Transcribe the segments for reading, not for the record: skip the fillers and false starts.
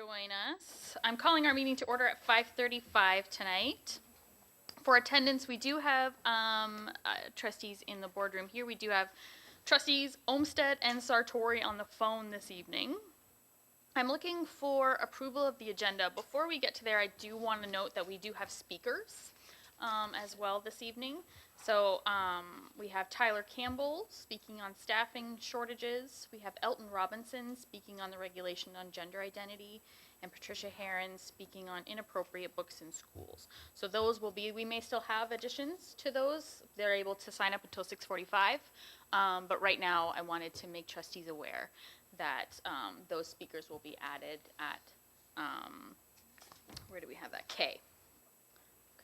join us. I'm calling our meeting to order at 5:35 tonight. For attendance, we do have trustees in the boardroom here. We do have trustees Olmsted and Sartori on the phone this evening. I'm looking for approval of the agenda. Before we get to there, I do want to note that we do have speakers as well this evening. So we have Tyler Campbell speaking on staffing shortages. We have Elton Robinson speaking on the regulation on gender identity, and Patricia Heron speaking on inappropriate books in schools. So those will be, we may still have additions to those. They're able to sign up until 6:45. But right now I wanted to make trustees aware that those speakers will be added at, where do we have that? K.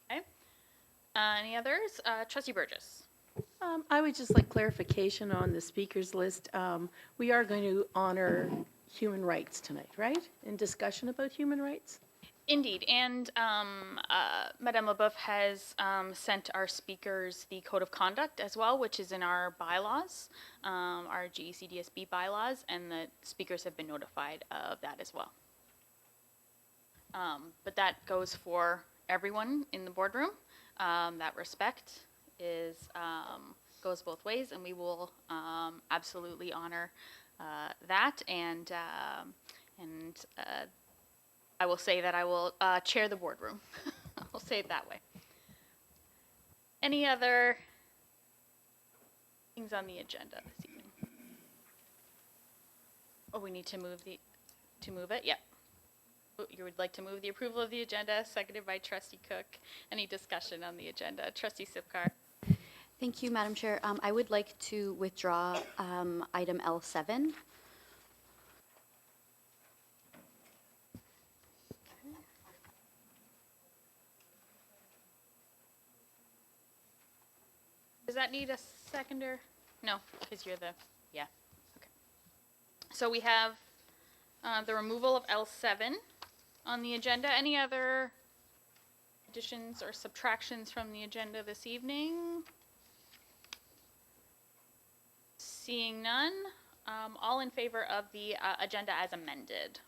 Okay. Any others? Trustee Burgess. I would just like clarification on the speakers list. We are going to honor human rights tonight, right? In discussion about human rights? Indeed, and Madame Leboeuf has sent our speakers the code of conduct as well, which is in our bylaws, our GEDDSB bylaws, and the speakers have been notified of that as well. But that goes for everyone in the boardroom. That respect is goes both ways, and we will absolutely honor that. And I will say that I will chair the boardroom. I'll say it that way. Any other things on the agenda this evening? Oh, we need to move it. Yep. You would like to move the approval of the agenda, seconded by Trustee Cook. Any discussion on the agenda? Trustee Sipkar. Thank you, Madam Chair. I would like to withdraw item L7. Does that need a seconder? No, because you're the, yeah. Okay. So we have the removal of L7 on the agenda. Any other additions or subtractions from the agenda this evening? Seeing none, all in favor of the agenda as amended.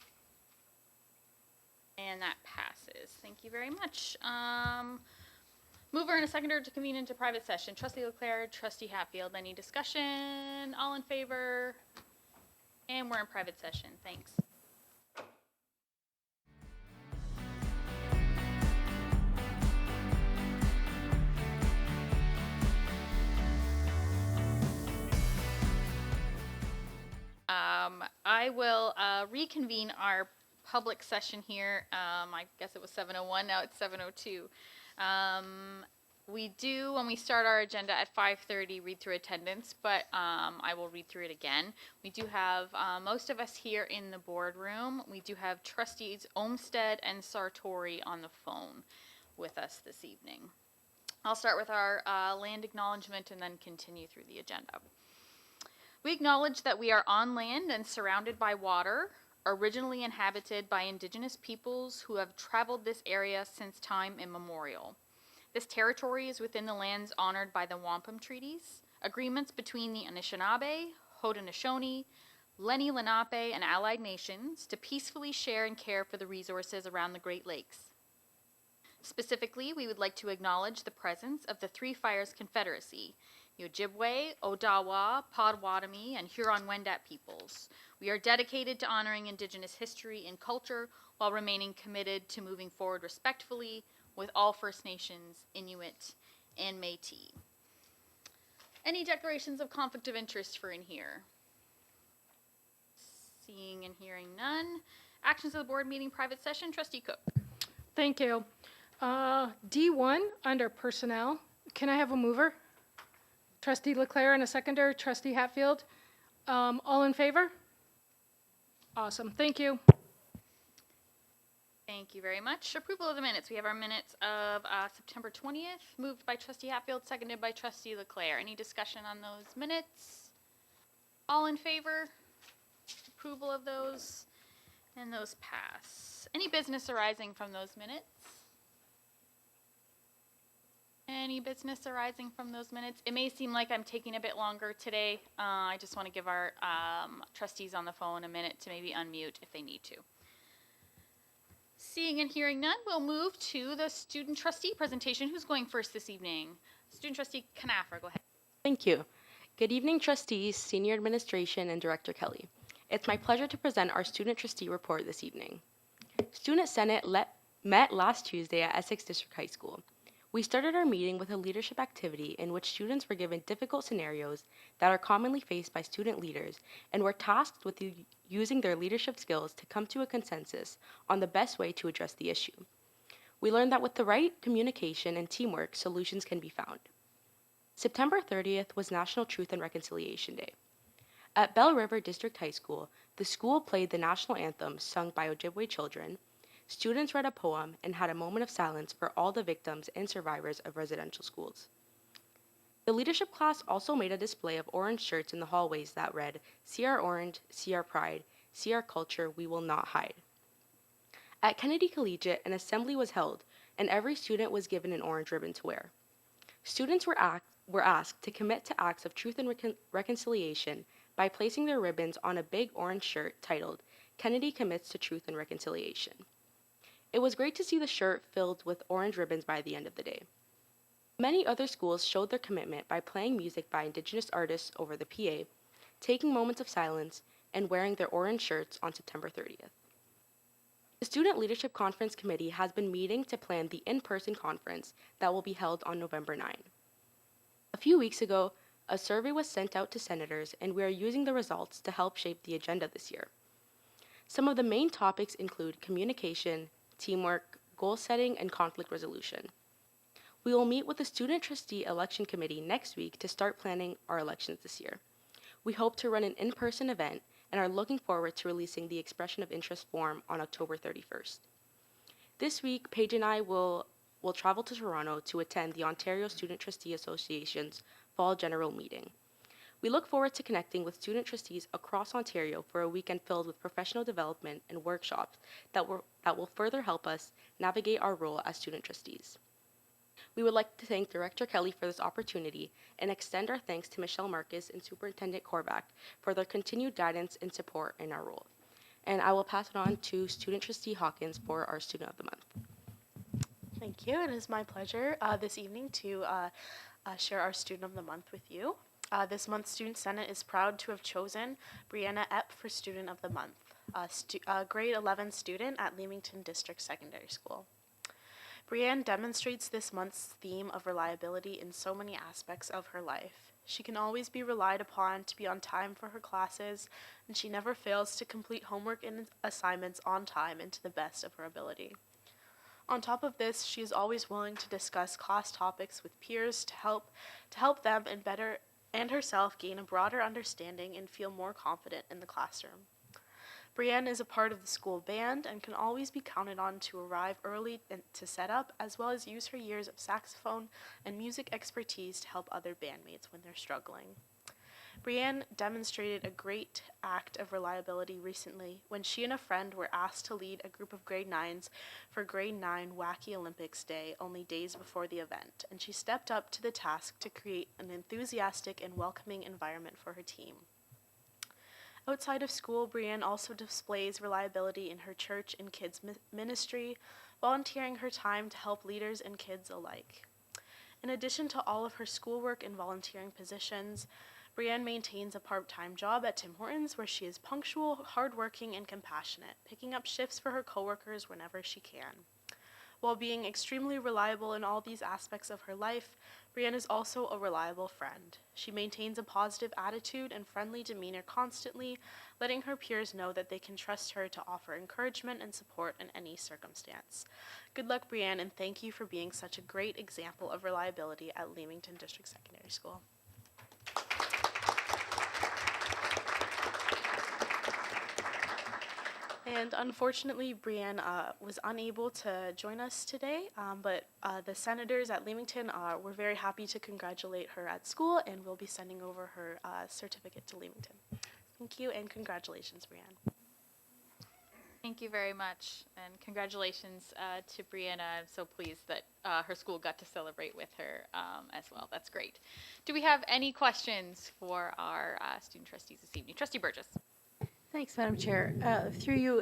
And that passes. Thank you very much. Mover and a seconder to convene into private session. Trustee Leclerc, Trustee Hatfield. Any discussion? All in favor? And we're in private session. Thanks. I will reconvene our public session here. I guess it was 7:01, now it's 7:02. We do, when we start our agenda at 5:30, read through attendance, but I will read through it again. We do have most of us here in the boardroom. We do have trustees Olmsted and Sartori on the phone with us this evening. I'll start with our land acknowledgement and then continue through the agenda. We acknowledge that we are on land and surrounded by water, originally inhabited by indigenous peoples who have traveled this area since time immemorial. This territory is within the lands honored by the Wampum Treaties, agreements between the Anishinaabe, Haudenosaunee, Lenni Lenape, and allied nations to peacefully share and care for the resources around the Great Lakes. Specifically, we would like to acknowledge the presence of the Three Fires Confederacy, the Ojibwe, Odawa, Potawatomi, and Huron-Wendat peoples. We are dedicated to honoring Indigenous history and culture while remaining committed to moving forward respectfully with all First Nations, Inuit, and Métis. Any declarations of conflict of interest for in here? Seeing and hearing none. Actions of the board meeting private session. Trustee Cook. Thank you. D1 under personnel. Can I have a mover? Trustee Leclerc and a seconder. Trustee Hatfield. All in favor? Awesome. Thank you. Thank you very much. Approval of the minutes. We have our minutes of September 20th, moved by Trustee Hatfield, seconded by Trustee Leclerc. Any discussion on those minutes? All in favor? Approval of those? And those pass. Any business arising from those minutes? Any business arising from those minutes? It may seem like I'm taking a bit longer today. I just want to give our trustees on the phone a minute to maybe unmute if they need to. Seeing and hearing none, we'll move to the student trustee presentation. Who's going first this evening? Student trustee Knaffer, go ahead. Thank you. Good evening, trustees, senior administration, and Director Kelly. It's my pleasure to present our student trustee report this evening. Student Senate met last Tuesday at Essex District High School. We started our meeting with a leadership activity in which students were given difficult scenarios that are commonly faced by student leaders and were tasked with using their leadership skills to come to a consensus on the best way to address the issue. We learned that with the right communication and teamwork, solutions can be found. September 30th was National Truth and Reconciliation Day. At Bell River District High School, the school played the national anthem sung by Ojibwe children. Students read a poem and had a moment of silence for all the victims and survivors of residential schools. The leadership class also made a display of orange shirts in the hallways that read, "See our orange, see our pride, see our culture, we will not hide." At Kennedy Collegiate, an assembly was held, and every student was given an orange ribbon to wear. Students were asked to commit to acts of truth and reconciliation by placing their ribbons on a big orange shirt titled, "Kennedy Commits to Truth and Reconciliation." It was great to see the shirt filled with orange ribbons by the end of the day. Many other schools showed their commitment by playing music by Indigenous artists over the PA, taking moments of silence, and wearing their orange shirts on September 30th. The Student Leadership Conference Committee has been meeting to plan the in-person conference that will be held on November 9. A few weeks ago, a survey was sent out to senators, and we are using the results to help shape the agenda this year. Some of the main topics include communication, teamwork, goal setting, and conflict resolution. We will meet with the Student Trustee Election Committee next week to start planning our elections this year. We hope to run an in-person event and are looking forward to releasing the expression of interest form on October 31st. This week, Paige and I will travel to Toronto to attend the Ontario Student Trustee Association's Fall General Meeting. We look forward to connecting with student trustees across Ontario for a weekend filled with professional development and workshops that will further help us navigate our role as student trustees. We would like to thank Director Kelly for this opportunity and extend our thanks to Michelle Marcus and Superintendent Korvac for their continued guidance and support in our role. And I will pass it on to Student Trustee Hawkins for our Student of the Month. Thank you. It is my pleasure this evening to share our Student of the Month with you. This month's Student Senate is proud to have chosen Brianna Epp for Student of the Month, a grade 11 student at Leamington District Secondary School. Brianne demonstrates this month's theme of reliability in so many aspects of her life. She can always be relied upon to be on time for her classes, and she never fails to complete homework and assignments on time and to the best of her ability. On top of this, she is always willing to discuss class topics with peers to help them and herself gain a broader understanding and feel more confident in the classroom. Brianne is a part of the school band and can always be counted on to arrive early to set up, as well as use her years of saxophone and music expertise to help other bandmates when they're struggling. Brianne demonstrated a great act of reliability recently when she and a friend were asked to lead a group of grade 9s for Grade 9 Wacky Olympics Day only days before the event, and she stepped up to the task to create an enthusiastic and welcoming environment for her team. Outside of school, Brianne also displays reliability in her church and kids ministry, volunteering her time to help leaders and kids alike. In addition to all of her schoolwork and volunteering positions, Brianne maintains a part-time job at Tim Hortons where she is punctual, hardworking, and compassionate, picking up shifts for her coworkers whenever she can. While being extremely reliable in all these aspects of her life, Brianne is also a reliable friend. She maintains a positive attitude and friendly demeanor constantly, letting her peers know that they can trust her to offer encouragement and support in any circumstance. Good luck, Brianne, and thank you for being such a great example of reliability at Leamington District Secondary School. And unfortunately, Brianne was unable to join us today, but the senators at Leamington were very happy to congratulate her at school, and we'll be sending over her certificate to Leamington. Thank you, and congratulations, Brianne. Thank you very much, and congratulations to Brianna. I'm so pleased that her school got to celebrate with her as well. That's great. Do we have any questions for our student trustees this evening? Trustee Burgess. Thanks, Madam Chair. Through you,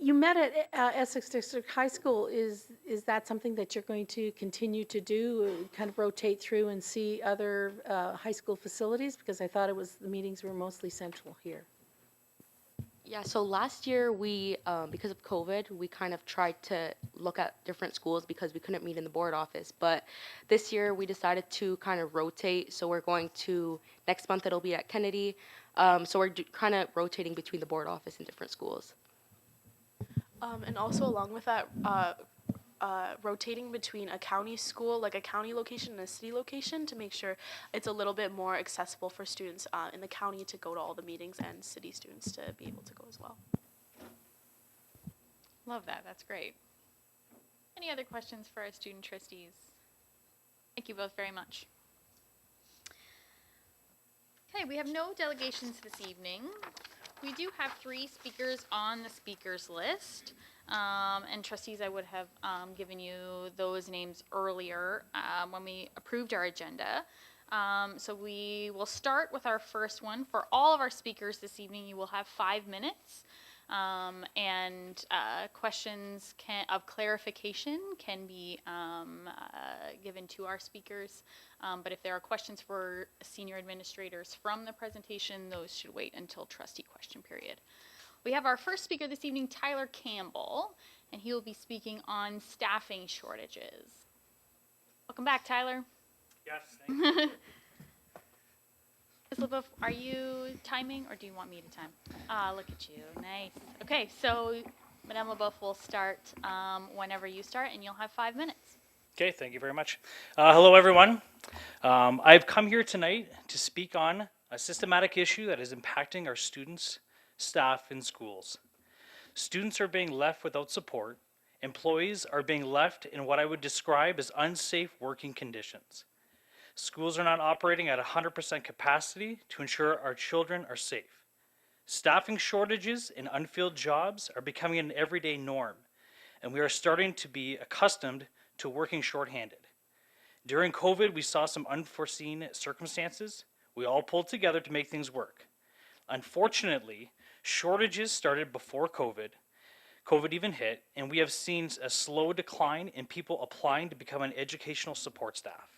You met at Essex District High School. Is that something that you're going to continue to do, kind of rotate through and see other high school facilities? Because I thought the meetings were mostly central here. Yeah, so last year we, because of COVID, we kind of tried to look at different schools because we couldn't meet in the board office. But this year we decided to kind of rotate. So we're going to, next month it'll be at Kennedy. So we're kind of rotating between the board office and different schools. And also along with that, rotating between a county school, like a county location and a city location, to make sure it's a little bit more accessible for students in the county to go to all the meetings and city students to be able to go as well. Love that. That's great. Any other questions for our student trustees? Thank you both very much. Okay, we have no delegations this evening. We do have 3 speakers on the speakers list. And trustees, I would have given you those names earlier when we approved our agenda. So we will start with our first one. For all of our speakers this evening, you will have 5 minutes. And questions of clarification can be given to our speakers. But if there are questions for senior administrators from the presentation, those should wait until trustee question period. We have our first speaker this evening, Tyler Campbell, and he will be speaking on staffing shortages. Welcome back, Tyler. Yes, thank you. Ms. LaBeouf, are you timing, or do you want me to time? Ah, look at you. Nice. Okay, so Madame LaBeouf will start whenever you start, and you'll have 5 minutes. Okay, thank you very much. Hello, everyone. I've come here tonight to speak on a systematic issue that is impacting our students, staff, and schools. Students are being left without support. Employees are being left in what I would describe as unsafe working conditions. Schools are not operating at 100% capacity to ensure our children are safe. Staffing shortages and unfilled jobs are becoming an everyday norm, and we are starting to be accustomed to working shorthanded. During COVID, we saw some unforeseen circumstances. We all pulled together to make things work. Unfortunately, shortages started before COVID. COVID even hit, and we have seen a slow decline in people applying to become an educational support staff.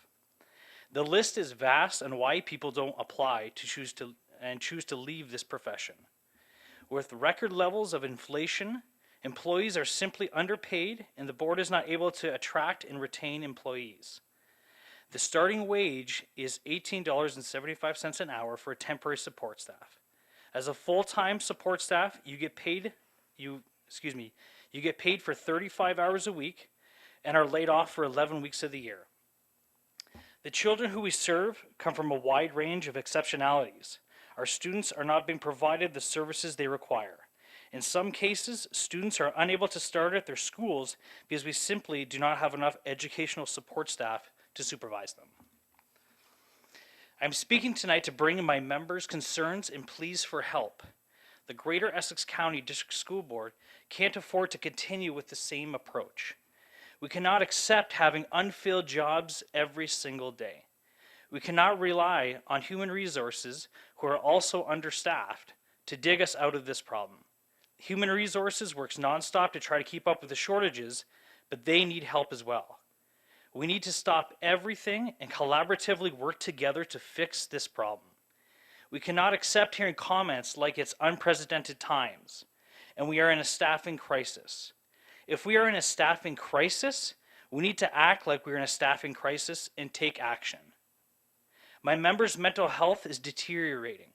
The list is vast on why people don't apply to choose to leave this profession. With record levels of inflation, employees are simply underpaid, and the board is not able to attract and retain employees. The starting wage is $18.75 an hour for a temporary support staff. As a full-time support staff, you get paid for 35 hours a week and are laid off for 11 weeks of the year. The children who we serve come from a wide range of exceptionalities. Our students are not being provided the services they require. In some cases, students are unable to start at their schools because we simply do not have enough educational support staff to supervise them. I'm speaking tonight to bring my members' concerns and pleas for help. The Greater Essex County District School Board can't afford to continue with the same approach. We cannot accept having unfilled jobs every single day. We cannot rely on human resources who are also understaffed to dig us out of this problem. Human resources works nonstop to try to keep up with the shortages, but they need help as well. We need to stop everything and collaboratively work together to fix this problem. We cannot accept hearing comments like it's unprecedented times and we are in a staffing crisis. If we are in a staffing crisis, we need to act like we're in a staffing crisis and take action. My members' mental health is deteriorating.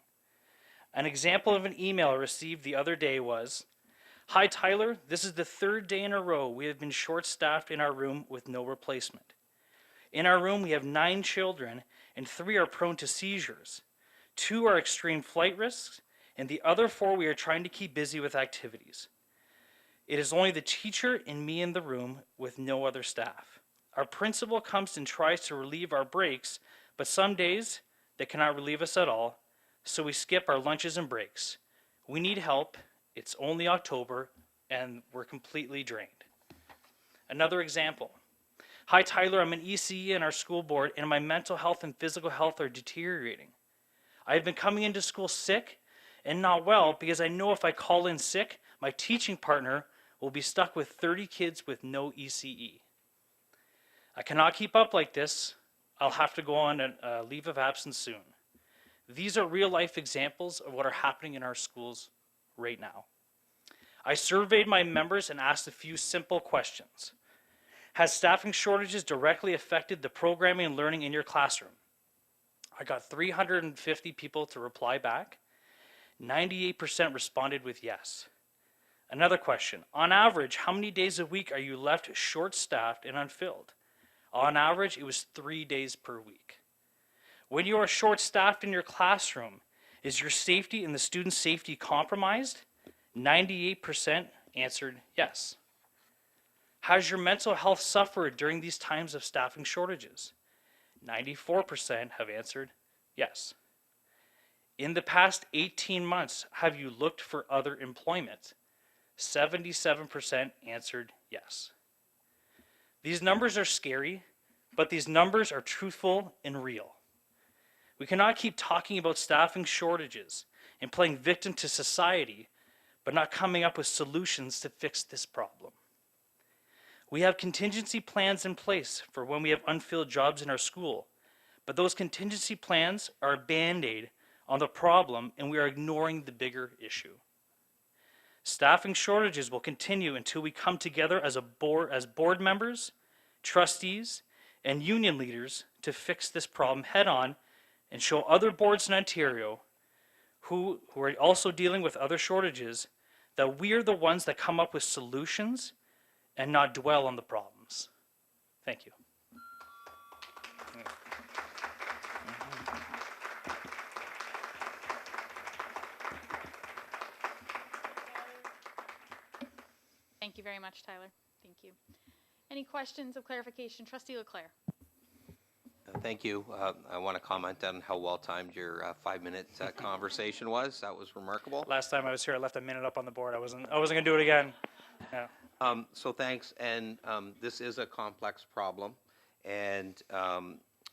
An example of an email I received the other day was, "Hi Tyler, this is the 3rd day in a row we have been short-staffed in our room with no replacement. In our room we have 9 children and 3 are prone to seizures. 2 are extreme flight risks and the other 4 we are trying to keep busy with activities. It is only the teacher and me in the room with no other staff. Our principal comes and tries to relieve our breaks, but some days they cannot relieve us at all, so we skip our lunches and breaks. We need help. It's only October, and we're completely drained." Another example. "Hi Tyler, I'm an ECE in our school board, and my mental health and physical health are deteriorating. I have been coming into school sick and not well because I know if I call in sick, my teaching partner will be stuck with 30 kids with no ECE. I cannot keep up like this. I'll have to go on a leave of absence soon. These are real life examples of what are happening in our schools right now. I surveyed my members and asked a few simple questions. Has staffing shortages directly affected the programming and learning in your classroom? I got 350 people to reply back. 98% responded with yes. Another question, on average, how many days a week are you left short-staffed and unfilled? On average, it was 3 days per week. When you are short-staffed in your classroom, is your safety and the student's safety compromised? 98% answered yes. Has your mental health suffered during these times of staffing shortages? 94% have answered yes. In the past 18 months, have you looked for other employment? 77% answered yes. These numbers are scary, but these numbers are truthful and real. We cannot keep talking about staffing shortages and playing victim to society, but not coming up with solutions to fix this problem. We have contingency plans in place for when we have unfilled jobs in our school, but those contingency plans are a Band-Aid on the problem, and we are ignoring the bigger issue. Staffing shortages will continue until we come together as board members, trustees, and union leaders to fix this problem head on and show other boards in Ontario who are also dealing with other shortages that we are the ones that come up with solutions and not dwell on the problems. Thank you. Thank you very much, Tyler. Thank you. Any questions of clarification? Trustee Leclerc. Thank you. I want to comment on how well-timed your 5-minute conversation was. That was remarkable. Last time I was here, I left a minute up on the board. I wasn't gonna do it again. Yeah. So thanks. And this is a complex problem, and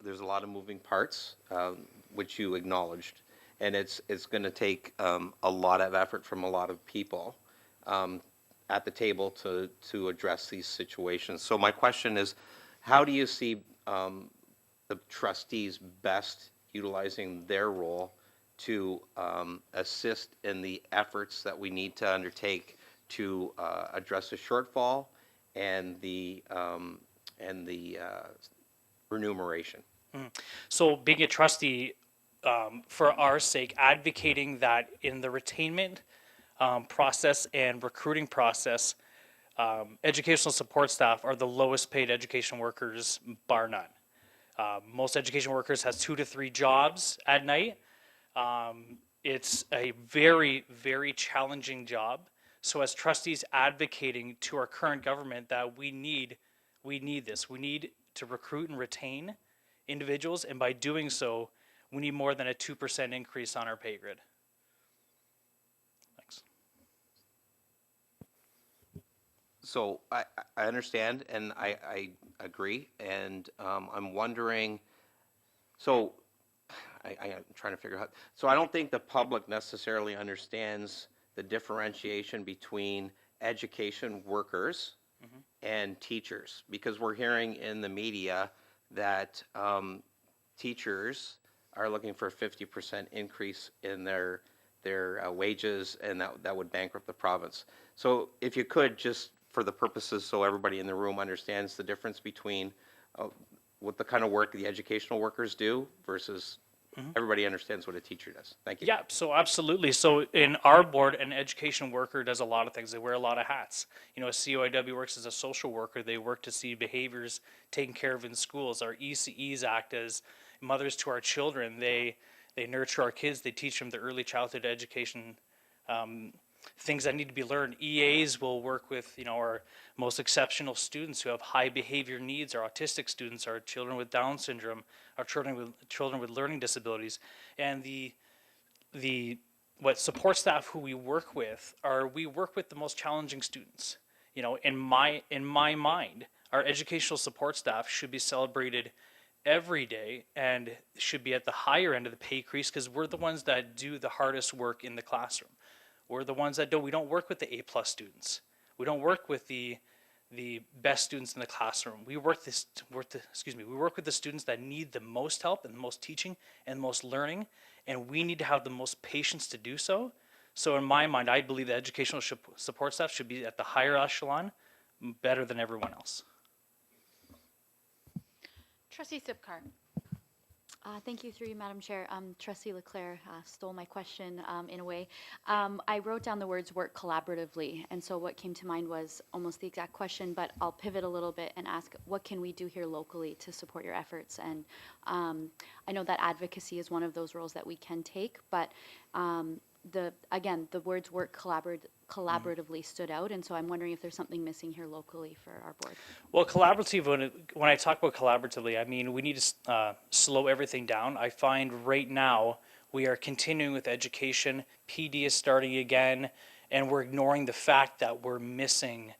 there's a lot of moving parts, which you acknowledged, and it's going to take a lot of effort from a lot of people at the table to address these situations. So my question is, how do you see the trustees best utilizing their role to assist in the efforts that we need to undertake to address the shortfall and the remuneration? So being a trustee, for our sake, advocating that in the retainment process and recruiting process, educational support staff are the lowest paid education workers, bar none. Most education workers has 2 to 3 jobs at night. It's a very, very challenging job. So as trustees advocating to our current government that we need this. We need to recruit and retain individuals, and by doing so, we need more than a 2% increase on our pay grid. Thanks. So I understand, and I agree, and I'm wondering, so I'm trying to figure out, so I don't think the public necessarily understands the differentiation between education workers and teachers, because we're hearing in the media that teachers are looking for a 50% increase in their wages, and that would bankrupt the province. So if you could, just for the purposes so everybody in the room understands the difference between what the kind of work the educational workers do versus everybody understands what a teacher does. Thank you. Yeah, so absolutely. So in our board, an education worker does a lot of things. They wear a lot of hats. You know, a COIW works as a social worker. They work to see behaviors taken care of in schools. Our ECEs act as mothers to our children. They nurture our kids. They teach them the early childhood education things that need to be learned. EAs will work with, you know, our most exceptional students who have high behavior needs, our autistic students, our children with Down syndrome, our children with learning disabilities. And what support staff who we work with the most challenging students. You know, in my mind, our educational support staff should be celebrated every day and should be at the higher end of the pay increase, because we're the ones that do the hardest work in the classroom. We're the ones that we don't work with the A+ students. We don't work with the best students in the classroom. We work with the students that need the most help and the most teaching and the most learning, and we need to have the most patience to do so. So in my mind, I believe the educational support staff should be at the higher echelon, better than everyone else. Trustee Sipcar. Thank you, through you, Madam Chair. Trustee Leclerc stole my question in a way. I wrote down the words "work collaboratively," and so what came to mind was almost the exact question, but I'll pivot a little bit and ask, what can we do here locally to support your efforts? And I know that advocacy is one of those roles that we can take, but the words "work collaboratively" stood out, and so I'm wondering if there's something missing here locally for our board. Well, collaborative, when I talk about collaboratively, I mean we need to slow everything down. I find right now we are continuing with education, PD is starting again, and we're ignoring the fact that we're missing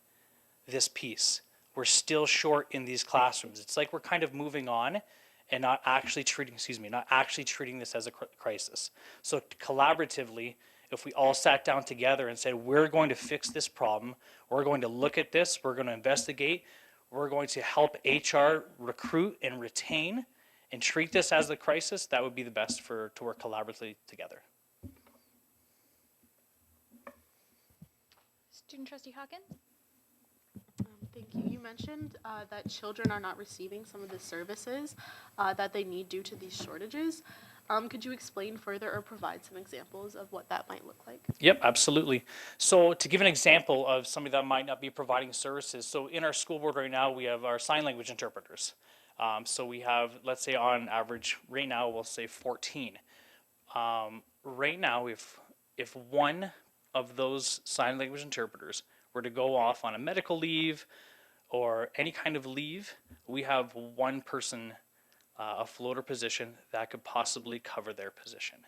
this piece. We're still short in these classrooms. It's like we're kind of moving on and not actually treating this as a crisis. So collaboratively, if we all sat down together and said, we're going to fix this problem, we're going to look at this, we're going to investigate, we're going to help HR recruit and retain and treat this as a crisis, that would be the best to work collaboratively together. Student Trustee Hawkins. Thank you. You mentioned that children are not receiving some of the services that they need due to these shortages. Could you explain further or provide some examples of what that might look like? Yep, absolutely. So to give an example of somebody that might not be providing services, so in our school board right now, we have our sign language interpreters. So we have, let's say on average, right now, we'll say 14. Right now, if one of those sign language interpreters were to go off on a medical leave or any kind of leave, we have one person, a floater position that could possibly cover their position.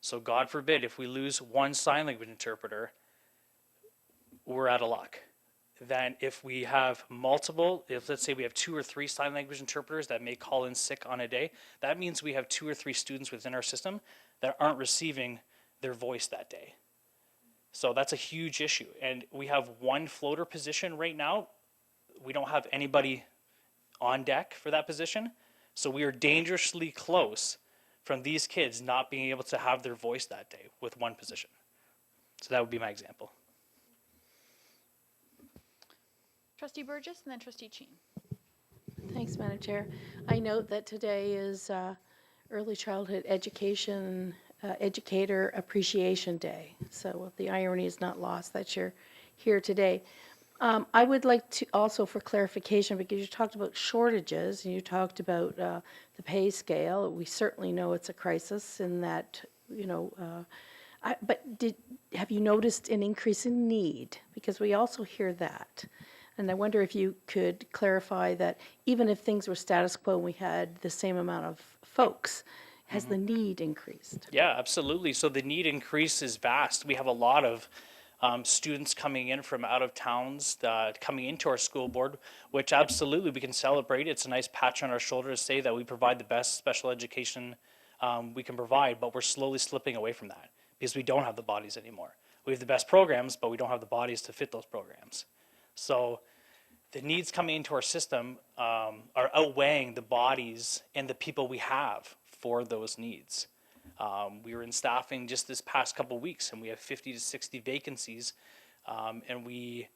So God forbid, if we lose one sign language interpreter, we're out of luck. Then if we have multiple, if let's say we have 2 or 3 sign language interpreters that may call in sick on a day, that means we have 2 or 3 students within our system that aren't receiving their voice that day. So that's a huge issue. And we have one floater position right now. We don't have anybody on deck for that position. So we are dangerously close from these kids not being able to have their voice that day with one position. So that would be my example. Trustee Burgess and then Trustee Cheen. Thanks, Madam Chair. I note that today is Early Childhood Education Educator Appreciation Day. So the irony is not lost that you're here today. I would like to also, for clarification, because you talked about shortages and you talked about the pay scale. We certainly know it's a crisis in that, but have you noticed an increase in need? Because we also hear that. And I wonder if you could clarify that even if things were status quo and we had the same amount of folks, has the need increased? Yeah, absolutely. So the need increase is vast. We have a lot of students coming in from out of towns coming into our school board, which absolutely we can celebrate. It's a nice patch on our shoulder to say that we provide the best special education we can provide, but we're slowly slipping away from that because we don't have the bodies anymore. We have the best programs, but we don't have the bodies to fit those programs. So the needs coming into our system are outweighing the bodies and the people we have for those needs. We were in staffing just this past couple of weeks, and we have 50 to 60 vacancies, and we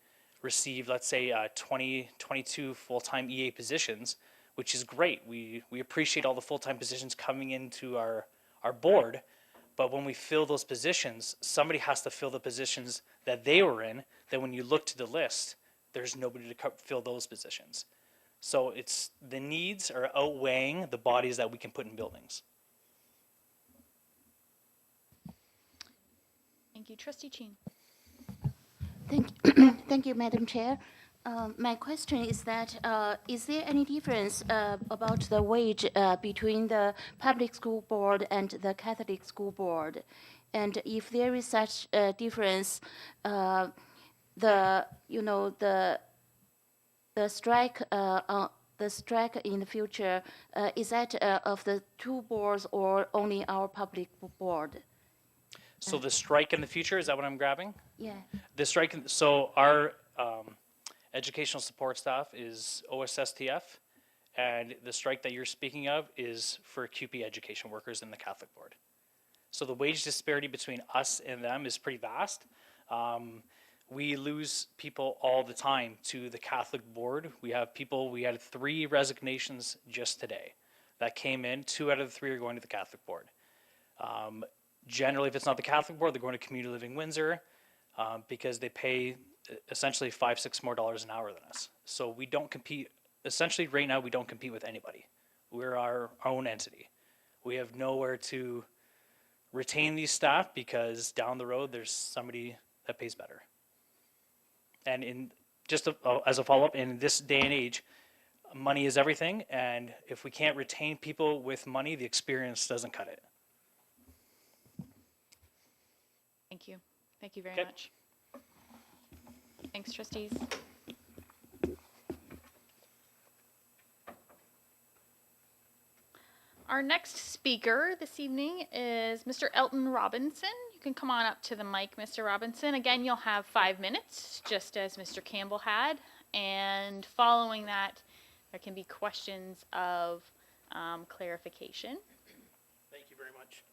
received, let's say, 22 full-time EA positions, which is great. We appreciate all the full-time positions coming into our board, but when we fill those positions, somebody has to fill the positions that they were in. Then when you look to the list, there's nobody to fill those positions. So it's the needs are outweighing the bodies that we can put in buildings. Thank you. Trustee Cheen. Thank you, Madam Chair. My question is that, is there any difference about the wage between the public school board and the Catholic school board? And if there is such a difference, the strike in the future, is that of the two boards or only our public board? So the strike in the future, is that what I'm grabbing? Yeah. The strike, so our educational support staff is OSSTF, and the strike that you're speaking of is for QP education workers in the Catholic Board. So the wage disparity between us and them is pretty vast. We lose people all the time to the Catholic Board. We had 3 resignations just today that came in. 2 out of the 3 are going to the Catholic Board. Generally, if it's not the Catholic Board, they're going to Community Living Windsor because they pay essentially $5-6 more an hour than us. So we don't compete. Essentially, right now, we don't compete with anybody. We're our own entity. We have nowhere to retain these staff because down the road, there's somebody that pays better. And as a follow-up, in this day and age, money is everything. And if we can't retain people with money, the experience doesn't cut it. Thank you. Thank you very Okay. much. Thanks, trustees. Our next speaker this evening is Mr. Elton Robinson. You can come on up to the mic, Mr. Robinson. Again, you'll have 5 minutes, just as Mr. Campbell had. And following that, there can be questions of clarification. Thank you very much.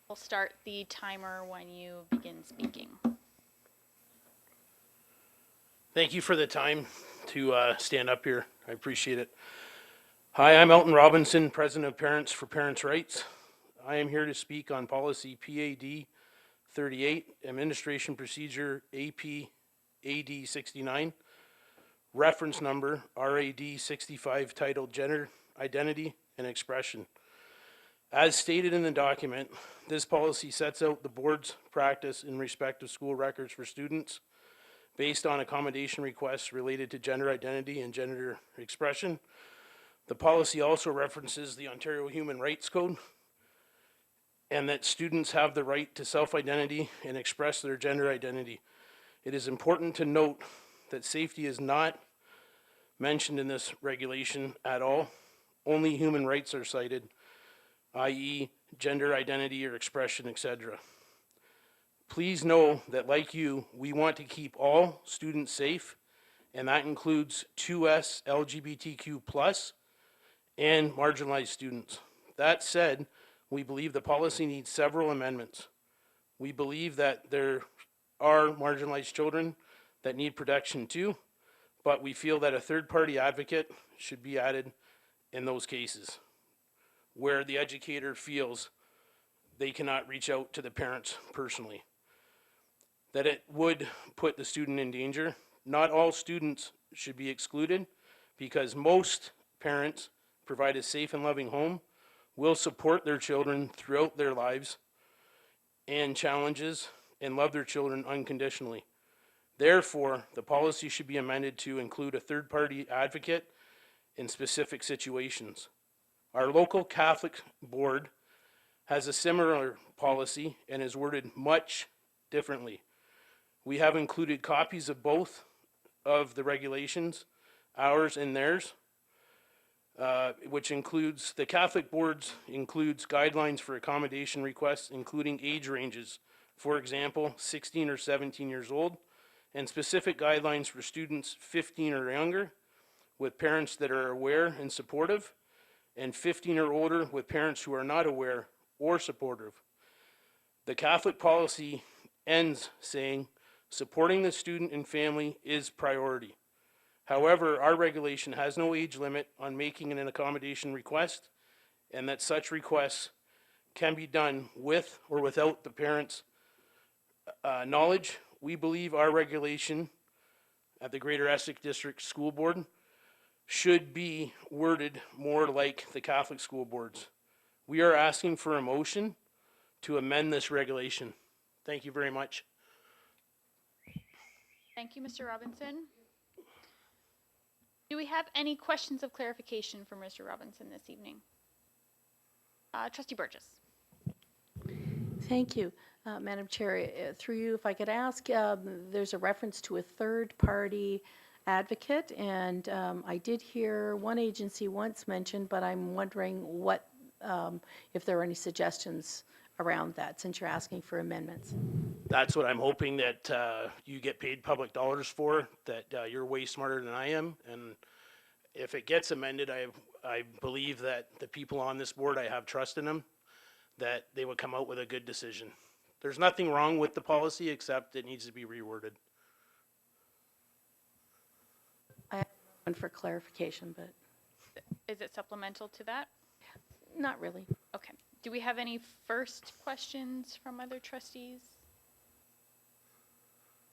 We'll start the timer when you begin speaking. Thank you for the time to stand up here. I appreciate it. Hi, I'm Elton Robinson, President of Parents for Parents' Rights. I am here to speak on policy PAD 38, Administration Procedure AP AD 69, reference number RAD 65, titled Gender Identity and Expression. As stated in the document, this policy sets out the board's practice in respect of school records for students based on accommodation requests related to gender identity and gender expression. The policy also references the Ontario Human Rights Code and that students have the right to self-identity and express their gender identity. It is important to note that safety is not mentioned in this regulation at all. Only human rights are cited, i.e. gender identity or expression, etc. Please know that, like you, we want to keep all students safe, and that includes 2S LGBTQ+ and marginalized students. That said, we believe the policy needs several amendments. We believe that there are marginalized children that need protection too, but we feel that a third-party advocate should be added in those cases where the educator feels they cannot reach out to the parents personally. That it would put the student in danger. Not all students should be excluded because most parents provide a safe and loving home, will support their children throughout their lives and challenges, and love their children unconditionally. Therefore, the policy should be amended to include a third-party advocate in specific situations. Our local Catholic board has a similar policy and is worded much differently. We have included copies of both of the regulations, ours and theirs, which includes, the Catholic boards includes guidelines for accommodation requests, including age ranges. For example, 16 or 17 years old, and specific guidelines for students 15 or younger, with parents that are aware and supportive, and 15 or older with parents who are not aware or supportive. The Catholic policy ends saying, supporting the student and family is priority. However, our regulation has no age limit on making an accommodation request, and that such requests can be done with or without the parent's knowledge. We believe our regulation at the Greater Essex District School Board should be worded more like the Catholic school boards. We are asking for a motion to amend this regulation. Thank you very much. Thank you, Mr. Robinson. Do we have any questions of clarification for Mr. Robinson this evening? Trustee Burgess. Thank you, Madam Chair. Through you, if I could ask, there's a reference to a third-party advocate, and I did hear one agency once mentioned, but I'm wondering what, if there are any suggestions around that, since you're asking for amendments. That's what I'm hoping that you get paid public dollars for, that you're way smarter than I am. And if it gets amended, I believe that the people on this board, I have trust in them, that they would come out with a good decision. There's nothing wrong with the policy except it needs to be reworded. I have one for clarification, but Is it supplemental to that? not really. Okay. Do we have any first questions from other trustees?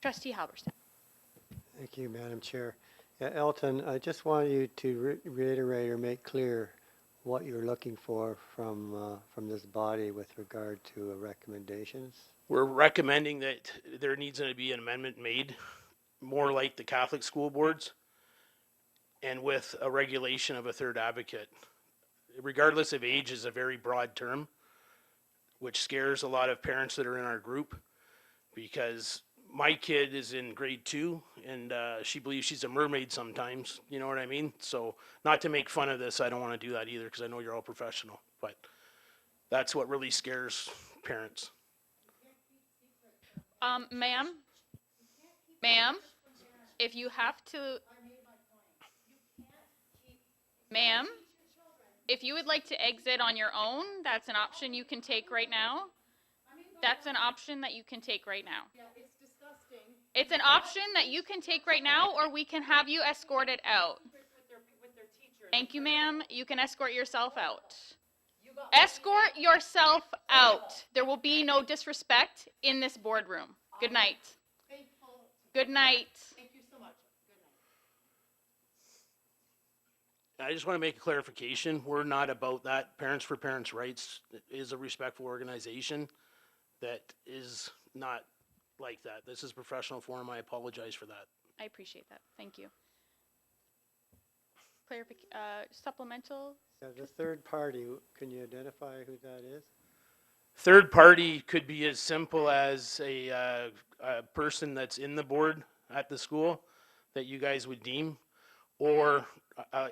Trustee Halberstam. Thank you, Madam Chair. Yeah, Elton, I just want you to reiterate or make clear what you're looking for from this body with regard to recommendations. We're recommending that there needs to be an amendment made, more like the Catholic school boards, and with a regulation of a third advocate. Regardless of age is a very broad term, which scares a lot of parents that are in our group, because my kid is in grade 2 and she believes she's a mermaid sometimes, you know what I mean? So not to make fun of this, I don't want to do that either, because I know you're all professional, but that's what really scares parents. Ma'am, if you have to, ma'am, if you would like to exit on your own, that's an option you can take right now. That's an option that you can take right now. Yeah, it's disgusting. It's an option that you can take right now, or we can have you escorted out. Thank you, ma'am. You can escort yourself out. Escort yourself out. There will be no disrespect in this boardroom. Good night. Good night. I just want to make a clarification. We're not about that. Parents for Parents' Rights is a respectful organization that is not like that. This is a professional forum. I apologize for that. I appreciate that. Thank you. Supplemental? Yeah, the third party, can you identify who that is? Third party could be as simple as a person that's in the board at the school that you guys would deem, or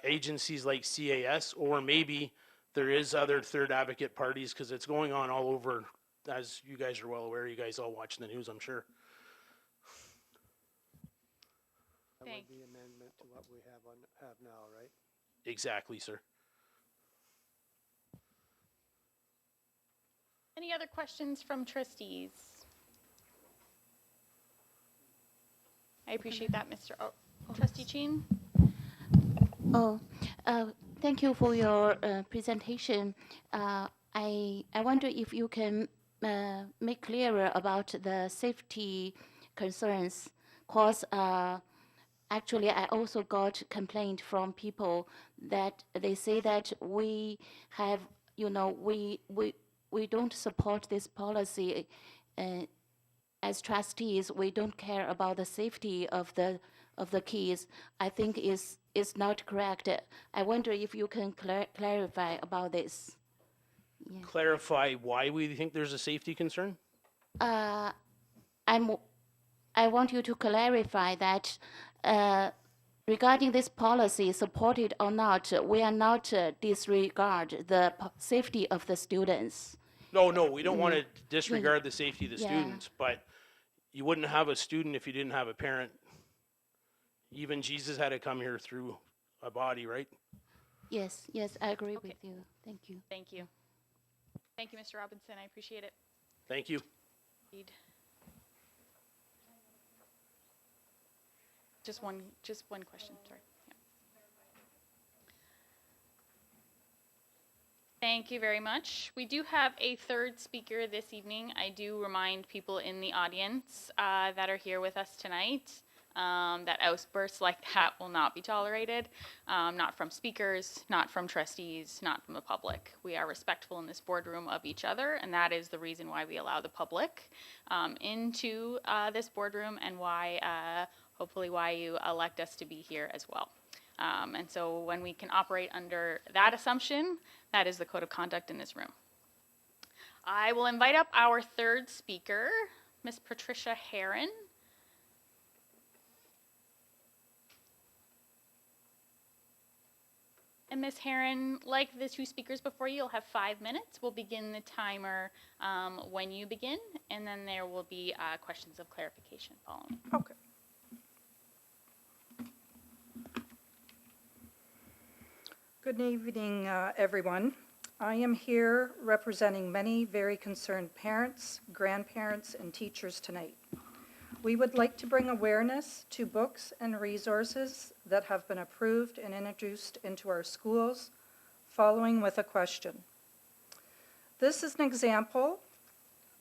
agencies like CAS, or maybe there is other third advocate parties, because it's going on all over, as you guys are well aware. You guys all watch the news, I'm sure. That would be amendment to what we have now, right? Exactly, sir. Any other questions from trustees? I appreciate that, Trustee Chin. Thank you for your presentation. I wonder if you can make clearer about the safety concerns, because actually I also got complaint from people that they say that we have, we don't support this policy. As trustees, we don't care about the safety of the kids. I think is not correct. I wonder if you can clarify about this. Yeah. Clarify why we think there's a safety concern? I want you to clarify that regarding this policy, supported or not, we are not disregard the safety of the students. No, we don't want to disregard the safety of the Yeah. students, but you wouldn't have a student if you didn't have a parent. Even Jesus had to come here through a body, right? Yes, I agree with you. Thank you. Thank you. Thank you, Mr. Robinson. I appreciate it. Thank you. Indeed. Just one question, sorry. Yeah. Thank you very much. We do have a third speaker this evening. I do remind people in the audience that are here with us tonight that outbursts like that will not be tolerated, not from speakers, not from trustees, not from the public. We are respectful in this boardroom of each other, and that is the reason why we allow the public into this boardroom, and why, hopefully why you elect us to be here as well. And so when we can operate under that assumption, that is the code of conduct in this room. I will invite up our third speaker, Ms. Patricia Herron. And Ms. Herron, like the two speakers before you, you'll have 5 minutes. We'll begin the timer when you begin, and then there will be questions of clarification following. Okay. Good evening, everyone. I am here representing many very concerned parents, grandparents, and teachers tonight. We would like to bring awareness to books and resources that have been approved and introduced into our schools, following with a question. This is an example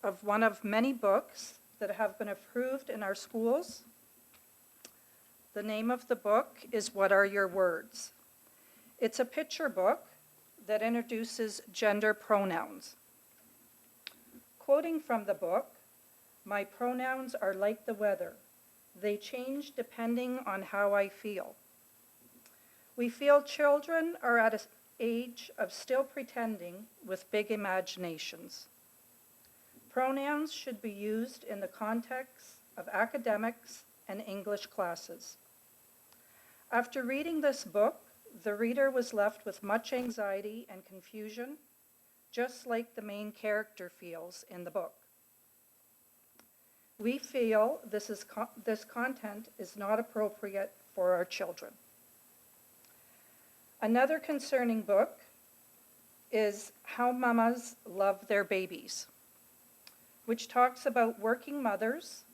of one of many books that have been approved in our schools. The name of the book is What Are Your Words? It's a picture book that introduces gender pronouns. Quoting from the book, "My pronouns are like the weather. They change depending on how I feel." We feel children are at an age of still pretending with big imaginations. Pronouns should be used in the context of academics and English classes. After reading this book, the reader was left with much anxiety and confusion, just like the main character feels in the book. We feel this content is not appropriate for our children. Another concerning book is How Mamas Love Their Babies, which talks about working mothers,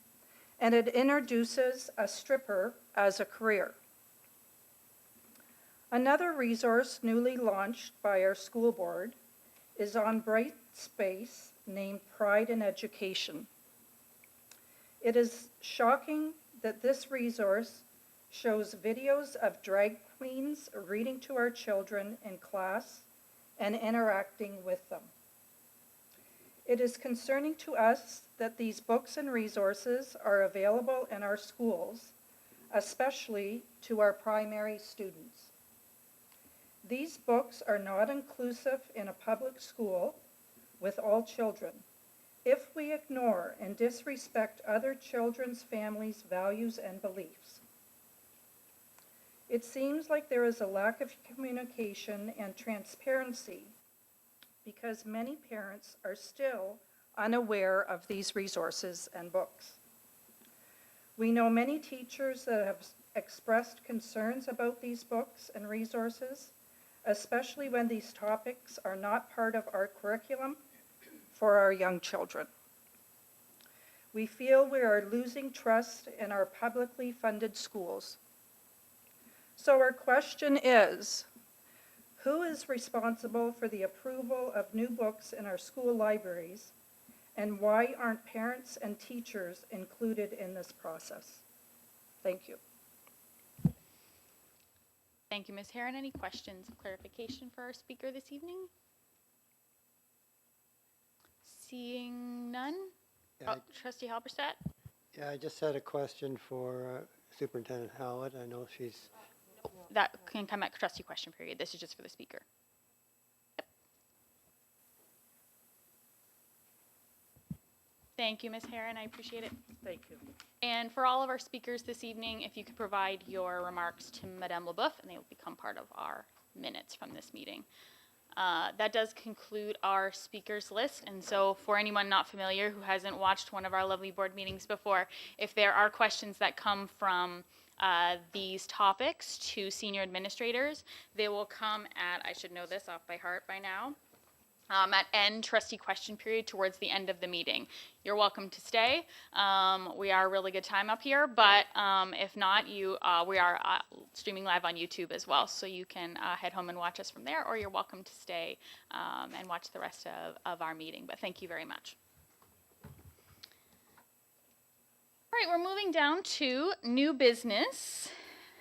and it introduces a stripper as a career. Another resource newly launched by our school board is on Brightspace named Pride in Education. It is shocking that this resource shows videos of drag queens reading to our children in class and interacting with them. It is concerning to us that these books and resources are available in our schools, especially to our primary students. These books are not inclusive in a public school with all children. If we ignore and disrespect other children's families' values and beliefs. It seems like there is a lack of communication and transparency because many parents are still unaware of these resources and books. We know many teachers that have expressed concerns about these books and resources, especially when these topics are not part of our curriculum for our young children. We feel we are losing trust in our publicly funded schools. So our question is, who is responsible for the approval of new books in our school libraries, and why aren't parents and teachers included in this process? Thank you. Thank you, Ms. Herron. Any questions of clarification for our speaker this evening? Seeing none? Yeah, Trustee Halberstadt? Yeah, I just had a question for Superintendent Howard. I know she's, That can come at trustee question period. This is just for the speaker. Thank you, Ms. Herron. I appreciate it. Thank you. And for all of our speakers this evening, if you could provide your remarks to Madame Leboeuf, and they will become part of our minutes from this meeting. That does conclude our speakers list, and so for anyone not familiar who hasn't watched one of our lovely board meetings before, if there are questions that come from these topics to senior administrators, they will come at, I should know this off by heart by now, at end trustee question period towards the end of the meeting. You're welcome to stay. We are a really good time up here, but if not, we are streaming live on YouTube as well, so you can head home and watch us from there, or you're welcome to stay and watch the rest of our meeting. But thank you very much. All right, we're moving down to new business.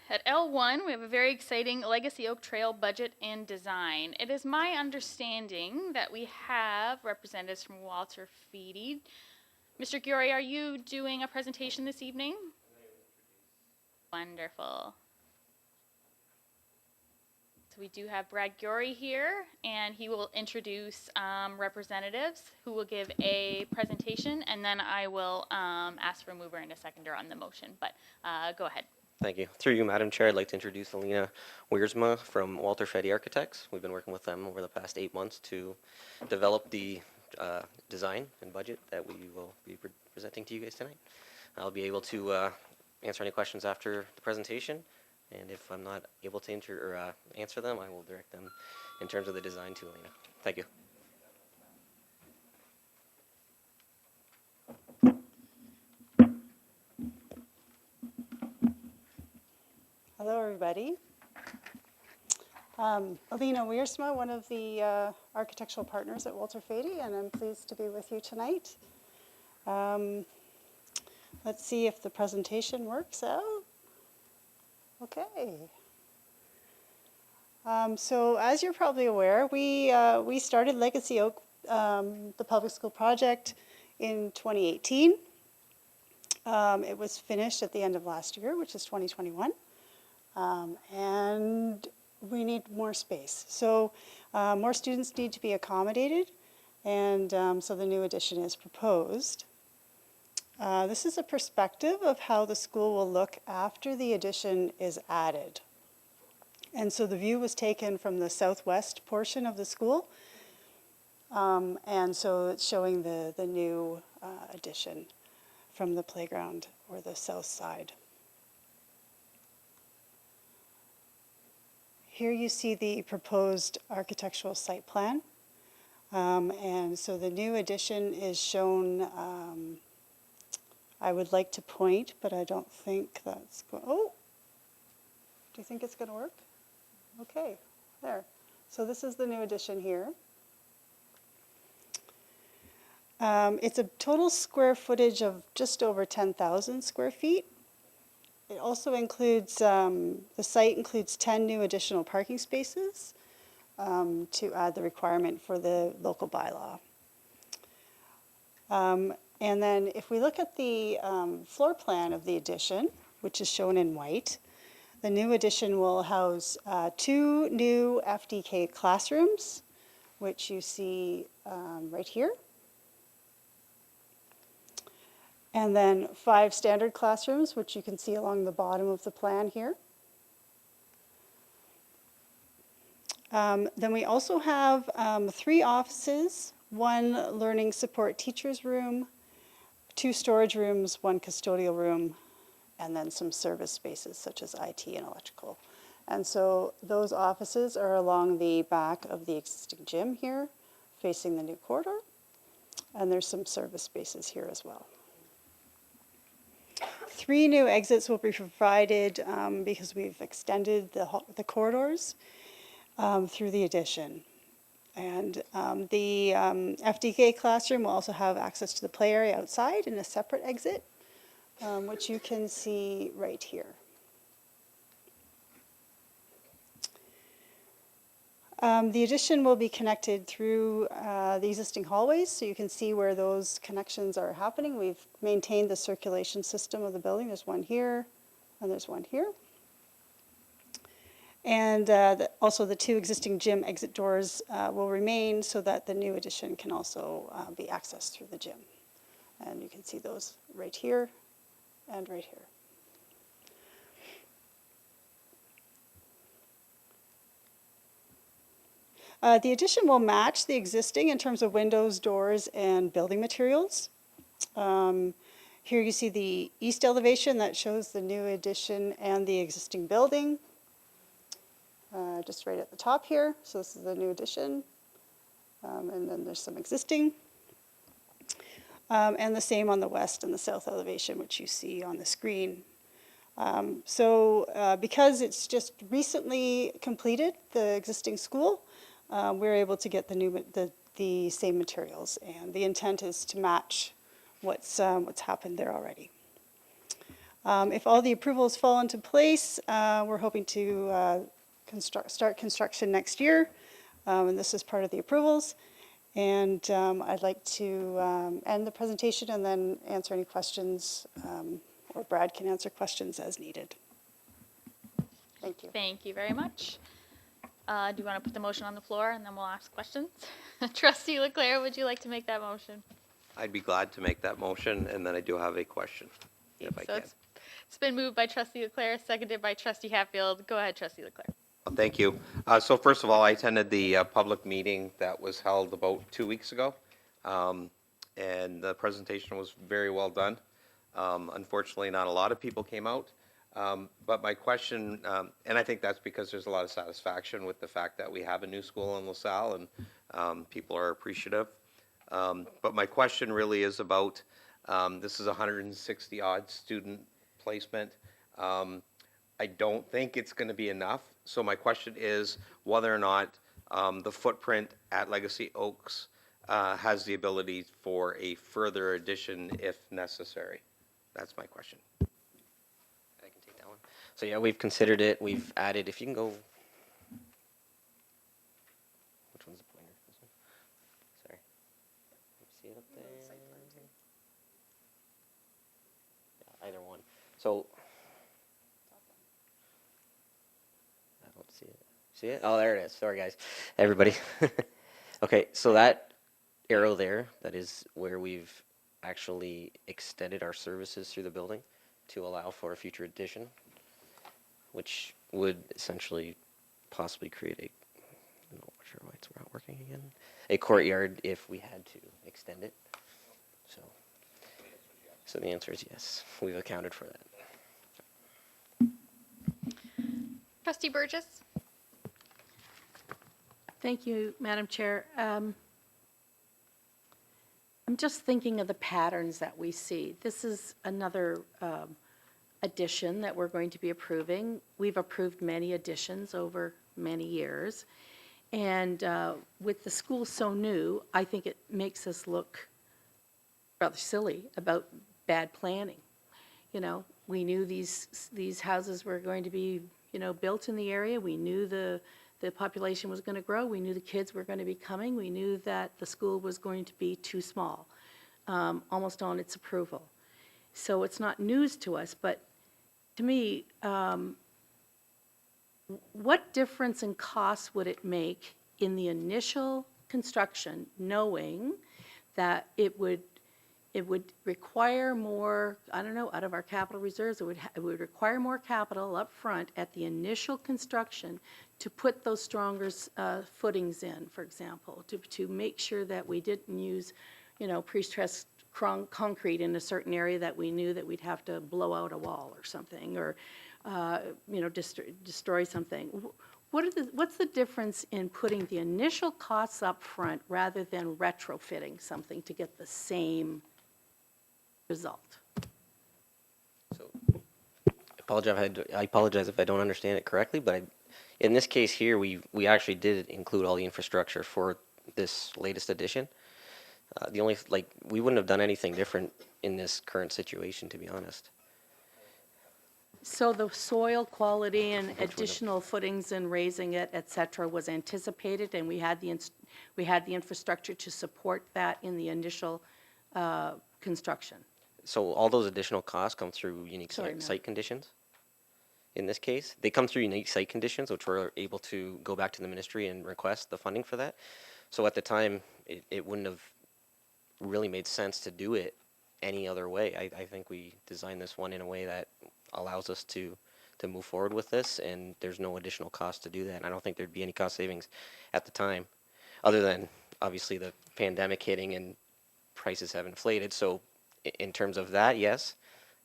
At L1, we have a very exciting Legacy Oak Trail budget and design. It is my understanding that we have representatives from Walter Feedy. Mr. Giori, are you doing a presentation this evening? Wonderful. So we do have Brad Giori here, and he will introduce representatives who will give a presentation, and then I will ask for a mover and a seconder on the motion. But go ahead. Thank you. Through you, Madam Chair, I'd like to introduce Alina Wiersma from Walter Feddy Architects. We've been working with them over the past 8 months to develop the design and budget that we will be presenting to you guys tonight. I'll be able to answer any questions after the presentation, and if I'm not able to answer them, I will direct them in terms of the design to Alina. Thank you. Hello, everybody. Alina Wiersma, one of the architectural partners at Walter Feddy, and I'm pleased to be with you tonight. Let's see if the presentation works out. Okay. So as you're probably aware, we started Legacy Oak, the public school project, in 2018. It was finished at the end of last year, which is 2021. And we need more space. So more students need to be accommodated, and so the new addition is proposed. This is a perspective of how the school will look after the addition is added. And so the view was taken from the southwest portion of the school, and so it's showing the new addition from the playground or the south side. Here you see the proposed architectural site plan. And so the new addition is shown, I would like to point, but I don't think that's going, oh, do you think it's going to work? Okay, there. So this is the new addition here. It's a total square footage of just over 10,000 square feet. It also includes, the site includes 10 new additional parking spaces to add the requirement for the local bylaw. And then if we look at the floor plan of the addition, which is shown in white, the new addition will house 2 new FDK classrooms, which you see right here. And then 5 standard classrooms, which you can see along the bottom of the plan here. Then we also have 3 offices, 1 learning support teacher's room, 2 storage rooms, 1 custodial room, and then some service spaces such as IT and electrical. And so those offices are along the back of the existing gym here, facing the new corridor. And there's some service spaces here as well. 3 new exits will be provided because we've extended the corridors through the addition. And the FDK classroom will also have access to the play area outside in a separate exit, which you can see right here. The addition will be connected through the existing hallways, so you can see where those connections are happening. We've maintained the circulation system of the building. There's one here, and there's one here. And also the 2 existing gym exit doors will remain so that the new addition can also be accessed through the gym. And you can see those right here and right here. The addition will match the existing in terms of windows, doors, and building materials. Here you see the east elevation that shows the new addition and the existing building. Just right at the top here. So this is the new addition. And then there's some existing. And the same on the west and the south elevation, which you see on the screen. Because it's just recently completed, the existing school, we're able to get the same materials, and the intent is to match what's happened there already. If all the approvals fall into place, we're hoping to start construction next year, and this is part of the approvals. And I'd like to end the presentation and then answer any questions, or Brad can answer questions as needed. Thank you. Thank you very much. Do you want to put the motion on the floor and then we'll ask questions? Trustee Leclerc, would you like to make that motion? I'd be glad to make that motion, and then I do have a question, if I So can. it's It's been moved by trustee Leclerc, seconded by trustee Hatfield. Go ahead, trustee Leclerc. Well, thank you. So first of all, I attended the public meeting that was held about 2 weeks ago, and the presentation was very well done. Unfortunately, not a lot of people came out, but my question, and I think that's because there's a lot of satisfaction with the fact that we have a new school in LaSalle, and people are appreciative. But my question really is about, this is 160 odd student placement. I don't think it's going to be enough. So my question is whether or not the footprint at Legacy Oaks has the ability for a further addition if necessary. That's my question. I can take that one. So yeah, we've considered it. We've added, if you can go, which one's the pointer? This one? Sorry. You see it up there? Yeah, either one. So, I don't see it. See it? Oh, there it is. Sorry, guys. Everybody. Okay, so that arrow there, that is where we've actually extended our services through the building to allow for a future addition, which would essentially possibly create a, I'm not sure why it's not working again, a courtyard if we had to extend it. So the answer is yes. We've accounted for that. Trustee Burgess. Thank you, Madam Chair. I'm just thinking of the patterns that we see. This is another addition that we're going to be approving. We've approved many additions over many years. And with the school so new, I think it makes us look rather silly about bad planning. You know, we knew these houses were going to be, you know, built in the area. We knew the population was going to grow. We knew the kids were going to be coming. We knew that the school was going to be too small, almost on its approval. So it's not news to us, but to me, what difference in cost would it make in the initial construction, knowing that it would require more, I don't know, out of our capital reserves, it would require more capital up front at the initial construction to put those stronger footings in, for example, to make sure that we didn't use, you know, pre-stressed concrete in a certain area that we knew that we'd have to blow out a wall or something, or, you know, destroy something. What's the difference in putting the initial costs up front rather than retrofitting something to get the same result? So I apologize if I don't understand it correctly, but in this case here, we actually did include all the infrastructure for this latest addition. The only, like, we wouldn't have done anything different in this current situation, to be honest. So the soil quality and additional footings and raising it, et cetera, was anticipated, and we had the infrastructure to support that in the initial construction. So all those additional costs come through unique site conditions. In this case, they come through unique site conditions, which we're able to go back to the ministry and request the funding for that. So at the time, it wouldn't have really made sense to do it any other way. I think we designed this one in a way that allows us to move forward with this, and there's no additional cost to do that. And I don't think there'd be any cost savings at the time, other than obviously the pandemic hitting and prices have inflated. So in terms of that, yes,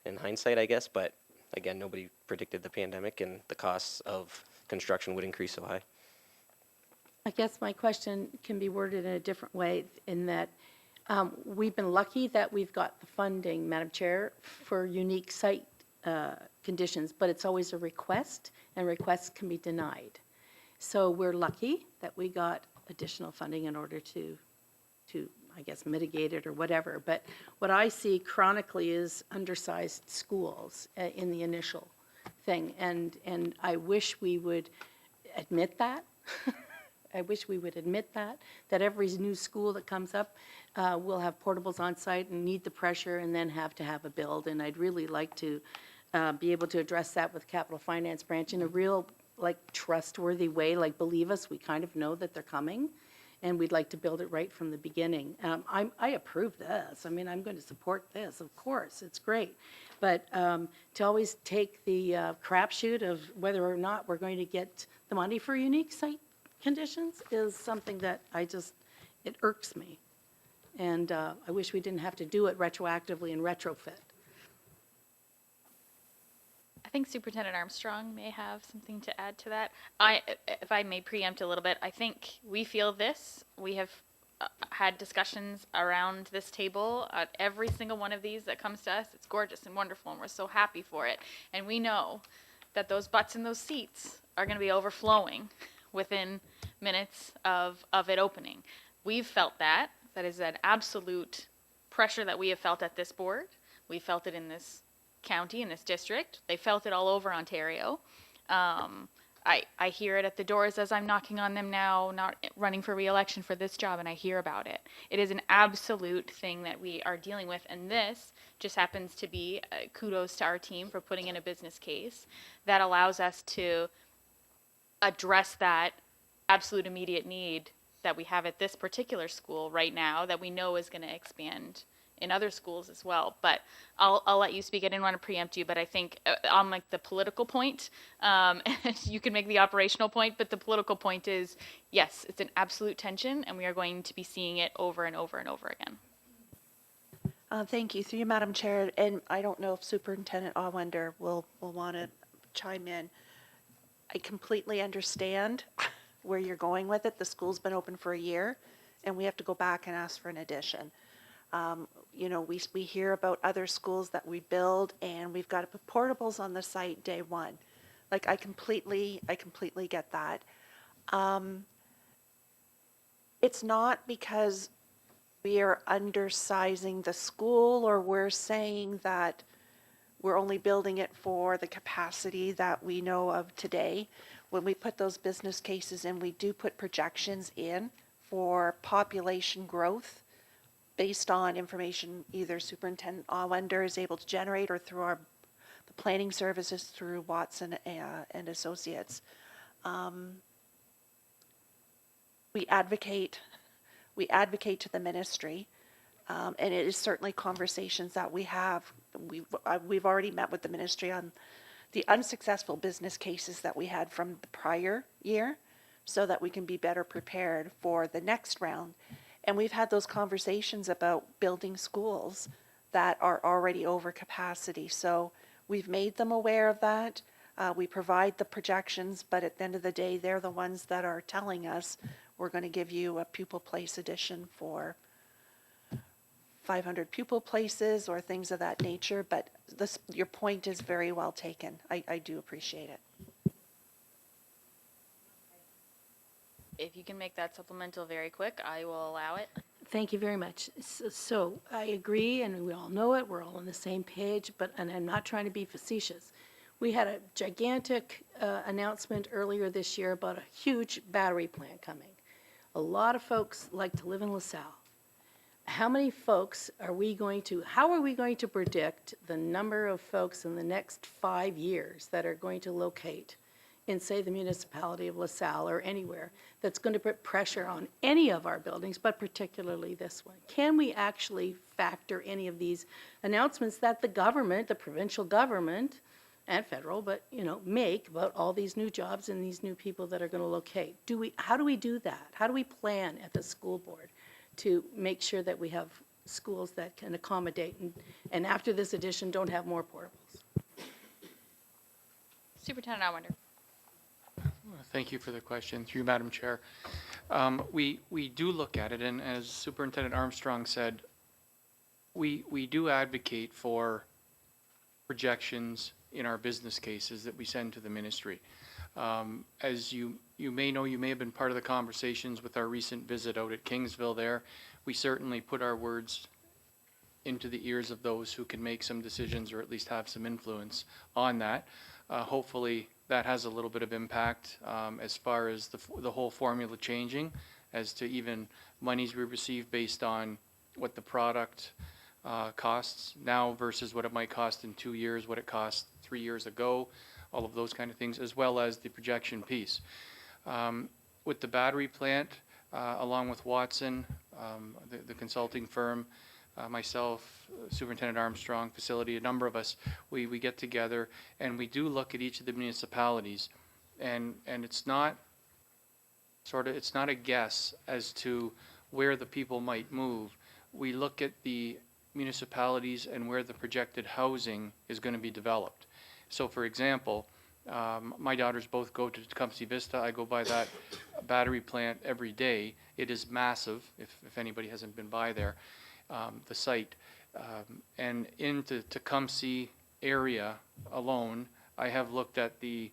in hindsight, I guess, but again, nobody predicted the pandemic and the costs of construction would increase so high. I guess my question can be worded in a different way, in that we've been lucky that we've got the funding, Madam Chair, for unique site conditions, but it's always a request, and requests can be denied. So we're lucky that we got additional funding in order to I guess, mitigate it or whatever. But what I see chronically is undersized schools in the initial thing, and I wish we would admit that. I wish we would admit that every new school that comes up will have portables on site and need the pressure and then have to have a build. And I'd really like to be able to address that with Capital Finance Branch in a real, like, trustworthy way, like, believe us, we kind of know that they're coming. and we'd like to build it right from the beginning. I approve this. I mean, I'm going to support this, of course. It's great. But to always take the crapshoot of whether or not we're going to get the money for unique site conditions is something that it irks me. And I wish we didn't have to do it retroactively and retrofit. I think Superintendent Armstrong may have something to add to that. If I may preempt a little bit, I think we feel this. We have had discussions around this table at every single one of these that comes to us. It's gorgeous and wonderful, and we're so happy for it. And we know that those butts in those seats are going to be overflowing within minutes of it opening. We've felt that. That is an absolute pressure that we have felt at this board. We felt it in this county, in this district. They felt it all over Ontario. I hear it at the doors as I'm knocking on them now, not running for re-election for this job, and I hear about it. It is an absolute thing that we are dealing with, and this just happens to be kudos to our team for putting in a business case that allows us to address that absolute immediate need that we have at this particular school right now that we know is going to expand in other schools as well. But I'll let you speak. I didn't want to preempt you, but I think on like the political point, you can make the operational point, but the political point is, yes, it's an absolute tension, and we are going to be seeing it over and over and over again. Thank you. Through you, Madam Chair, and I don't know if Superintendent Awender will want to chime in. I completely understand where you're going with it. The school's been open for a year, and we have to go back and ask for an addition. You know, we hear about other schools that we build, and we've got to put portables on the site day one. Like, I completely get that. It's not because we are undersizing the school, or we're saying that we're only building it for the capacity that we know of today. When we put those business cases in, we do put projections in for population growth based on information either Superintendent Awender is able to generate or through the planning services through Watson and Associates. We advocate to the ministry, and it is certainly conversations that we have. We've already met with the ministry on the unsuccessful business cases that we had from the prior year so that we can be better prepared for the next round. And we've had those conversations about building schools that are already over capacity. So we've made them aware of that. We provide the projections, but at the end of the day, they're the ones that are telling us we're going to give you a pupil place addition for 500 pupil places or things of that nature. But your point is very well taken. I do appreciate it. If you can make that supplemental very quick, I will allow it. Thank you very much. So I agree, and we all know it. We're all on the same page, and I'm not trying to be facetious. We had a gigantic announcement earlier this year about a huge battery plant coming. A lot of folks like to live in LaSalle. How are we going to predict the number of folks in the next 5 years that are going to locate in, say, the municipality of LaSalle or anywhere that's going to put pressure on any of our buildings, but particularly this one? Can we actually factor any of these announcements that the government, the provincial government and federal, but, make about all these new jobs and these new people that are going to locate? How do we do that? How do we plan at the school board to make sure that we have schools that can accommodate and after this edition don't have more portables? Superintendent Awender. Thank you for the question. Through you, Madam Chair. We do look at it, and as Superintendent Armstrong said, we do advocate for projections in our business cases that we send to the ministry. As you may know, you may have been part of the conversations with our recent visit out at Kingsville there. We certainly put our words into the ears of those who can make some decisions or at least have some influence on that. Hopefully that has a little bit of impact as far as the whole formula changing as to even monies we receive based on what the product costs now versus what it might cost in 2 years, what it cost 3 years ago, all of those kind of things, as well as the projection piece. With the battery plant, along with Watson, the consulting firm, myself, Superintendent Armstrong, facility, a number of us, we get together and we do look at each of the municipalities, and it's not it's not a guess as to where the people might move. We look at the municipalities and where the projected housing is going to be developed. So for example, my daughters both go to Tecumseh Vista. I go by that battery plant every day. It is massive, if anybody hasn't been by there, the site. And into Tecumseh area alone, I have looked at the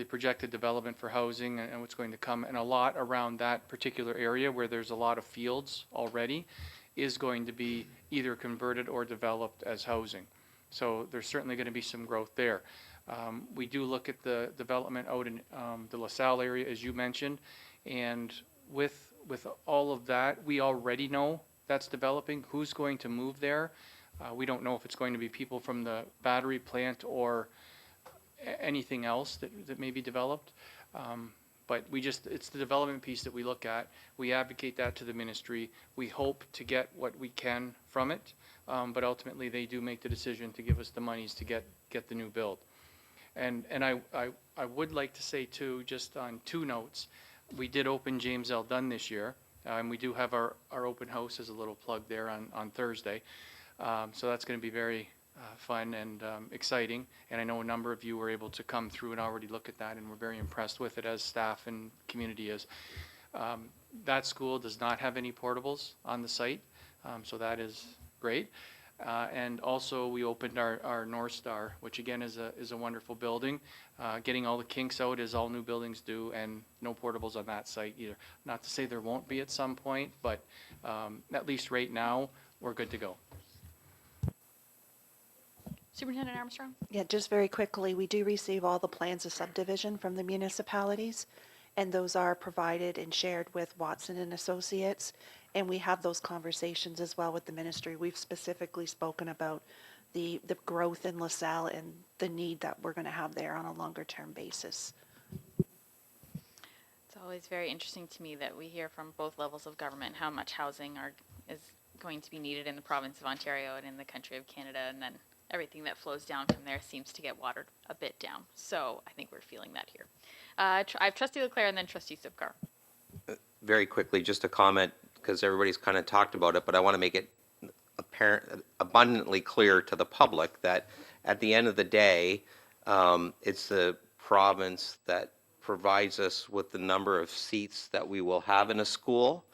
projected development for housing and what's going to come, and a lot around that particular area where there's a lot of fields already is going to be either converted or developed as housing. So there's certainly going to be some growth there. We do look at the development out in the LaSalle area, as you mentioned, and with all of that, we already know that's developing. Who's going to move there? We don't know if it's going to be people from the battery plant or anything else that may be developed. But it's the development piece that we look at. We advocate that to the ministry. We hope to get what we can from it, but ultimately they do make the decision to give us the monies to get the new build. And I would like to say too, just on two notes, we did open James L. Dunn this year, and we do have our open house as a little plug there on Thursday. So that's going to be very fun and exciting, and I know a number of you were able to come through and already look at that, and we're very impressed with it, as staff and community is. That school does not have any portables on the site, so that is great. And also we opened our North Star, which again is a wonderful building. Getting all the kinks out, as all new buildings do, and no portables on that site either. Not to say there won't be at some point, but at least right now we're good to go. Superintendent Armstrong? Yeah, just very quickly, we do receive all the plans of subdivision from the municipalities, and those are provided and shared with Watson and Associates, and we have those conversations as well with the ministry. We've specifically spoken about the growth in LaSalle and the need that we're going to have there on a longer term basis. It's always very interesting to me that we hear from both levels of government how much housing is going to be needed in the province of Ontario and in the country of Canada, and then everything that flows down from there seems to get watered a bit down. So I think we're feeling that here. I have Trustee Leclerc and then Trustee Sipkar. Very quickly, just a comment, because everybody's kind of talked about it, but I want to make it abundantly clear to the public that at the end of the day, it's the province that provides us with the number of seats that we will have in a school,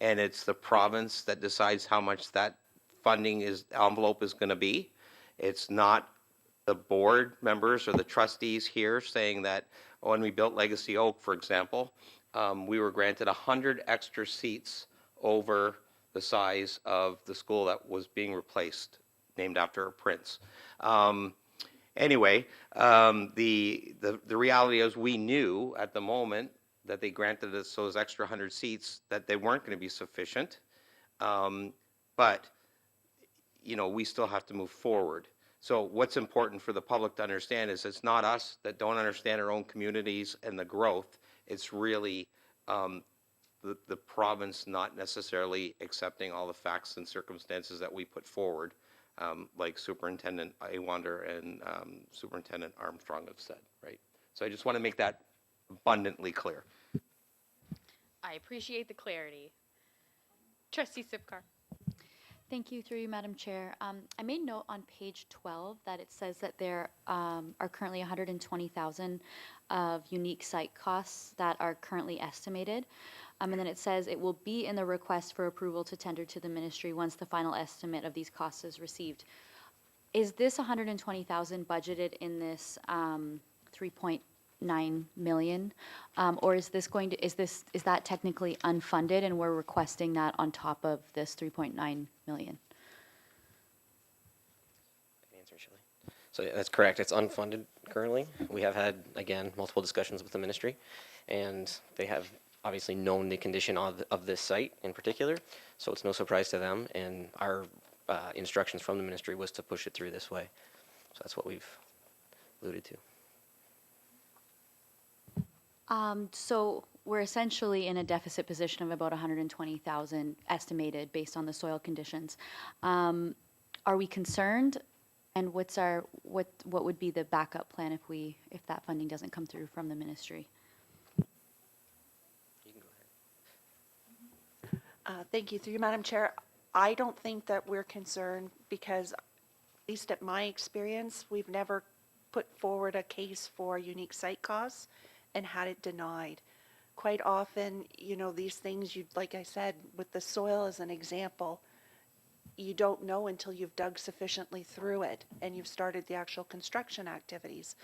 and it's the province that decides how much that funding envelope is going to be. It's not the board members or the trustees here saying that when we built Legacy Oak, for example, we were granted 100 extra seats over the size of the school that was being replaced, named after a prince. Anyway, the reality is we knew at the moment that they granted us those extra 100 seats that they weren't going to be sufficient, but you know, we still have to move forward. So what's important for the public to understand is it's not us that don't understand our own communities and the growth. It's really the province not necessarily accepting all the facts and circumstances that we put forward, like Superintendent Awander and Superintendent Armstrong have said, right? So I just want to make that abundantly clear. I appreciate the clarity. Trustee Sipkar. Thank you, through you, Madam Chair. I made note on page 12 that it says that there are currently 120,000 of unique site costs that are currently estimated. And then it says it will be in the request for approval to tender to the ministry once the final estimate of these costs is received. Is this 120,000 budgeted in this 3.9 million, or is this going to is that technically unfunded and we're requesting that on top of this 3.9 million? So yeah, that's correct. It's unfunded currently. We have had, again, multiple discussions with the ministry, and they have obviously known the condition of this site in particular, so it's no surprise to them, and our instructions from the ministry was to push it through this way. So that's what we've alluded to. So we're essentially in a deficit position of about 120,000 estimated based on the soil conditions. Are we concerned? And what would be the backup plan if that funding doesn't come through from the ministry? Thank you. Through you, Madam Chair. I don't think that we're concerned because, at least at my experience, we've never put forward a case for unique site costs and had it denied. Quite often, you know, these things, like I said, with the soil as an example, you don't know until you've dug sufficiently through it and you've started the actual construction activities.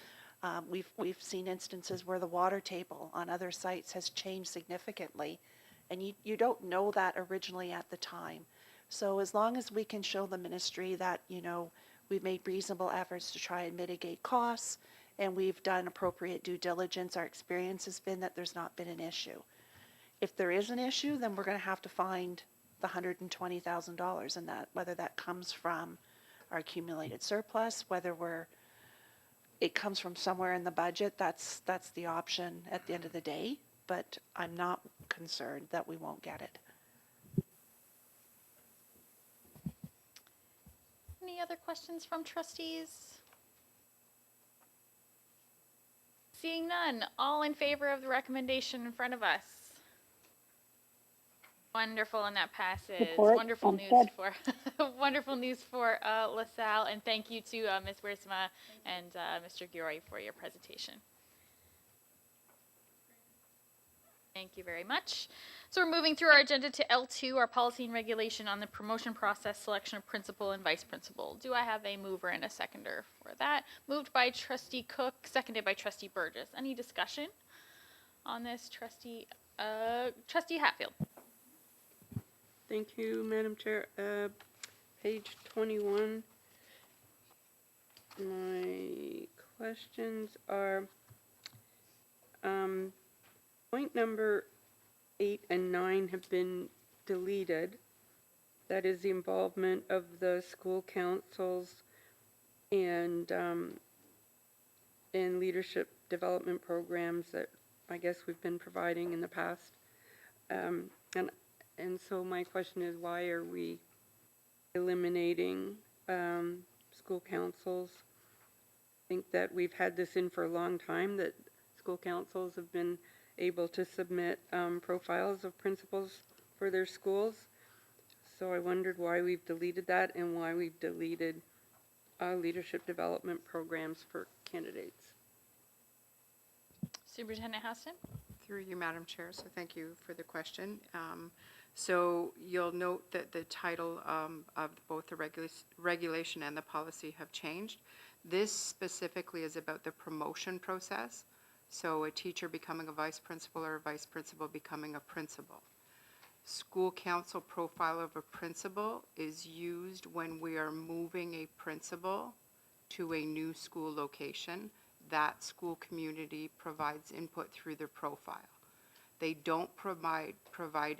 We've seen instances where the water table on other sites has changed significantly, and you don't know that originally at the time. So as long as we can show the ministry that, you know, we've made reasonable efforts to try and mitigate costs and we've done appropriate due diligence, our experience has been that there's not been an issue. If there is an issue, then we're going to have to find the $120,000 in that, whether that comes from our accumulated surplus, whether it comes from somewhere in the budget, that's the option at the end of the day, but I'm not concerned that we won't get it. Any other questions from trustees? Seeing none, all in favor of the recommendation in front of us? Wonderful, and that passes. Support. Wonderful news Good. for wonderful news for LaSalle, and thank you to Ms. Wiersma and Mr. Giori for your presentation. Thank you very much. So we're moving through our agenda to L2, our policy and regulation on the promotion process, selection of principal and vice principal. Do I have a mover and a seconder for that? Moved by Trustee Cook, seconded by Trustee Burgess. Any discussion on this, Trustee Hatfield? Thank you, Madam Chair. Page 21. My questions are point number 8 and 9 have been deleted. That is the involvement of the school councils and leadership development programs that I guess we've been providing in the past. And so my question is, why are we eliminating school councils? I think that we've had this in for a long time, that school councils have been able to submit profiles of principals for their schools. So I wondered why we've deleted that and why we've deleted leadership development programs for candidates. Superintendent Houston? Through you, Madam Chair, so thank you for the question. So you'll note that the title of both the regulation and the policy have changed. This specifically is about the promotion process. So a teacher becoming a vice principal or a vice principal becoming a principal. School council profile of a principal is used when we are moving a principal to a new school location. That school community provides input through their profile. They don't provide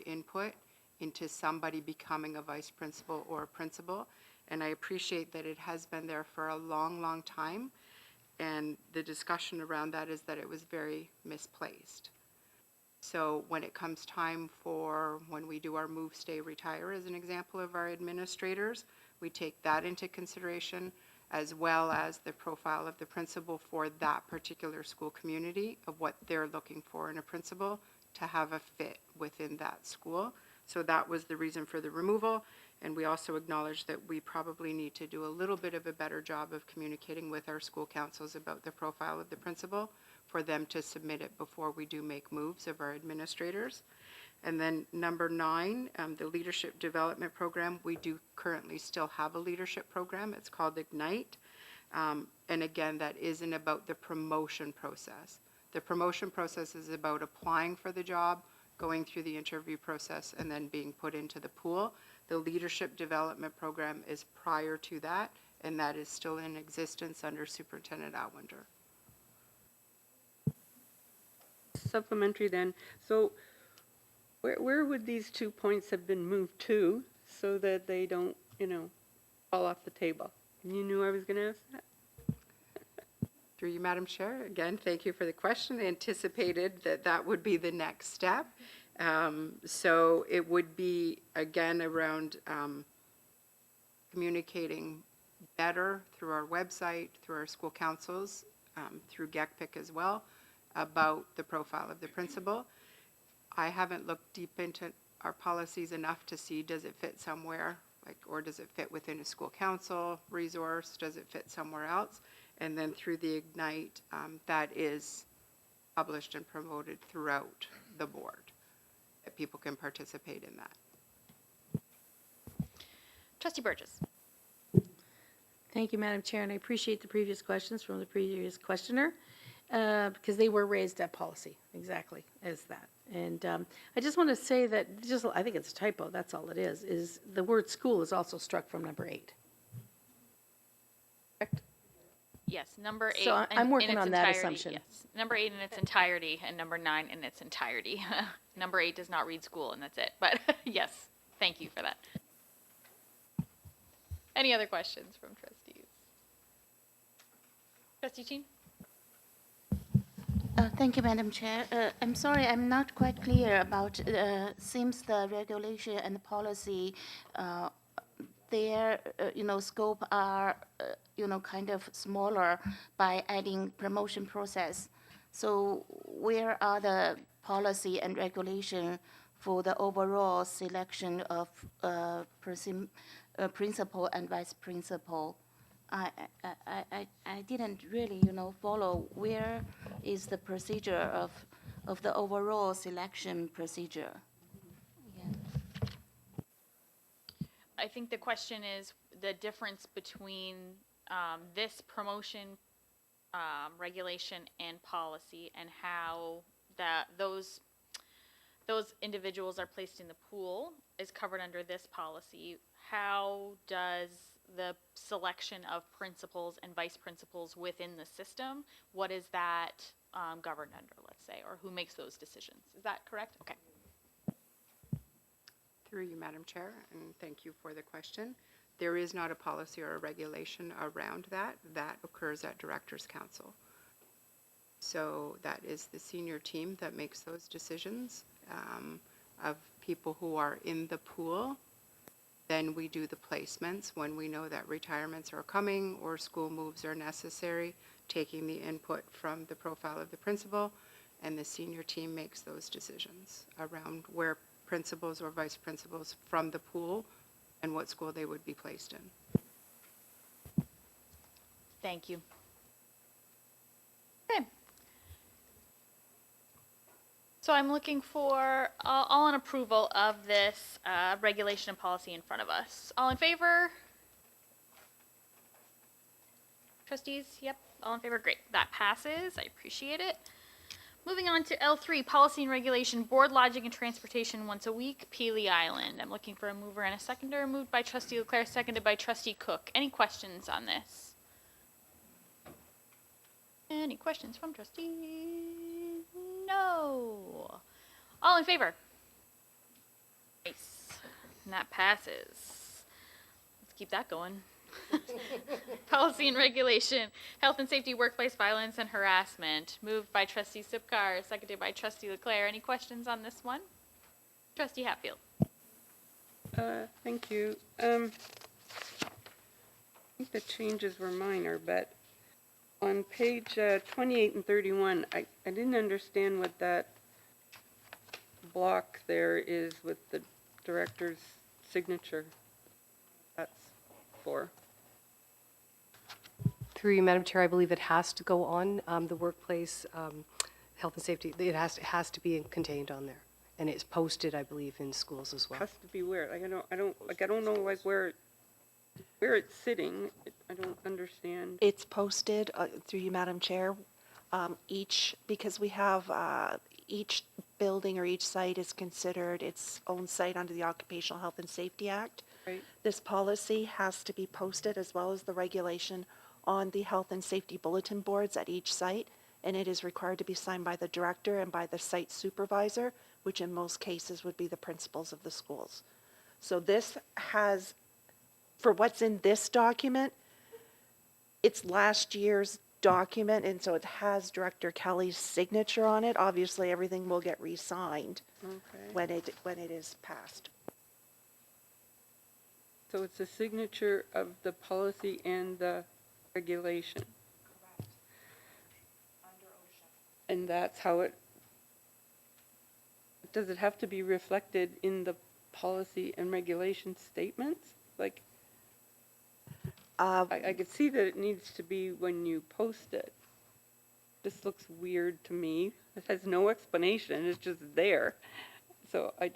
input into somebody becoming a vice principal or a principal. And I appreciate that it has been there for a long, long time. And the discussion around that is that it was very misplaced. So when it comes time for when we do our move, stay, retire as an example of our administrators, we take that into consideration, as well as the profile of the principal for that particular school community of what they're looking for in a principal to have a fit within that school. So that was the reason for the removal. And we also acknowledge that we probably need to do a little bit of a better job of communicating with our school councils about the profile of the principal for them to submit it before we do make moves of our administrators. And then number 9, the leadership development program. We do currently still have a leadership program. It's called Ignite. And again, that isn't about the promotion process. The promotion process is about applying for the job, going through the interview process, and then being put into the pool. The leadership development program is prior to that, and that is still in existence under Superintendent Atwinder. Supplementary then. So where would these 2 points have been moved to so that they don't, fall off the table? You knew I was going to ask that? Through you, Madam Chair. Again, thank you for the question. I anticipated that that would be the next step. So it would be, again, around communicating better through our website, through our school councils, through GECPIC as well, about the profile of the principal. I haven't looked deep into our policies enough to see, does it fit somewhere, like, or does it fit within a school council resource? Does it fit somewhere else? And then through the Ignite, that is published and promoted throughout the board, that people can participate in that. Trustee Burgess. Thank you, Madam Chair, and I appreciate the previous questions from the previous questioner, because they were raised at policy, exactly as that. And I just want to say that, I think it's a typo, that's all it is the word school is also struck from number 8. Correct? Yes, number 8. So I'm working in its on that entirety, assumption. Yes, number 8 in its entirety and number 9 in its entirety. Number 8 does not read school, and that's it. But yes, thank you for that. Any other questions from trustees? Trustee Chin? Thank you, Madam Chair. I'm sorry, I'm not quite clear about, seems the regulation and the policy, their, scope are, kind of smaller by adding promotion process. So where are the policy and regulation for the overall selection of principal and vice principal? I didn't really, follow where is the procedure of the overall selection procedure. Yeah. I think the question is the difference between this promotion regulation and policy, and how those individuals are placed in the pool is covered under this policy. How does the selection of principals and vice principals within the system, what is that governed under, let's say, or who makes those decisions? Is that correct? Okay. Through you, Madam Chair, and thank you for the question. There is not a policy or a regulation around that. That occurs at Directors' Council. So that is the senior team that makes those decisions of people who are in the pool. Then we do the placements when we know that retirements are coming or school moves are necessary, taking the input from the profile of the principal, and the senior team makes those decisions around where principals or vice principals from the pool and what school they would be placed in. Thank you. Okay. So I'm looking for all in approval of this regulation and policy in front of us. All in favor? Trustees, yep, all in favor, great. That passes, I appreciate it. Moving on to L3, policy and regulation, board lodging and transportation once a week, Peely Island. I'm looking for a mover and a seconder. Moved by Trustee Leclerc, seconded by Trustee Cook. Any questions on this? Any questions from trustees? No. All in favor? Nice. And that passes. Let's keep that going. Policy and regulation, health and safety, workplace violence and harassment. Moved by Trustee Sipkar, seconded by Trustee Leclerc. Any questions on this one? Trustee Hatfield. Thank you. I think the changes were minor, but on page 28 and 31, I didn't understand what that block there is with the director's signature. That's for. Through you, Madam Chair, I believe it has to go on the workplace health and safety. It has to be contained on there, and it's posted, I believe, in schools as well. Has to be where? Like I don't know like where it's sitting. I don't understand. It's posted through you, Madam Chair. Because we have each building or each site is considered its own site under the Occupational Health and Safety Act. Right. This policy has to be posted as well as the regulation on the health and safety bulletin boards at each site, and it is required to be signed by the director and by the site supervisor, which in most cases would be the principals of the schools. So this has, for what's in this document, it's last year's document, and so it has Director Kelly's signature on it. Obviously, everything will get re-signed Okay. when it is passed. So it's a signature of the policy and the regulation. Correct. Under OSHA. And that's how it, does it have to be reflected in the policy and regulation statements? Like, I could see that it needs to be when you post it. This looks weird to me. It has no explanation, it's just there. So I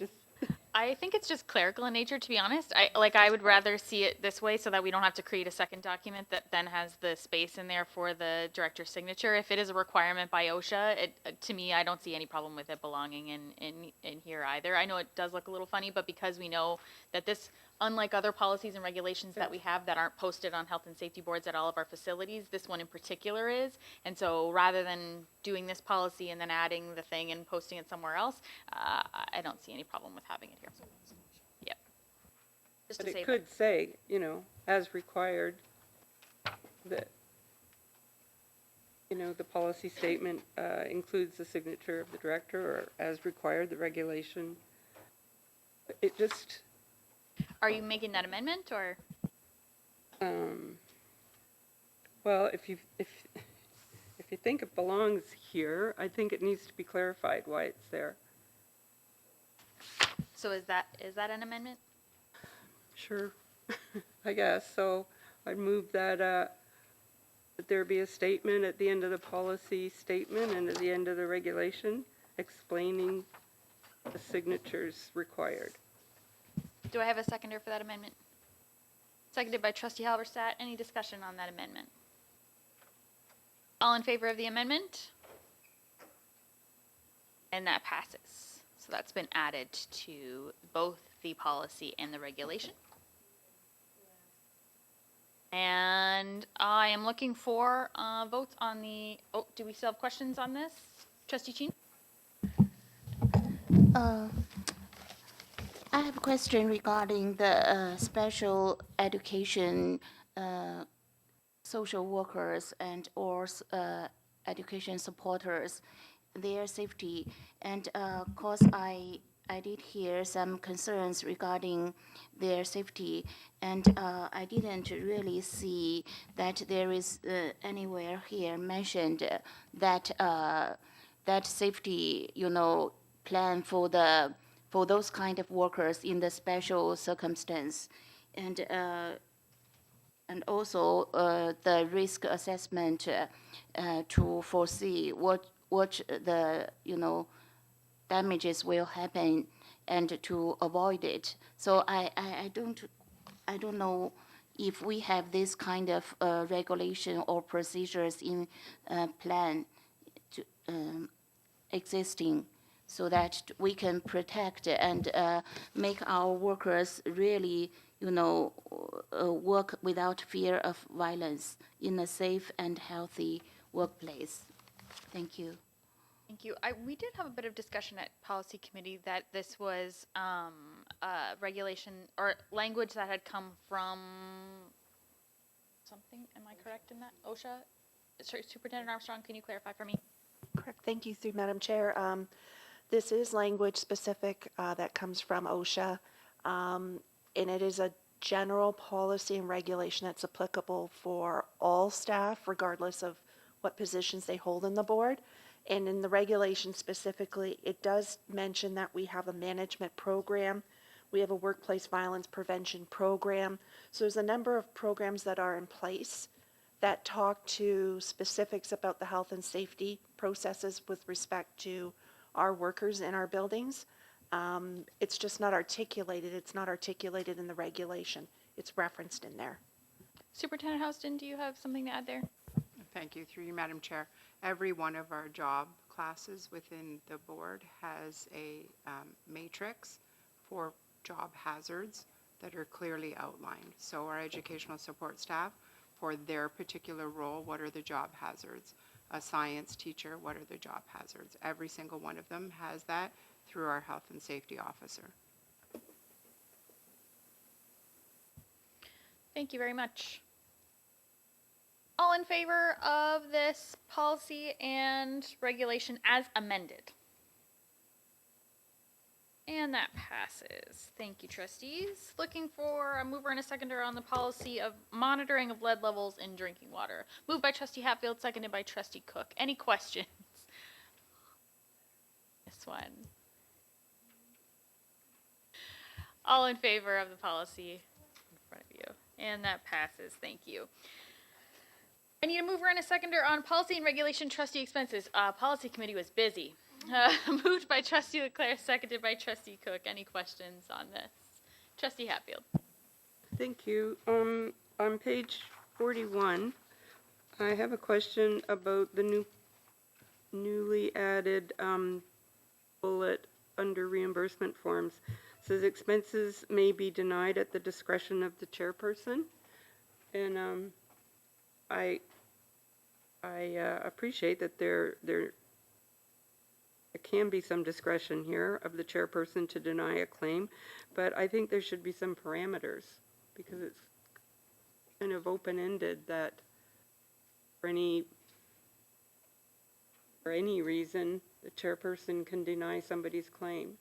think it's just clerical in nature, to be honest. I would rather see it this way so that we don't have to create a second document that then has the space in there for the director's signature. If it is a requirement by OSHA, to me, I don't see any problem with it belonging in here either. I know it does look a little funny, but because we know that this, unlike other policies and regulations that we have that aren't posted on health and safety boards at all of our facilities, this one in particular is. And so rather than doing this policy and then adding the thing and posting it somewhere else, I don't see any problem with having it here. Yep. Just but to say it could say, you know, as required, that, you know, the policy statement includes the signature of the director, or as required, the regulation. It just. Are you making that amendment, or? Well, if you think it belongs here, I think it needs to be clarified why it's there. So is that an amendment? Sure, I guess. So I'd move that that there be a statement at the end of the policy statement and at the end of the regulation explaining the signatures required. Do I have a seconder for that amendment? Seconded by Trustee Halberstadt. Any discussion on that amendment? All in favor of the amendment? And that passes. So that's been added to both the policy and the regulation. And I am looking for votes on the, do we still have questions on this? Trustee Chin? I have a question regarding the special education social workers and or education supporters, their safety. And cause I did hear some concerns regarding their safety, and I didn't really see that there is anywhere here mentioned that that safety, you know, plan for those kind of workers in the special circumstance, and also the risk assessment to foresee what the, you know, damages will happen and to avoid it. So I don't know if we have this kind of regulation or procedures in plan to, existing, so that we can protect and make our workers really, you know, work without fear of violence in a safe and healthy workplace. Thank you. Thank you. We did have a bit of discussion at policy committee that this was regulation or language that had come from something. Am I correct in that? OSHA? Superintendent Armstrong, can you clarify for me? Correct. Thank you, through Madam Chair. This is language specific that comes from OSHA, and it is a general policy and regulation that's applicable for all staff, regardless of what positions they hold in the board. And in the regulation specifically, it does mention that we have a management program. We have a workplace violence prevention program. So there's a number of programs that are in place that talk to specifics about the health and safety processes with respect to our workers in our buildings. It's just not articulated. It's not articulated in the regulation. It's referenced in there. Superintendent Houston, do you have something to add there? Thank you. Through you, Madam Chair. Every one of our job classes within the board has a matrix for job hazards that are clearly outlined. So our educational support staff, for their particular role, what are the job hazards? A science teacher, what are the job hazards? Every single one of them has that through our health and safety officer. Thank you very much. All in favor of this policy and regulation as amended? And that passes. Thank you, trustees. Looking for a mover and a seconder on the policy of monitoring of lead levels in drinking water. Moved by trustee Hatfield, seconded by trustee Cook. Any questions? This one. All in favor of the policy in front of you. And that passes. Thank you. I need a mover and a seconder on policy and regulation trustee expenses. Policy committee was busy. Moved by trustee Leclerc, seconded by trustee Cook. Any questions on this? Trustee Hatfield. Thank you. On page 41, I have a question about the newly added bullet under reimbursement forms. It says expenses may be denied at the discretion of the chairperson, and I appreciate that there can be some discretion here of the chairperson to deny a claim, but I think there should be some parameters because it's kind of open-ended that for any reason the chairperson can deny somebody's claim.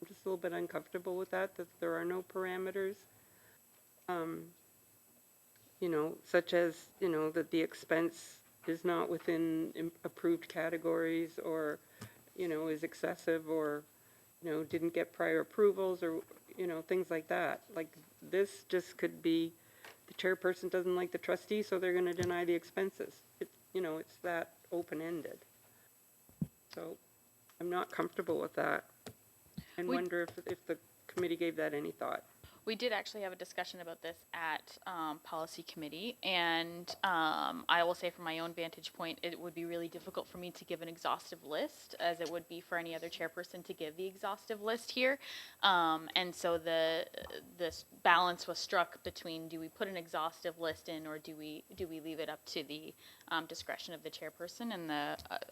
I'm just a little bit uncomfortable with that there are no parameters. You know, such as, you know, that the expense is not within approved categories or, you know, is excessive or, you know, didn't get prior approvals or, you know, things like that. Like this just could be the chairperson doesn't like the trustee, so they're going to deny the expenses. You know, it's that open-ended. So I'm not comfortable with that and wonder if the committee gave that any thought. We did actually have a discussion about this at policy committee, and I will say from my own vantage point, it would be really difficult for me to give an exhaustive list, as it would be for any other chairperson to give the exhaustive list here. And so this balance was struck between, do we put an exhaustive list in, or do we leave it up to the discretion of the chairperson? And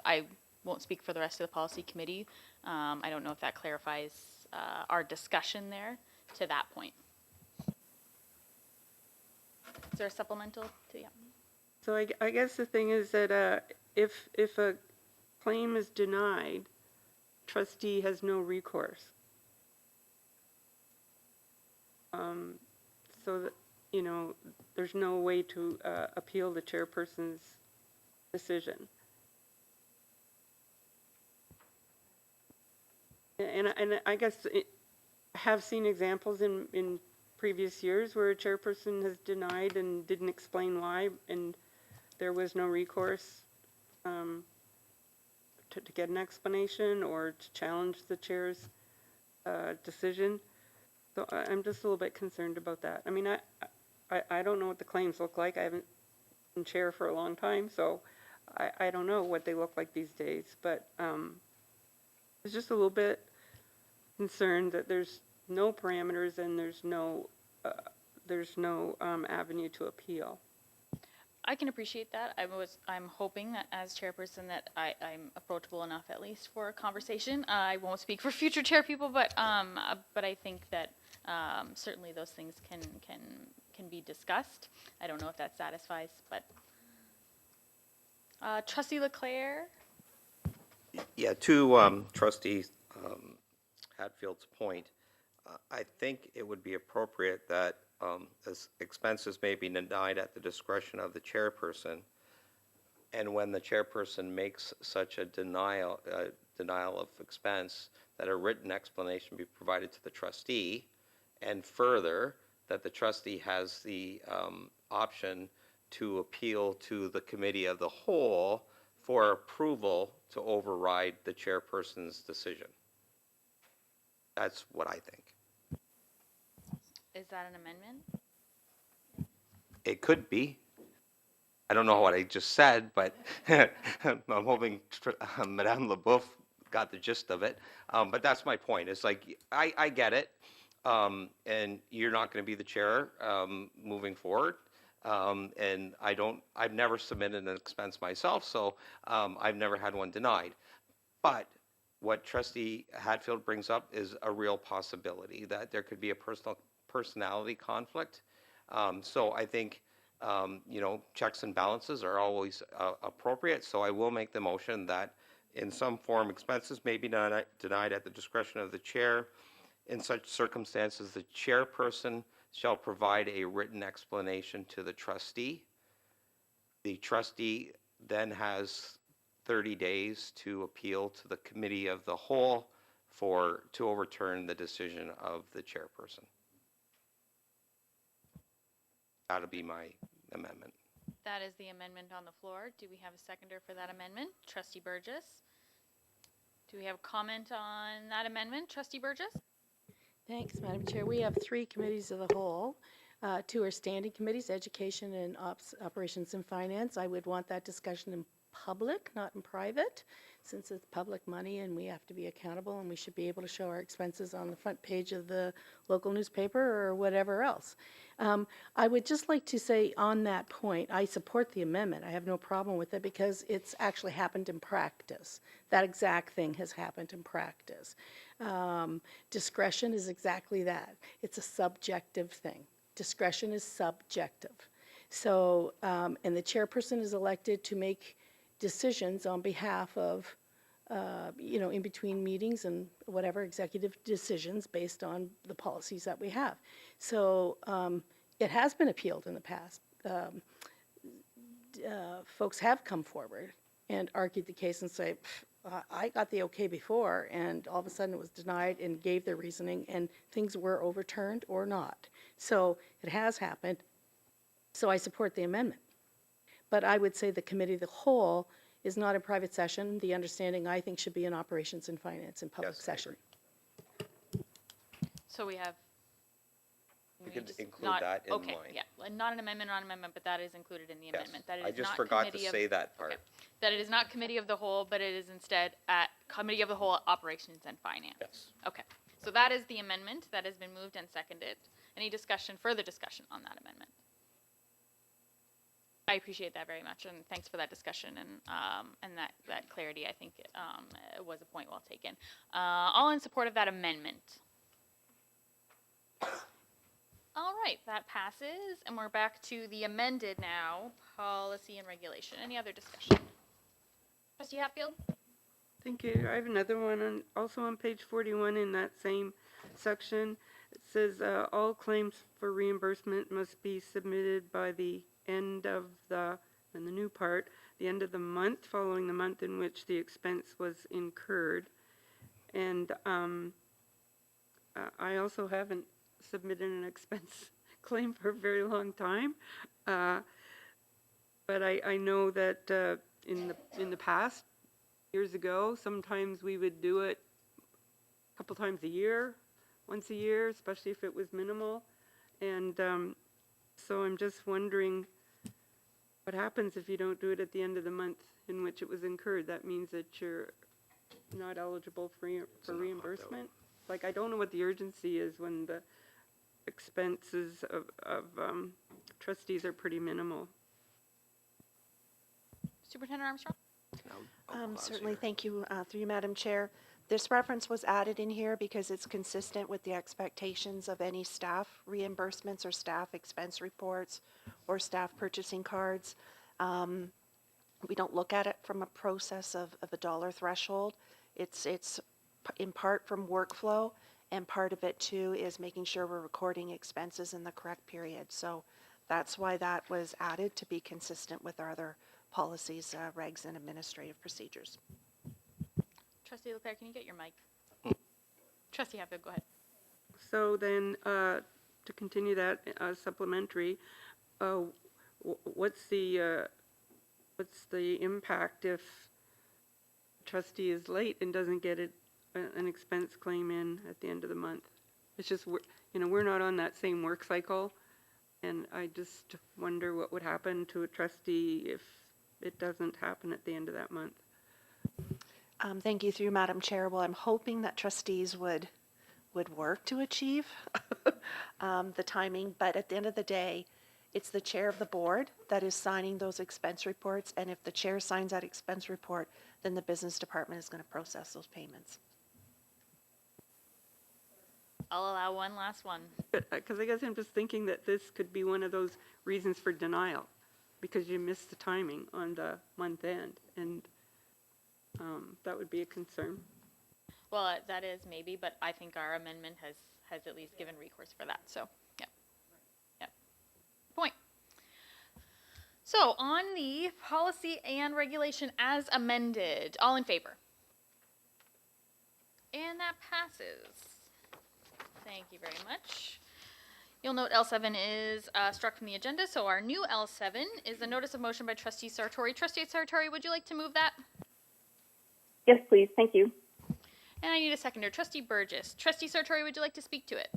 I won't speak for the rest of the policy committee. I don't know if that clarifies our discussion there to that point. Is there a supplemental to the? So I guess the thing is that if a claim is denied, trustee has no recourse. So that, you know, there's no way to appeal the chairperson's decision. And I guess I have seen examples in previous years where a chairperson has denied and didn't explain why, and there was no recourse to get an explanation or to challenge the chair's decision. So I'm just a little bit concerned about that. I mean, I don't know what the claims look like. I haven't been chair for a long time, so I don't know what they look like these days. But it's just a little bit concerned that there's no parameters and there's no avenue to appeal. I can appreciate that. I'm hoping that as chairperson that I'm approachable enough at least for a conversation. I won't speak for future chair people, but I think that certainly those things can be discussed. I don't know if that satisfies, but trustee Leclerc. Yeah, to trustee Hatfield's point, I think it would be appropriate that as expenses may be denied at the discretion of the chairperson, and when the chairperson makes such a denial of expense, that a written explanation be provided to the trustee, and further, that the trustee has the option to appeal to the committee of the whole for approval to override the chairperson's decision. That's what I think. Is that an amendment? It could be. I don't know what I just said, but I'm hoping Madame LeBouf got the gist of it. But that's my point. It's like, I get it. And you're not going to be the chair moving forward. And I've never submitted an expense myself, so I've never had one denied. But what Trustee Hatfield brings up is a real possibility that there could be a personality conflict. So I think checks and balances are always appropriate. So I will make the motion that in some form expenses may be denied at the discretion of the chair. In such circumstances, the chairperson shall provide a written explanation to the trustee. The trustee then has 30 days to appeal to the committee of the whole to overturn the decision of the chairperson. That'll be my amendment. That is the amendment on the floor. Do we have a seconder for that amendment? Trustee Burgess? Do we have a comment on that amendment? Trustee Burgess? Thanks, Madam Chair. We have 3 committees of the whole. 2 are standing committees, Education and Operations and Finance. I would want that discussion in public, not in private, since it's public money and we have to be accountable and we should be able to show our expenses on the front page of the local newspaper or whatever else. I would just like to say on that point, I support the amendment. I have no problem with it because it's actually happened in practice. That exact thing has happened in practice. Discretion is exactly that. It's a subjective thing. Discretion is subjective. So, and the chairperson is elected to make decisions on behalf of, in between meetings and whatever executive decisions based on the policies that we have. So it has been appealed in the past. Folks have come forward and argued the case and say, I got the okay before, and all of a sudden it was denied and gave their reasoning, and things were overturned or not. So it has happened. So I support the amendment. But I would say the committee of the whole is not a private session. The understanding, I think, should be in operations and finance in public session. So we have. We could include not, that in okay, mine. yeah, not an amendment, but that is included in the amendment. That it I is just not forgot to committee say that part. Okay. That it is not committee of the whole, but it is instead at committee of the whole, operations and finance. Yes. Okay, so that is the amendment that has been moved and seconded. Any discussion, further discussion on that amendment? I appreciate that very much, and thanks for that discussion and that clarity. I think it was a point well taken. All in support of that amendment? All right, that passes, and we're back to the amended now, policy and regulation. Any other discussion? Trustee Hatfield? Thank you. I have another one also on page 41 in that same section. It says all claims for reimbursement must be submitted by the end of the new part, the end of the month following the month in which the expense was incurred. And I also haven't submitted an expense claim for a very long time. But I know that in the past, years ago, sometimes we would do it a couple times a year, once a year, especially if it was minimal. And so I'm just wondering what happens if you don't do it at the end of the month in which it was incurred. That means that you're not eligible for reimbursement. Like, I don't know what the urgency is when the expenses of trustees are pretty minimal. Superintendent Armstrong? Certainly, thank you, through you, Madam Chair. This reference was added in here because it's consistent with the expectations of any staff reimbursements or staff expense reports or staff purchasing cards. We don't look at it from a process of a dollar threshold. It's in part from workflow, and part of it too is making sure we're recording expenses in the correct period. So that's why that was added, to be consistent with our other policies, regs, and administrative procedures. Trustee Leclerc, can you get your mic? Trustee Hatfield, go ahead. So then, to continue that supplementary, what's the impact if trustee is late and doesn't get an expense claim in at the end of the month? It's just, we're not on that same work cycle, and I just wonder what would happen to a trustee if it doesn't happen at the end of that month. Thank you, through Madam Chair. Well, I'm hoping that trustees would work to achieve the timing, but at the end of the day, it's the chair of the board that is signing those expense reports, and if the chair signs that expense report, then the business department is going to process those payments. I'll allow one last one. Because I guess I'm just thinking that this could be one of those reasons for denial, because you missed the timing on the month end, and that would be a concern. Well, that is maybe, but I think our amendment has at least given recourse for that, so, yeah. Yep. Point. So, on the policy and regulation as amended, all in favor? And that passes. Thank you very much. You'll note L7 is struck from the agenda, so our new L7 is a notice of motion by Trustee Sartori. Trustee Sartori, would you like to move that? Yes, please. Thank you. And I need a seconder. Trustee Burgess. Trustee Sartori, would you like to speak to it?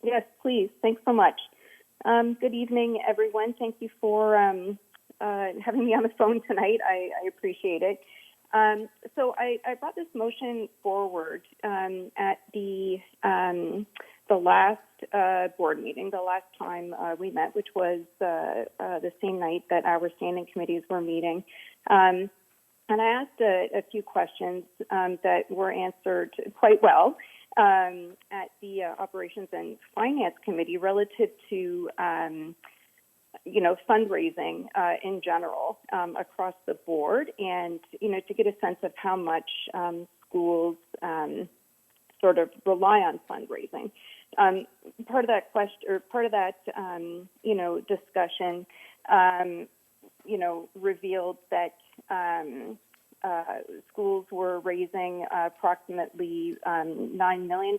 Yes, please. Thanks so much. Good evening, everyone. Thank you for having me on the phone tonight. I appreciate it. So I brought this motion forward at the last board meeting, the last time we met, which was the same night that our standing committees were meeting. And I asked a few questions that were answered quite well at the Operations and Finance Committee relative to, fundraising in general across the board, and to get a sense of how much schools sort of rely on fundraising. Part of that question, or part of that, discussion, revealed that schools were raising approximately $9 million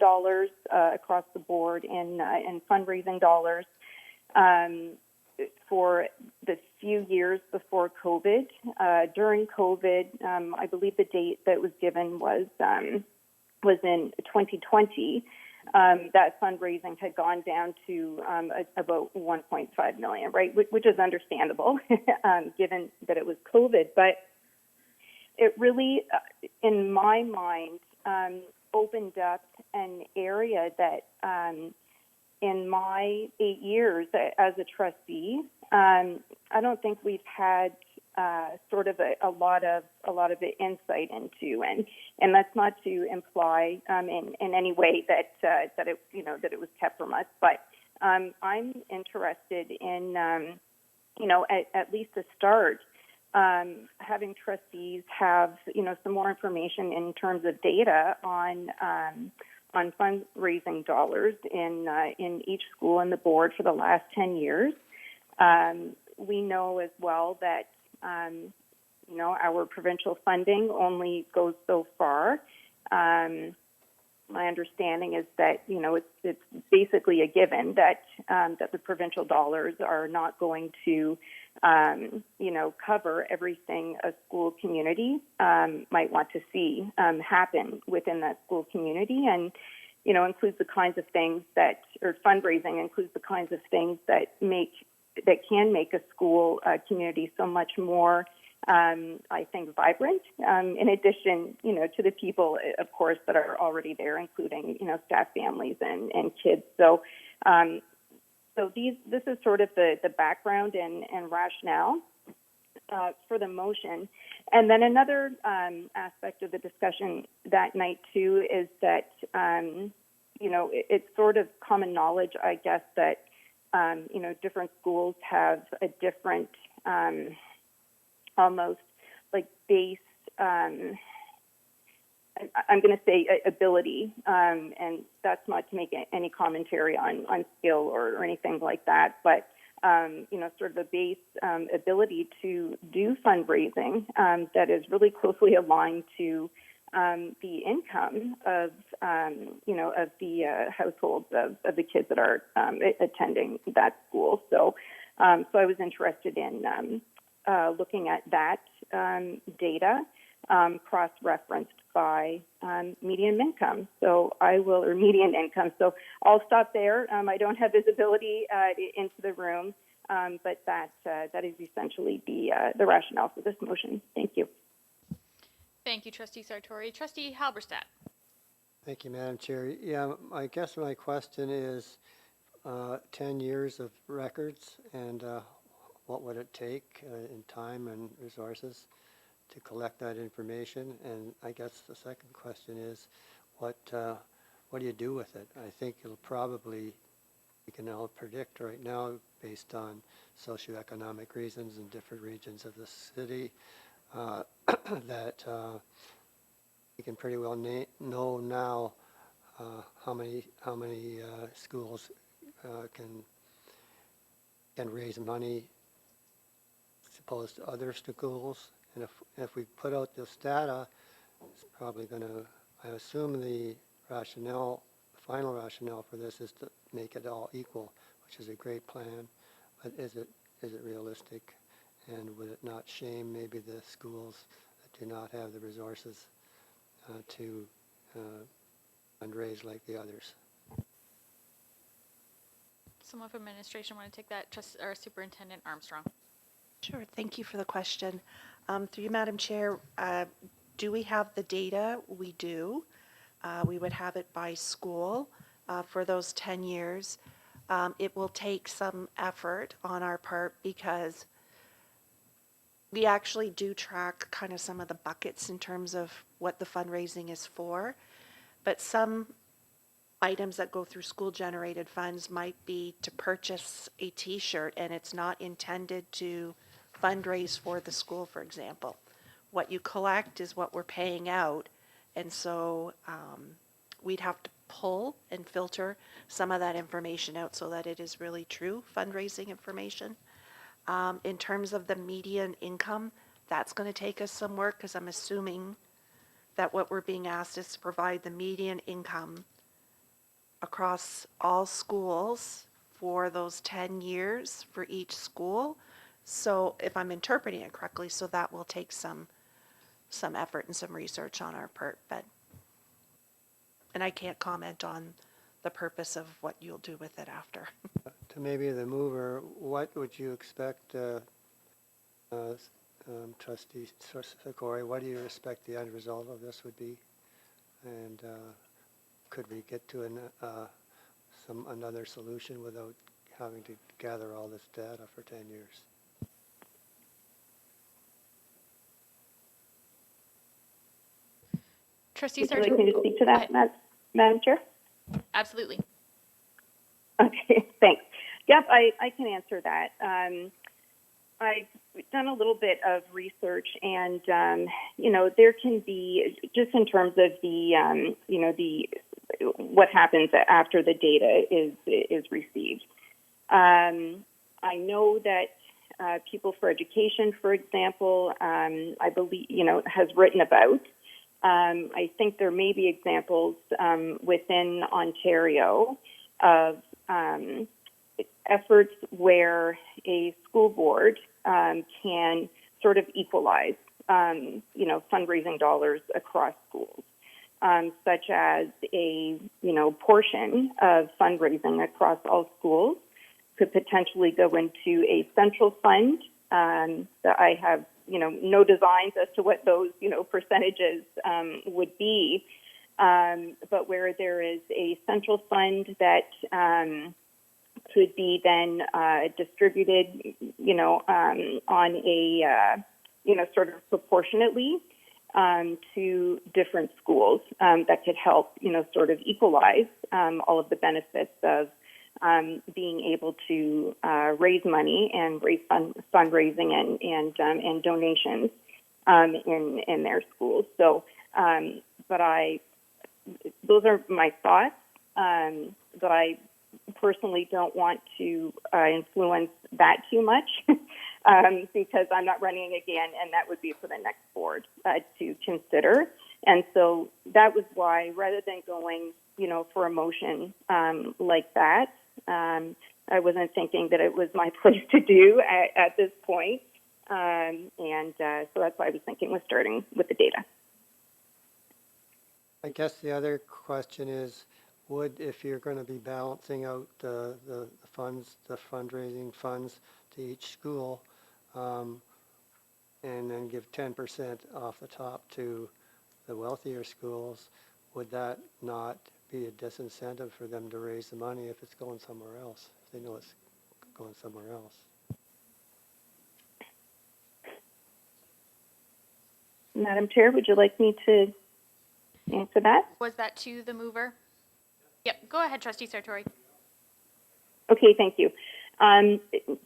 across the board in fundraising dollars for the few years before COVID. During COVID, I believe the date that was given was in 2020. That fundraising had gone down to about 1.5 million, right? Which is understandable, given that it was COVID. But it really, in my mind, opened up an area that, in my 8 years as a trustee, I don't think we've had sort of a lot of insight into, and that's not to imply in any way that it was kept from us, but I'm interested in at least to start having trustees have some more information in terms of data on fundraising dollars in each school and the board for the last 10 years. We know as well that our provincial funding only goes so far. My understanding is that it's basically a given that the provincial dollars are not going to cover everything a school community might want to see happen within that school community, and includes the kinds of things that, or fundraising includes the kinds of things that can make a school community so much more, I think, vibrant. In addition, to the people, of course, that are already there, including staff, families, and kids. So, this is sort of the background and rationale for the motion. And then another aspect of the discussion that night too is that it's sort of common knowledge, I guess, that different schools have a different almost like base, I'm going to say ability, and that's not to make any commentary on skill or anything like that, but sort of a base ability to do fundraising that is really closely aligned to the income of the households of the kids that are attending that school. So I was interested in looking at that data cross-referenced by median income. So median income. So I'll stop there. I don't have visibility into the room, but that is essentially the rationale for this motion. Thank you. Thank you, Trustee Sartori. Trustee Halberstadt. Thank you, Madam Chair. Yeah, I guess my question is 10 years of records, and what would it take in time and resources to collect that information? And I guess the second question is, what what do you do with it? I think it'll probably, we can all predict right now, based on socioeconomic reasons in different regions of the city, that we can pretty well know now how many schools can raise money as opposed to other schools. And if we put out this data, it's probably going to, I assume the rationale, the final rationale for this is to make it all equal, which is a great plan. But is it realistic? And would it not shame maybe the schools that do not have the resources to fundraise like the others? Someone from administration want to take that? Or Superintendent Armstrong. Sure, thank you for the question. Through you, Madam Chair, do we have the data? We do. We would have it by school for those 10 years. It will take some effort on our part because we actually do track kind of some of the buckets in terms of what the fundraising is for, but some items that go through school generated funds might be to purchase a t-shirt and it's not intended to fundraise for the school, for example. What you collect is what we're paying out, and so we'd have to pull and filter some of that information out so that it is really true fundraising information. In terms of the median income, that's going to take us some work because I'm assuming that what we're being asked is to provide the median income across all schools for those 10 years for each school. So if I'm interpreting it correctly, so that will take some effort and some research on our part, and I can't comment on the purpose of what you'll do with it after. To maybe the mover, what would you expect, Trustee Sikori, what do you expect the end result of this would be? And could we get to another solution without having to gather all this data for 10 years? Trustee Would you Sargent. like me to speak to that, Madam Chair? Absolutely. Okay, thanks. Yep, I can answer that. I've done a little bit of research, and there can be, just in terms of the what happens after the data is received. I know that People for Education, for example, I believe has written about. I think there may be examples within Ontario of efforts where a school board can sort of equalize, fundraising dollars across schools, such as a, portion of fundraising across all schools could potentially go into a central fund. That I have, no designs as to what those, percentages would be, but where there is a central fund that could be then distributed, on a, sort of proportionately to different schools that could help, sort of equalize all of the benefits of being able to raise money and raise fundraising and donations in their schools. So, those are my thoughts. But I personally don't want to influence that too much because I'm not running again, and that would be for the next board to consider. And so that was why, rather than going, for a motion like that, I wasn't thinking that it was my place to do at this point. So that's why I was thinking was starting with the data. I guess the other question is, if you're going to be balancing out the funds, the fundraising funds to each school, and then give 10% off the top to the wealthier schools, would that not be a disincentive for them to raise the money if it's going somewhere else, if they know it's going somewhere else? Madam Chair, would you like me to answer that? Was that to the mover? Yep, go ahead, Trustee Sartori. Okay, thank you.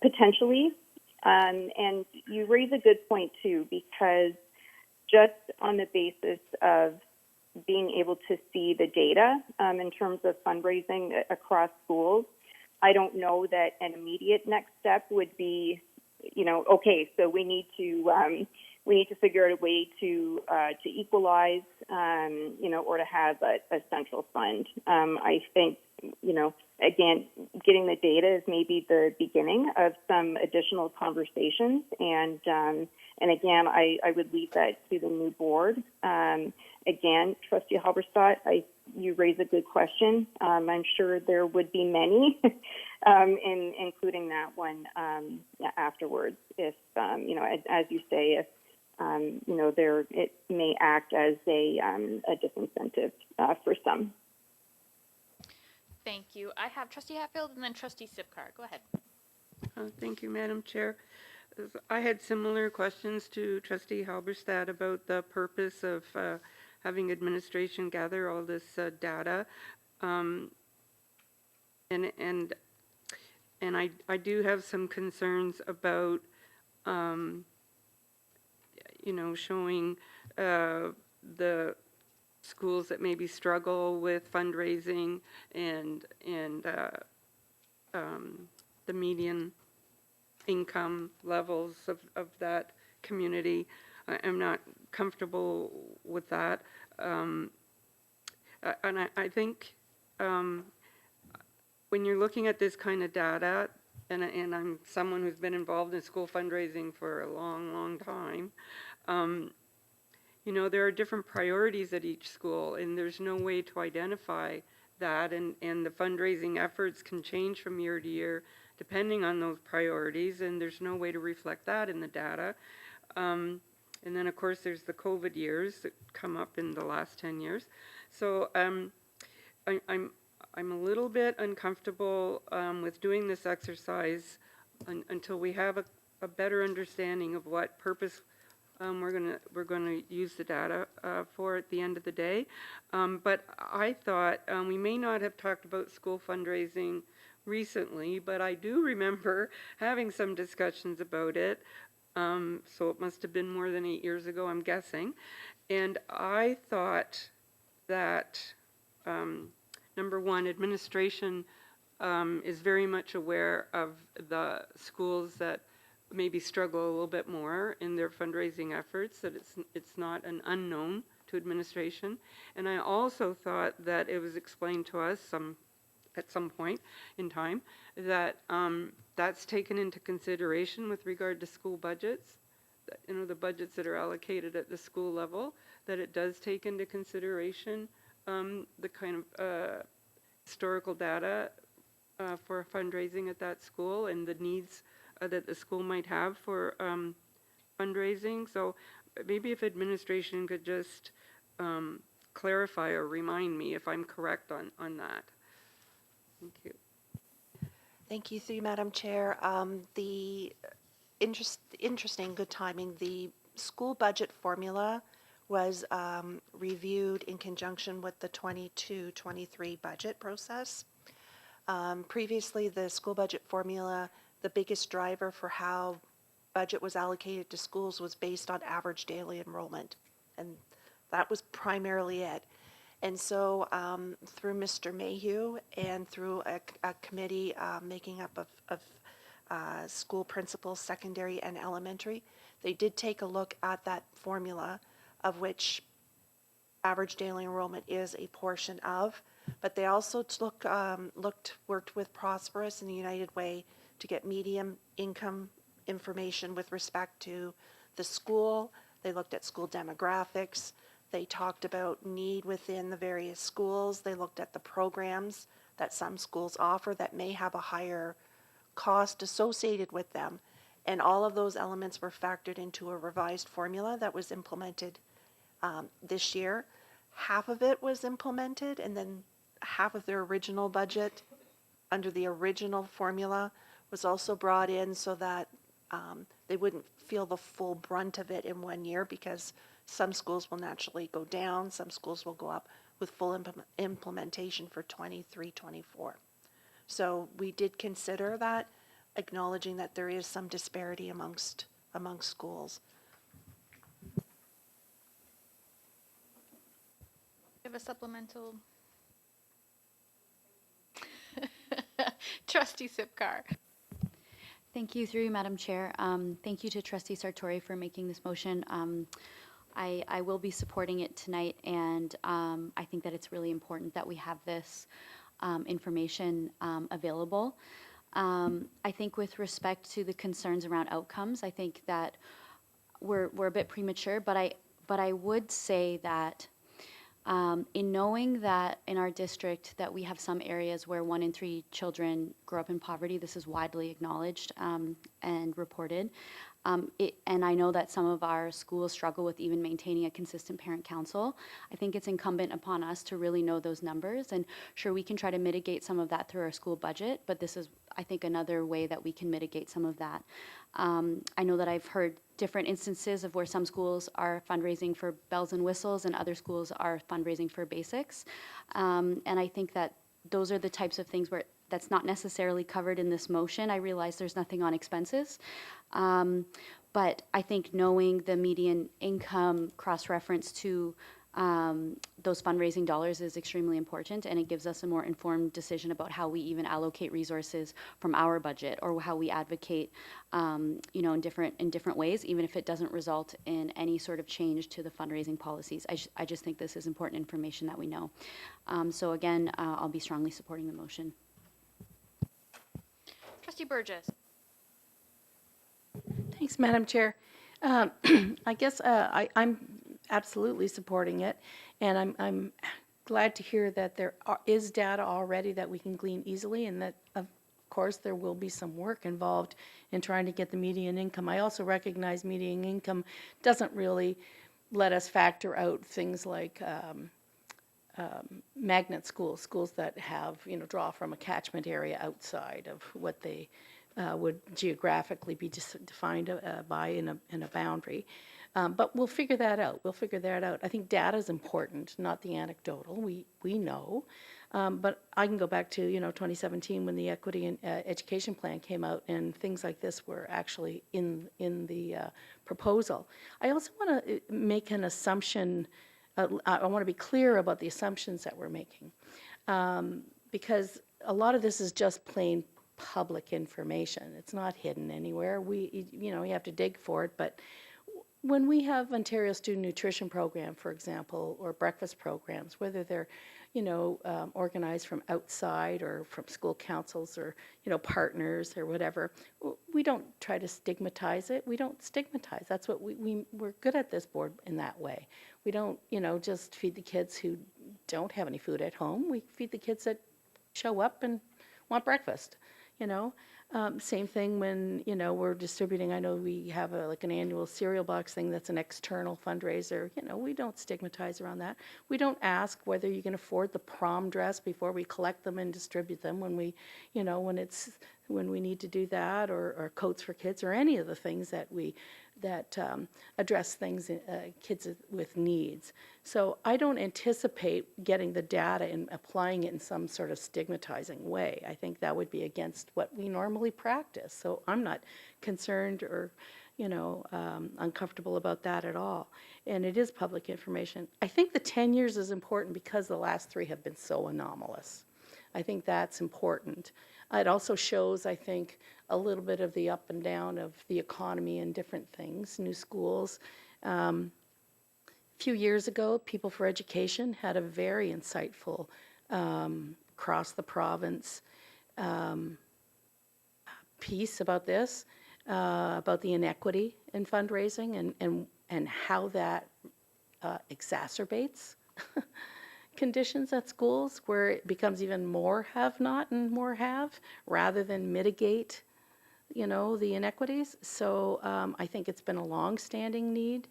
Potentially, and you raise a good point too, because just on the basis of being able to see the data in terms of fundraising across schools, I don't know that an immediate next step would be, okay, so we need to figure out a way to equalize, or to have a central fund. I think, again, getting the data is maybe the beginning of some additional conversations, and again, I would leave that to the new board. Again, Trustee Halberstadt, you raise a good question. I'm sure there would be many, including that one afterwards. If as you say, if it may act as a disincentive for some. Thank you. I have Trustee Hatfield and then Trustee Sipcar. Go ahead. Thank you, Madam Chair. I had similar questions to Trustee Halberstadt about the purpose of having administration gather all this data, and I do have some concerns about showing the schools that maybe struggle with fundraising and the median income levels of that community. I'm not comfortable with that. And I think when you're looking at this kind of data, and I'm someone who's been involved in school fundraising for a long, long time, there are different priorities at each school, and there's no way to identify that, and the fundraising efforts can change from year to year depending on those priorities, and there's no way to reflect that in the data. And then, of course, there's the COVID years that come up in the last 10 years. So I'm a little bit uncomfortable with doing this exercise until we have a better understanding of what purpose we're gonna use the data for at the end of the day. But I thought we may not have talked about school fundraising recently, but I do remember having some discussions about it. So it must have been more than 8 years ago, I'm guessing. And I thought that, number one, administration is very much aware of the schools that maybe struggle a little bit more in their fundraising efforts, that it's not an unknown to administration. And I also thought that it was explained to us at some point in time that that's taken into consideration with regard to school budgets, the budgets that are allocated at the school level, that it does take into consideration the kind of historical data for fundraising at that school and the needs that the school might have for fundraising. So maybe if administration could just clarify or remind me if I'm correct on that. Thank you. Thank you, through you, Madam Chair. The interesting, good timing. The school budget formula was reviewed in conjunction with the 22-23 budget process. Previously, the school budget formula, the biggest driver for how budget was allocated to schools was based on average daily enrollment, and that was primarily it. And so through Mr. Mayhew and through a committee making up of school principals, secondary and elementary, they did take a look at that formula, of which average daily enrollment is a portion of, but they also worked with Prosperous and the United Way to get median income information with respect to the school. They looked at school demographics. They talked about need within the various schools. They looked at the programs that some schools offer that may have a higher cost associated with them. And all of those elements were factored into a revised formula that was implemented this year. Half of it was implemented, and then half of their original budget under the original formula was also brought in so that they wouldn't feel the full brunt of it in 1 year, because some schools will naturally go down, some schools will go up with full implementation for 23-24. So we did consider that, acknowledging that there is some disparity amongst schools. You have a supplemental? Trustee Sipcar. Thank you, through you, Madam Chair. Thank you to Trustee Sartori for making this motion. I will be supporting it tonight, and I think that it's really important that we have this information available. I think with respect to the concerns around outcomes, I think that we're a bit premature, but I would say that in knowing that in our district that we have some areas where 1 in 3 children grow up in poverty, this is widely acknowledged and reported. And I know that some of our schools struggle with even maintaining a consistent parent council. I think it's incumbent upon us to really know those numbers, and sure, we can try to mitigate some of that through our school budget, but this is, I think, another way that we can mitigate some of that. I know that I've heard different instances of where some schools are fundraising for bells and whistles and other schools are fundraising for basics. And I think that those are the types of things where that's not necessarily covered in this motion. I realize there's nothing on expenses. But I think knowing the median income cross-reference to those fundraising dollars is extremely important, and it gives us a more informed decision about how we even allocate resources from our budget, or how we advocate, in different ways, even if it doesn't result in any sort of change to the fundraising policies. I just think this is important information that we know. So again, I'll be strongly supporting the motion. Trustee Burgess. Thanks, Madam Chair. I guess I'm absolutely supporting it, and I'm glad to hear that there is data already that we can glean easily, and that, of course, there will be some work involved in trying to get the median income. I also recognize median income doesn't really let us factor out things like magnet schools that have, draw from a catchment area outside of what they would geographically be defined by in a boundary. But we'll figure that out. I think data is important, not the anecdotal. We know. But I can go back to, 2017 when the Equity and Education Plan came out, and things like this were actually in the proposal. I also want to make an assumption. I want to be clear about the assumptions that we're making, because a lot of this is just plain public information. It's not hidden anywhere. You have to dig for it, but when we have Ontario Student Nutrition Program, for example, or breakfast programs, whether they're, organized from outside or from school councils or, partners or whatever, we don't try to stigmatize it. We don't stigmatize. That's what we're good at this board in that way. We don't, just feed the kids who don't have any food at home. We feed the kids that show up and want breakfast. Same thing when, we're distributing. I know we have an annual cereal box thing that's an external fundraiser. We don't stigmatize around that. We don't ask whether you can afford the prom dress before we collect them and distribute them when we, when we need to do that, or coats for kids, or any of the things that address things, kids with needs. So I don't anticipate getting the data and applying it in some sort of stigmatizing way. I think that would be against what we normally practice. So I'm not concerned or, uncomfortable about that at all. And it is public information. I think the 10 years is important because the last 3 have been so anomalous. I think that's important. It also shows, I think, a little bit of the up and down of the economy and different things, new schools. A few years ago, People for Education had a very insightful across the province piece about this, about the inequity in fundraising and how that exacerbates conditions at schools, where it becomes even more have-not and more have, rather than mitigate, the inequities. So I think it's been a long-standing need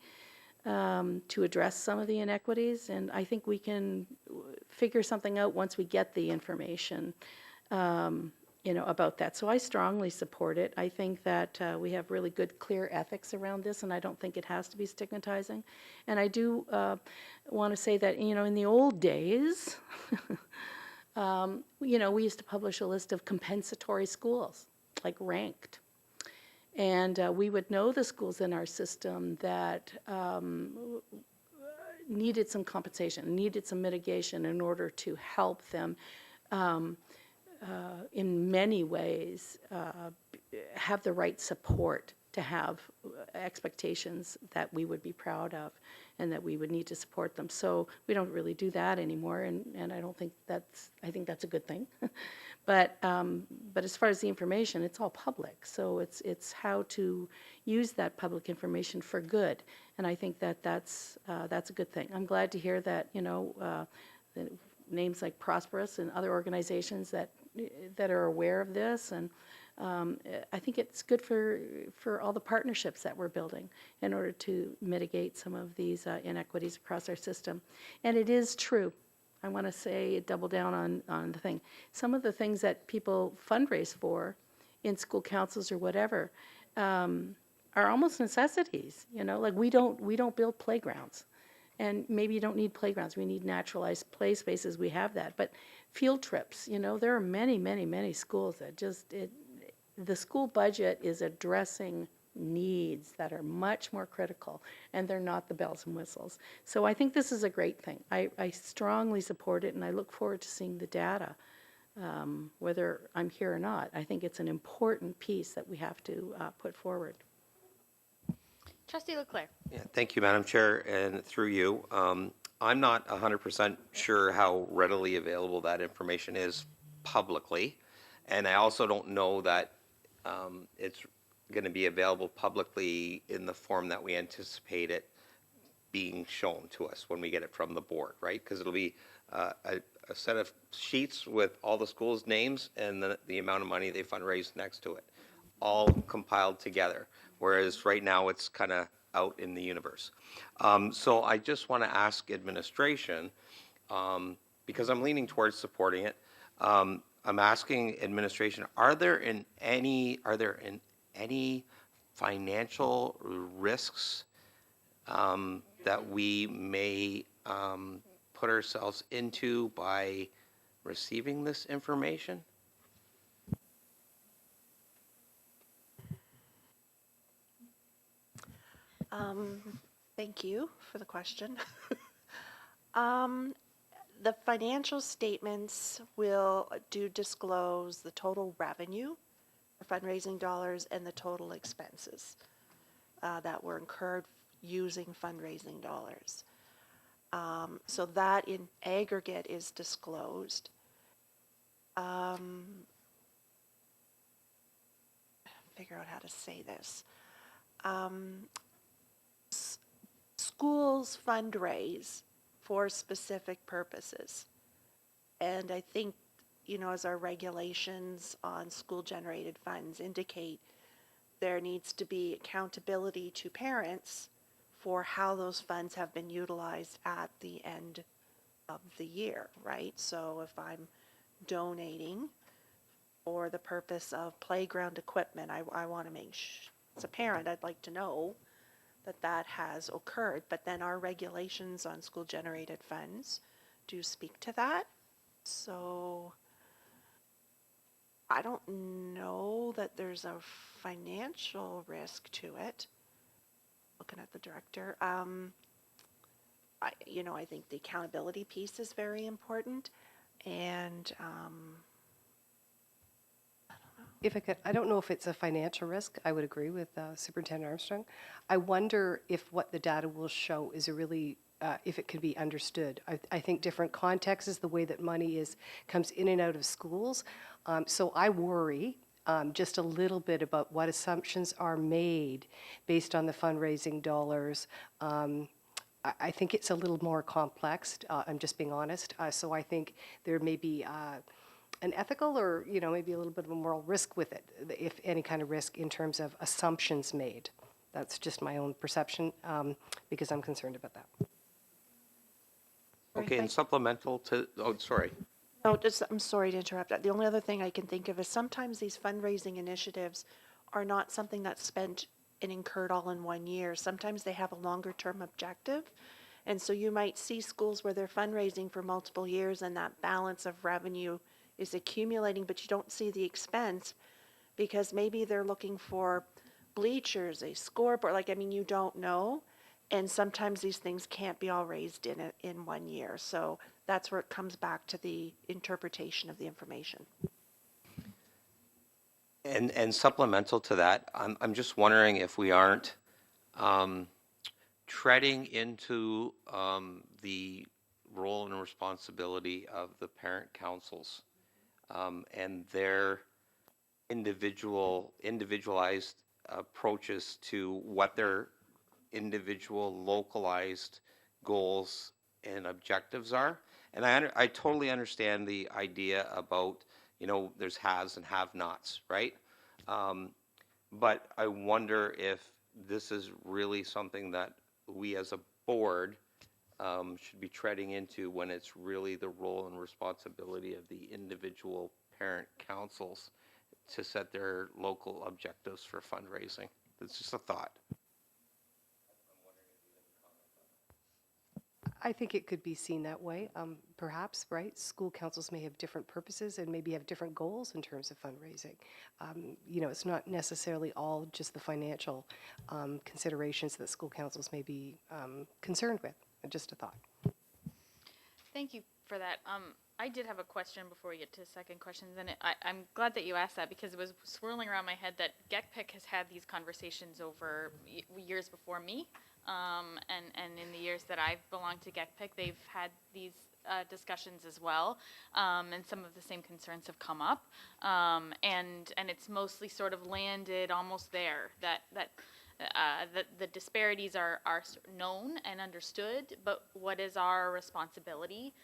to address some of the inequities, and I think we can figure something out once we get the information. about that. So I strongly support it. I think that we have really good, clear ethics around this, and I don't think it has to be stigmatizing. And I do want to say that, in the old days, we used to publish a list of compensatory schools, like ranked. And we would know the schools in our system that needed some compensation, needed some mitigation in order to help them in many ways have the right support to have expectations that we would be proud of and that we would need to support them. So we don't really do that anymore, and I don't think I think that's a good thing. But as far as the information, it's all public, so it's how to use that public information for good, and I think that's a good thing. I'm glad to hear that the names like Prosperous and other organizations that are aware of this, and I think it's good for all the partnerships that we're building in order to mitigate some of these inequities across our system. And it is true. I want to say, double down on the thing. Some of the things that people fundraise for in school councils or whatever are almost necessities. Like we don't build playgrounds. And maybe you don't need playgrounds. We need naturalized play spaces. We have that. But field trips, there are many, many, many schools that the school budget is addressing needs that are much more critical, and they're not the bells and whistles. So I think this is a great thing. I strongly support it, and I look forward to seeing the data, whether I'm here or not. I think it's an important piece that we have to put forward. Trustee Leclerc. Yeah, thank you, Madam Chair, and through you. I'm not 100% sure how readily available that information is publicly, and I also don't know that it's going to be available publicly in the form that we anticipate it being shown to us when we get it from the board, right? Because it'll be a set of sheets with all the schools' names and the amount of money they fundraised next to it, all compiled together. Whereas right now it's kind of out in the universe. So I just want to ask administration, because I'm leaning towards supporting it. I'm asking administration: Are there any financial risks that we may put ourselves into by receiving this information? Thank you for the question. The financial statements do disclose the total revenue for fundraising dollars and the total expenses that were incurred using fundraising dollars. So that in aggregate is disclosed. Figure out how to say this. Schools fundraise for specific purposes. And I think, as our regulations on school-generated funds indicate, there needs to be accountability to parents for how those funds have been utilized at the end of the year, right? So if I'm donating for the purpose of playground equipment, I want to make sure, as a parent, I'd like to know that has occurred. But then our regulations on school-generated funds do speak to that. So I don't know that there's a financial risk to it. Looking at the director, I think the accountability piece is very important, and If I could, I don't know if it's a financial risk. I would agree with Superintendent Armstrong. I wonder if what the data will show is if it can be understood. I think different contexts is the way that money comes in and out of schools. So I worry just a little bit about what assumptions are made based on the fundraising dollars. I think it's a little more complex. I'm just being honest. So I think there may be an ethical or, maybe a little bit of a moral risk with it, if any kind of risk in terms of assumptions made. That's just my own perception, because I'm concerned about that. Okay, and supplemental to, sorry. Oh, just, I'm sorry to interrupt. The only other thing I can think of is sometimes these fundraising initiatives are not something that's spent and incurred all in one year. Sometimes they have a longer term objective. And so you might see schools where they're fundraising for multiple years and that balance of revenue is accumulating, but you don't see the expense because maybe they're looking for bleachers, a scoreboard, like, I mean, you don't know. And sometimes these things can't be all raised in 1 year. So that's where it comes back to the interpretation of the information. And supplemental to that, I'm just wondering if we aren't treading into the role and responsibility of the parent councils and their individualized approaches to what their individual localized goals and objectives are. And I totally understand the idea about, there's haves and have-nots, right? But I wonder if this is really something that we as a board should be treading into when it's really the role and responsibility of the individual parent councils to set their local objectives for fundraising. It's just a thought. I think it could be seen that way, perhaps, right? School councils may have different purposes and maybe have different goals in terms of fundraising. It's not necessarily all just the financial considerations that school councils may be concerned with. Just a thought. Thank you for that. I did have a question before we get to second questions, and I'm glad that you asked that because it was swirling around my head that GECPIC has had these conversations over years before me, and in the years that I've belonged to GECPIC, they've had these discussions as well, and some of the same concerns have come up, and it's mostly sort of landed almost there, that the disparities are known and understood, but what is our responsibility,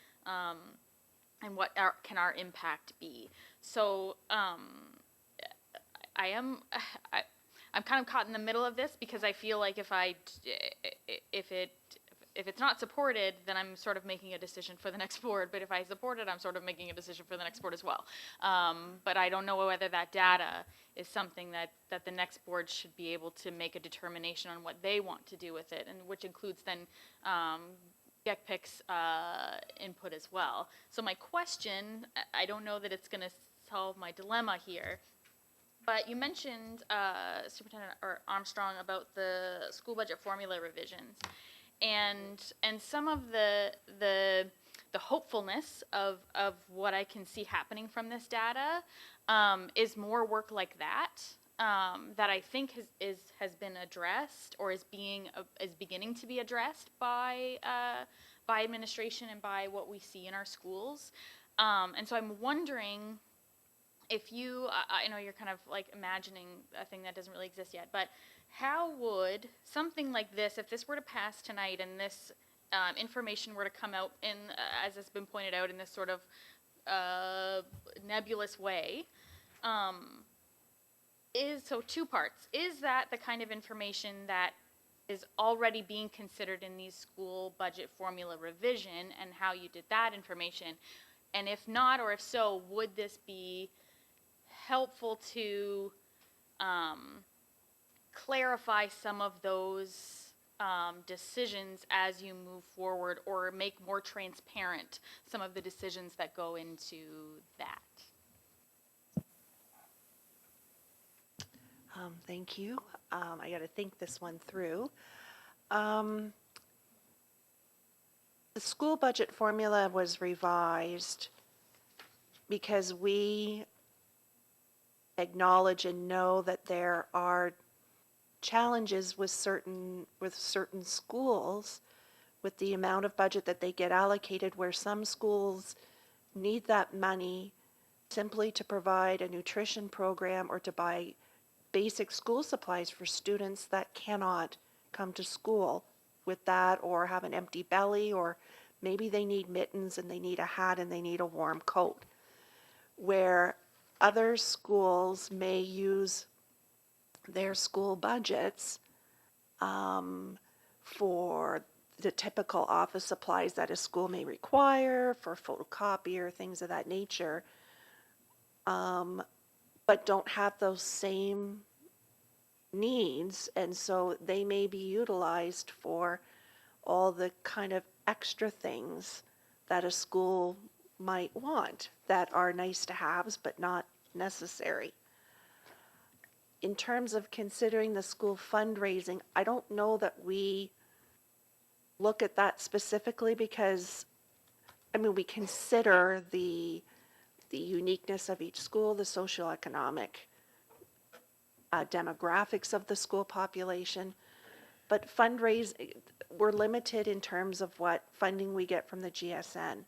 and what can our impact be? So I'm kind of caught in the middle of this because I feel like if it's not supported, then I'm sort of making a decision for the next board. But if I support it, I'm sort of making a decision for the next board as well. But I don't know whether that data is something that the next board should be able to make a determination on what they want to do with it, and which includes then GECPIC's input as well. So my question, I don't know that it's going to solve my dilemma here, but you mentioned, Superintendent Armstrong, about the school budget formula revisions, and some of the hopefulness of what I can see happening from this data is more work like that that I think has been addressed or is beginning to be addressed by administration and by what we see in our schools, and so I'm wondering if you, I know you're kind of like imagining a thing that doesn't really exist yet, but how would something like this, if this were to pass tonight and this information were to come out in, as has been pointed out, in this sort of nebulous way, so two parts. Is that the kind of information that is already being considered in these school budget formula revision, and how you did that information? And if not, or if so, would this be helpful to clarify some of those decisions as you move forward, or make more transparent some of the decisions that go into that? Thank you. I got to think this one through. The school budget formula was revised because we acknowledge and know that there are challenges with certain schools with the amount of budget that they get allocated, where some schools need that money simply to provide a nutrition program or to buy basic school supplies for students that cannot come to school with that, or have an empty belly, or maybe they need mittens and they need a hat and they need a warm coat, where other schools may use their school budgets for the typical office supplies that a school may require for photocopier, things of that nature, but don't have those same needs, and so they may be utilized for all the kind of extra things that a school might want that are nice to haves but not necessary. In terms of considering the school fundraising, I don't know that we look at that specifically because, I mean, we consider the uniqueness of each school, the socioeconomic demographics of the school population, but we're limited in terms of what funding we get from the GSN.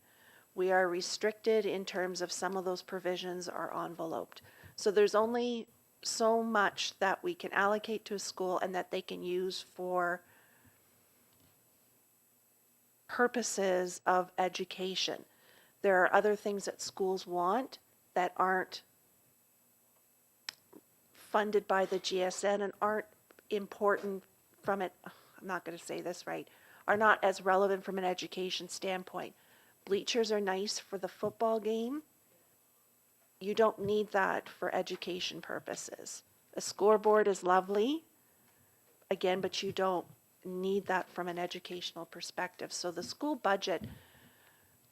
We are restricted in terms of some of those provisions are enveloped. So there's only so much that we can allocate to a school and that they can use for purposes of education. There are other things that schools want that aren't funded by the GSN and aren't important from it, I'm not going to say this right, are not as relevant from an education standpoint. Bleachers are nice for the football game. You don't need that for education purposes. A scoreboard is lovely, again, but you don't need that from an educational perspective. So the school budget,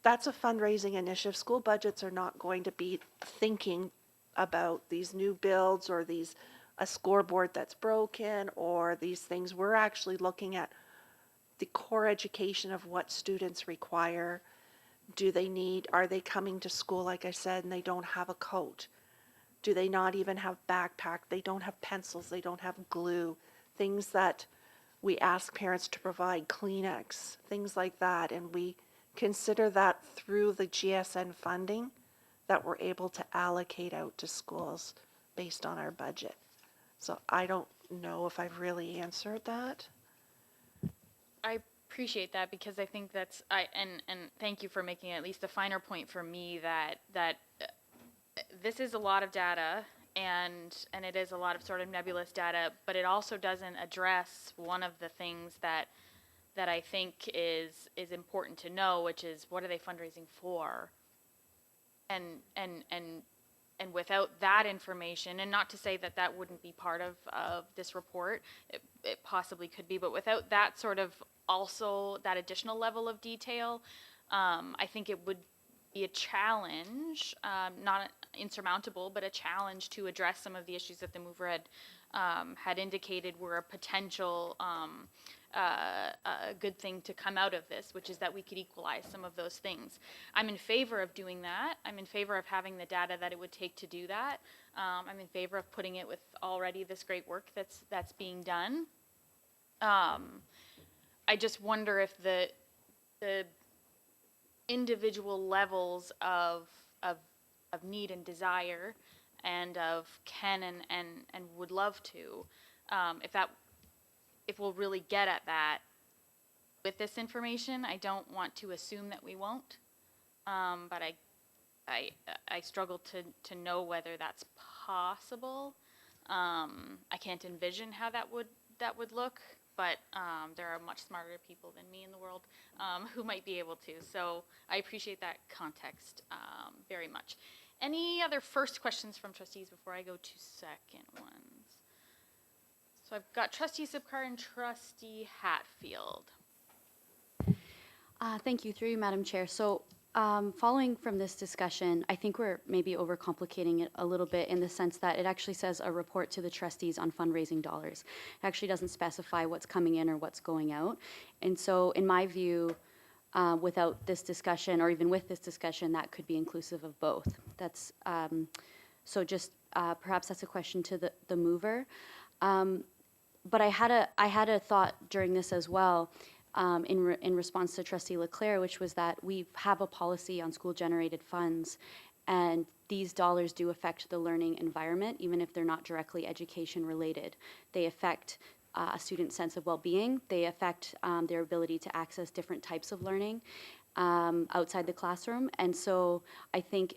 that's a fundraising initiative. School budgets are not going to be thinking about these new builds or a scoreboard that's broken or these things. We're actually looking at the core education of what students require. Are they coming to school, like I said, and they don't have a coat? Do they not even have backpack? They don't have pencils, they don't have glue, things that we ask parents to provide, Kleenex, things like that, and we consider that through the GSN funding that we're able to allocate out to schools based on our budget. So I don't know if I've really answered that. I appreciate that because I think and thank you for making at least a finer point for me that this is a lot of data and it is a lot of sort of nebulous data, but it also doesn't address one of the things that I think is important to know, which is what are they fundraising for? And without that information, and not to say that that wouldn't be part of this report, it possibly could be, but without that sort of also that additional level of detail, I think it would be a challenge, not insurmountable, but a challenge to address some of the issues that the mover had indicated were a potential a good thing to come out of this, which is that we could equalize some of those things. I'm in favor of doing that. I'm in favor of having the data that it would take to do that. I'm in favor of putting it with already this great work that's being done. I just wonder if the individual levels of need and desire and of can and would love to, if we'll really get at that with this information. I don't want to assume that we won't, but I struggle to know whether that's possible. I can't envision how that would look, but there are much smarter people than me in the world who might be able to. So I appreciate that context very much. Any other first questions from trustees before I go to second ones? So I've got Trustee Zipcar and Trustee Hatfield. Thank you, through you, Madam Chair. So following from this discussion, I think we're maybe overcomplicating it a little bit in the sense that it actually says a report to the trustees on fundraising dollars. It actually doesn't specify what's coming in or what's going out. And so in my view, without this discussion or even with this discussion, that could be inclusive of both. That's so just perhaps that's a question to the mover. But I had a thought during this as well. In response to Trustee Leclerc, which was that we have a policy on school-generated funds, and these dollars do affect the learning environment, even if they're not directly education-related. They affect a student's sense of well-being. They affect their ability to access different types of learning outside the classroom. And so I think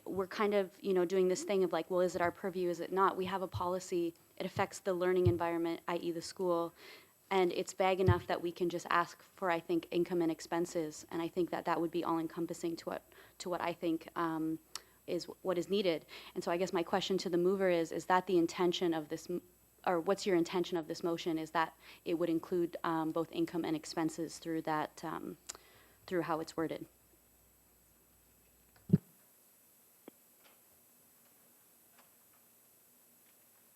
we're kind of, doing this thing of like, well, is it our purview, is it not? We have a policy. It affects the learning environment, i.e. the school, And it's vague enough that we can just ask for, I think, income and expenses, and I think that that would be all-encompassing to what I think is what is needed. And so I guess my question to the mover is that the intention of this, or what's your intention of this motion? Is that it would include both income and expenses through that, through how it's worded?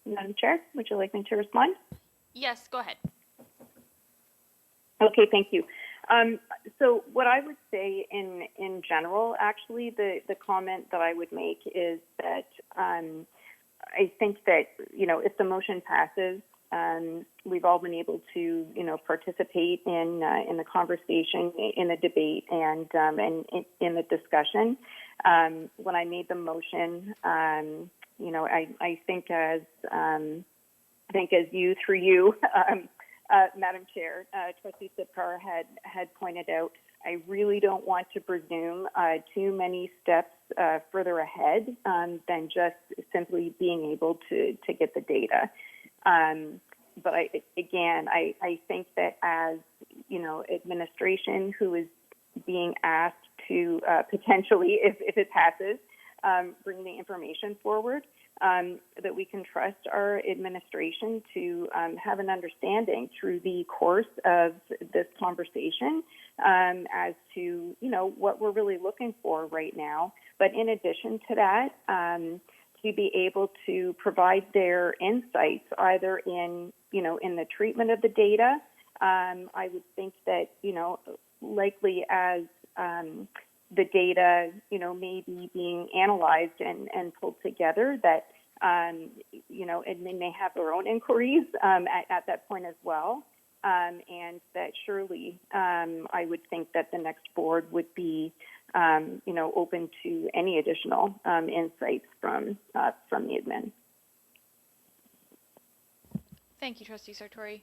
Madam Chair, would you like me to respond? Yes, go ahead. Okay, thank you. So what I would say in general, actually, the comment that I would make is that I think that, if the motion passes, we've all been able to, participate in the conversation, in the debate, and in the discussion. When I made the motion, I think as you, through you, Madam Chair, Trustee Sipkar had pointed out, I really don't want to presume too many steps further ahead than just simply being able to get the data. But I think that as, administration who is being asked to potentially, if it passes, bring the information forward, that we can trust our administration to have an understanding through the course of this conversation as to, what we're really looking for right now. But in addition to that, to be able to provide their insights either in the treatment of the data. I would think that, likely as the data, may be being analyzed and pulled together, that, and they may have their own inquiries at that point as well. And that surely I would think that the next board would be, open to any additional insights from the admin. Thank you, Trustee Sartori.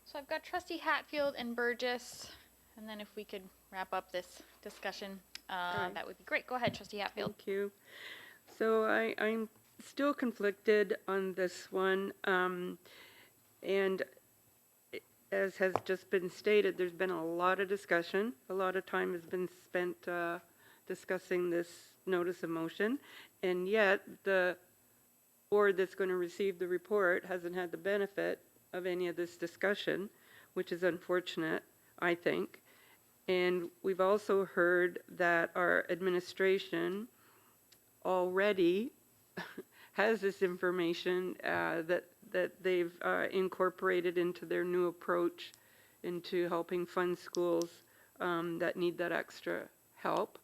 So I've got Trustee Hatfield and Burgess, and then if we could wrap up this discussion, that would be great. Go ahead, Trustee Hatfield. Thank you. So I'm still conflicted on this one, and as has just been stated, there's been a lot of discussion. A lot of time has been spent discussing this notice of motion, and yet the board that's going to receive the report hasn't had the benefit of any of this discussion, which is unfortunate, I think. And we've also heard that our administration already has this information that they've incorporated into their new approach into helping fund schools that need that extra help.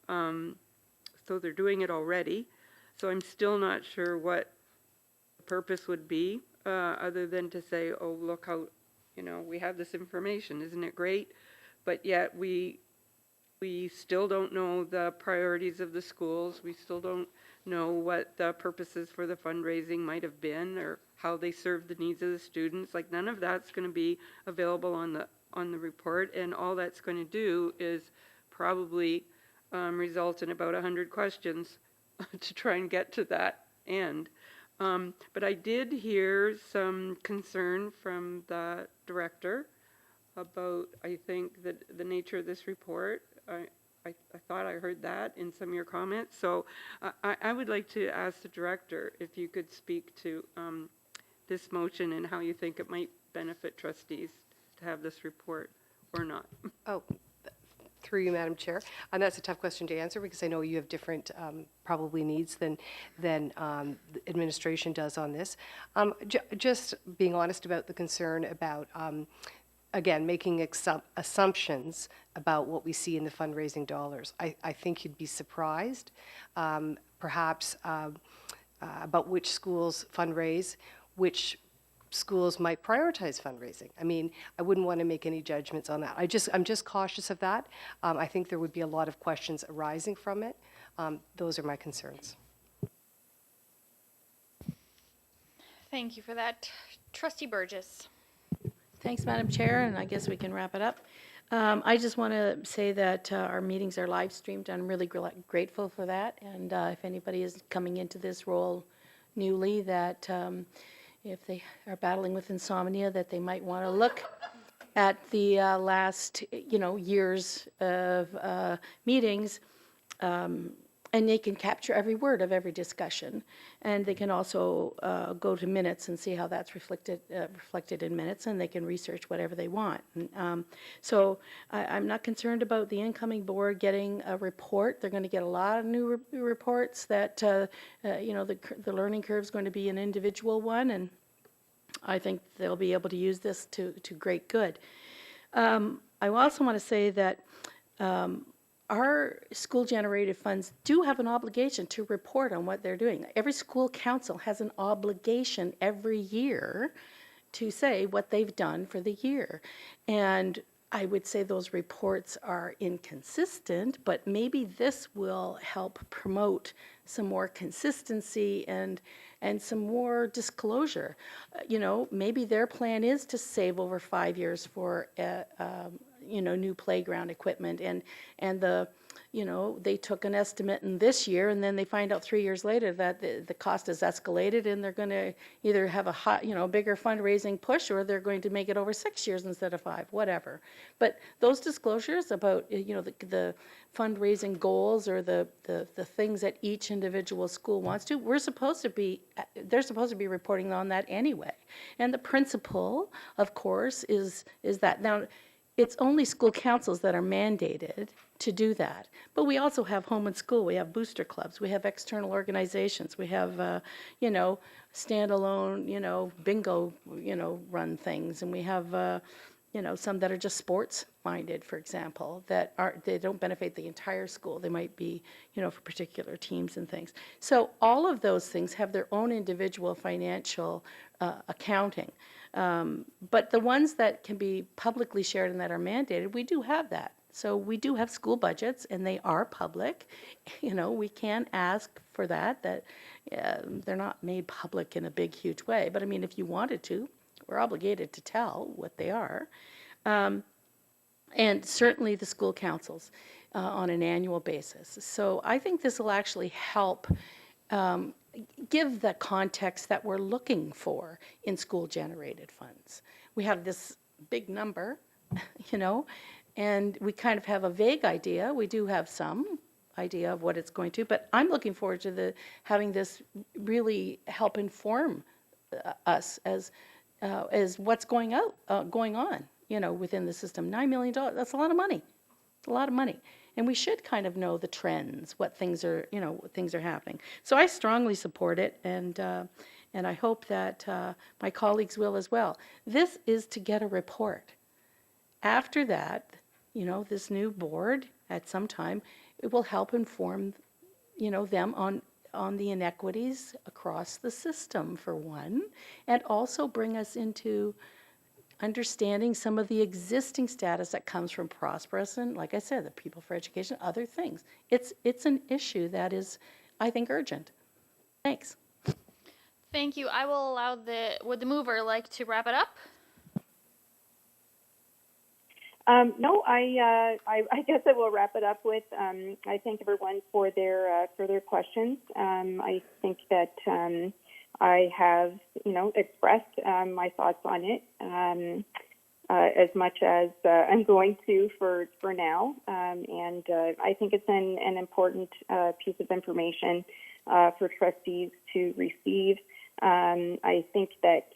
So they're doing it already. So I'm still not sure what the purpose would be other than to say, oh, look how, we have this information, isn't it great? But yet we still don't know the priorities of the schools. We still don't know what the purposes for the fundraising might have been or how they serve the needs of the students. Like, none of that's going to be available on the report, and all that's going to do is probably result in about 100 questions to try and get to that end. But I did hear some concern from the director about, I think, the nature of this report. I thought I heard that in some of your comments. So I would like to ask the director if you could speak to this motion and how you think it might benefit trustees to have this report or not. Oh, through you, Madam Chair. And that's a tough question to answer because I know you have different probably needs than the administration does on this. Just being honest about the concern about again, making assumptions about what we see in the fundraising dollars. I think you'd be surprised, perhaps, about which schools fundraise, which schools might prioritize fundraising. I mean, I wouldn't want to make any judgments on that. I'm just cautious of that. I think there would be a lot of questions arising from it. Those are my concerns. Thank you for that. Trustee Burgess. Thanks, Madam Chair, and I guess we can wrap it up. I just want to say that our meetings are live streamed. I'm really grateful for that. And if anybody is coming into this role newly, that if they are battling with insomnia, that they might want to look at the last, years of meetings, and they can capture every word of every discussion. And they can also go to minutes and see how that's reflected in minutes, and they can research whatever they want. So I'm not concerned about the incoming board getting a report. They're going to get a lot of new reports that, the learning curve is going to be an individual one, and I think they'll be able to use this to great good. I also want to say that our school-generated funds do have an obligation to report on what they're doing. Every school council has an obligation every year to say what they've done for the year. And I would say those reports are inconsistent, but maybe this will help promote some more consistency and some more disclosure. Maybe their plan is to save over 5 years for new playground equipment, and they took an estimate in this year, and then they find out 3 years later that the cost has escalated, and they're going to either have a bigger fundraising push, or they're going to make it over 6 years instead of 5, whatever. But those disclosures about the fundraising goals or the things that each individual school wants to, they're supposed to be reporting on that anyway. And the principle, of course, is that now. It's only school councils that are mandated to do that. But we also have home and school, we have booster clubs, we have external organizations, we have, standalone, bingo, run things, and we have, some that are just sports minded, for example, they don't benefit the entire school. They might be, for particular teams and things. So all of those things have their own individual financial accounting. But the ones that can be publicly shared and that are mandated, we do have that. So we do have school budgets, and they are public. We can ask for that they're not made public in a big, huge way. But I mean, if you wanted to, we're obligated to tell what they are. And certainly the school councils on an annual basis. So I think this will actually help give the context that we're looking for in school-generated funds. We have this big number, and we kind of have a vague idea. We do have some idea of what it's going to, but I'm looking forward to having this really help inform us as what's going on, within the system. $9 million, that's a lot of money. It's a lot of money. And we should kind of know the trends, what things are happening. So I strongly support it, and I hope that my colleagues will as well. This is to get a report. After that, this new board at some time, it will help inform, them on the inequities across the system, for one, and also bring us into understanding some of the existing status that comes from Prosperous and, like I said, the People for Education, other things. It's an issue that is, I think, urgent. Thanks. Thank you. I will allow would the mover like to wrap it up? No, I guess I will wrap it up with, I thank everyone for their questions. I think that I have, expressed my thoughts on it as much as I'm going to for now. And I think it's an important piece of information for trustees to receive. I think that,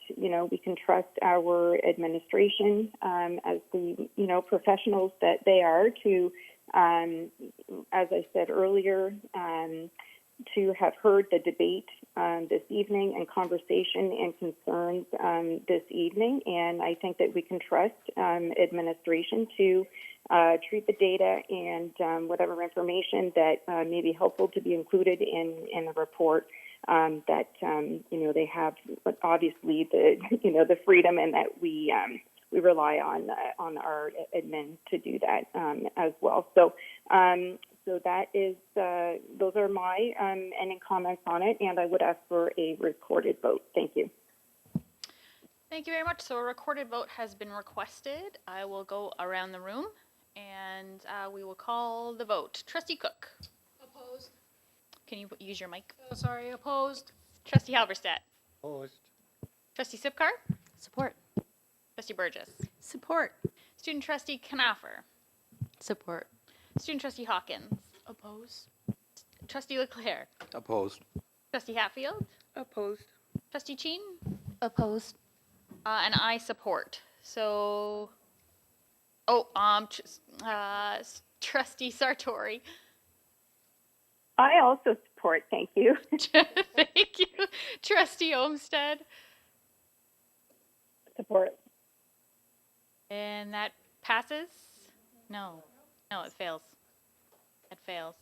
we can trust our administration as the, professionals that they are to, as I said earlier, to have heard the debate this evening and conversation and concerns this evening. And I think that we can trust administration to treat the data and whatever information that may be helpful to be included in the report. That they have, but obviously the freedom, and that we rely on our admin to do that as well. So that is those are my ending comments on it, and I would ask for a recorded vote. Thank you. Thank you very much. So a recorded vote has been requested. I will go around the room, and we will call the vote. Trustee Cook. Opposed. Can you use your mic? Sorry, opposed. Trustee Halberstadt. Opposed. Trustee Sipcar? Support. Trustee Burgess? Support. Student Trustee Knapper? Support. Student Trustee Hawkins? Oppose? Trustee Leclerc? Opposed. Trustee Hatfield? Opposed. Trustee Chin? Opposed. And I support. So, Trustee Sartori. I also support, thank you. Thank you. Trustee Olmsted. Support. And that passes? No, it fails. It fails.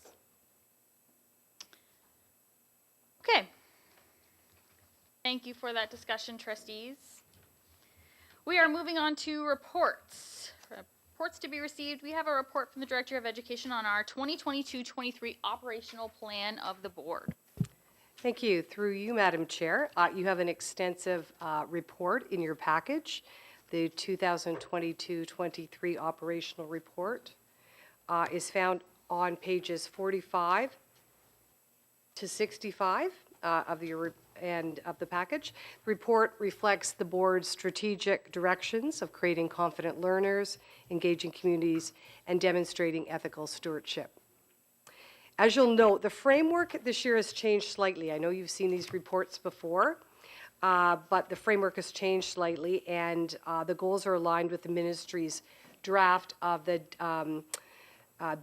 Okay. Thank you for that discussion, trustees. We are moving on to reports. Reports to be received. We have a report from the Director of Education on our 2022-23 operational plan of the board. Thank you. Through you, Madam Chair, you have an extensive report in your package. The 2022-23 operational report is found on pages 45 to 65 of the package. The report reflects the board's strategic directions of creating confident learners, engaging communities, and demonstrating ethical stewardship. As you'll note, the framework this year has changed slightly. I know you've seen these reports before, but the framework has changed slightly, and the goals are aligned with the ministry's draft of the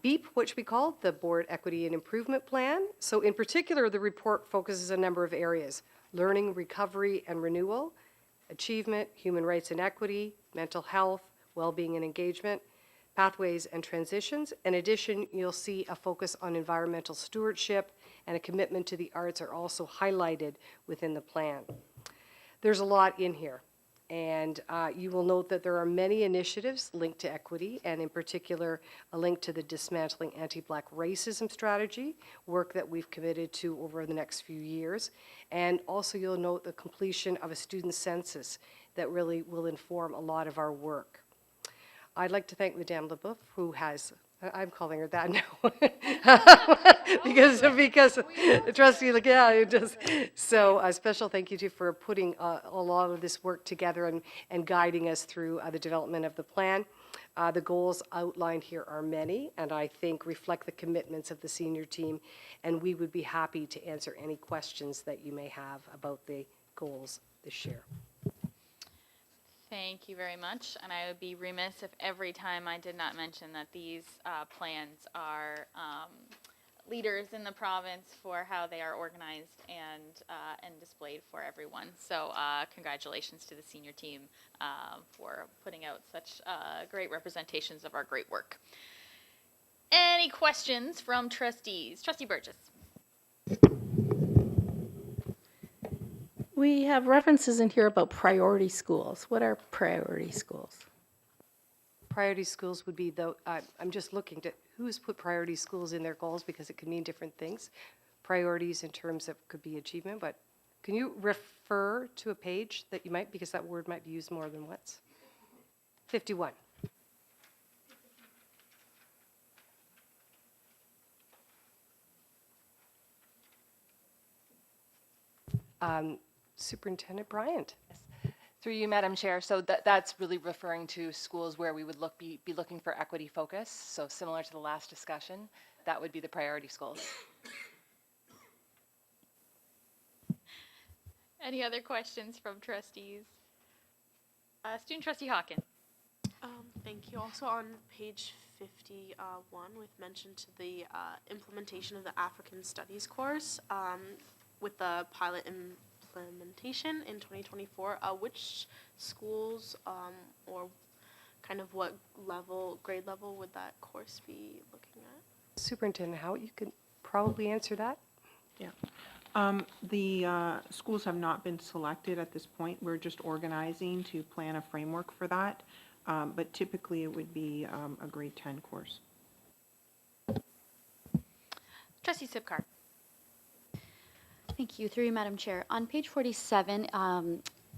BEEP, which we call the Board Equity and Improvement Plan. So in particular, the report focuses on a number of areas: learning, recovery, and renewal, achievement, human rights and equity, mental health, well-being and engagement, pathways and transitions. In addition, you'll see a focus on environmental stewardship and a commitment to the arts are also highlighted within the plan. There's a lot in here, and you will note that there are many initiatives linked to equity, and in particular, a link to the dismantling anti-Black racism strategy, work that we've committed to over the next few years. And also you'll note the completion of a student census that really will inform a lot of our work. I'd like to thank Madame Leboeuf, who has, I'm calling her that now, because Trustee, yeah, it does. So a special thank you to you for putting a lot of this work together and guiding us through the development of the plan. The goals outlined here are many, and I think reflect the commitments of the senior team, and we would be happy to answer any questions that you may have about the goals this year. Thank you very much, and I would be remiss if every time I did not mention that these plans are leaders in the province for how they are organized and displayed for everyone. So congratulations to the senior team for putting out such great representations of our great work. Any questions from trustees? Trustee Burgess. We have references in here about priority schools. What are priority schools? Priority schools would be the, I'm just looking to, who's put priority schools in their goals, because it could mean different things. Priorities in terms of could be achievement, but can you refer to a page that you might, because that word might be used more than once? 51. Superintendent Bryant. Through you, Madam Chair. So that's really referring to schools where we would be looking for equity focus. So similar to the last discussion, that would be the priority schools. Any other questions from trustees? Student Trustee Hawkins. Thank you. Also on page 51, with mention to the implementation of the African Studies course with the pilot implementation in 2024, which schools or kind of what grade level would that course be looking at? Superintendent Howe, you could probably answer that. Yeah. The schools have not been selected at this point. We're just organizing to plan a framework for that. But typically it would be a grade 10 course. Trustee Sipcar. Thank you. Through you, Madam Chair. On page 47,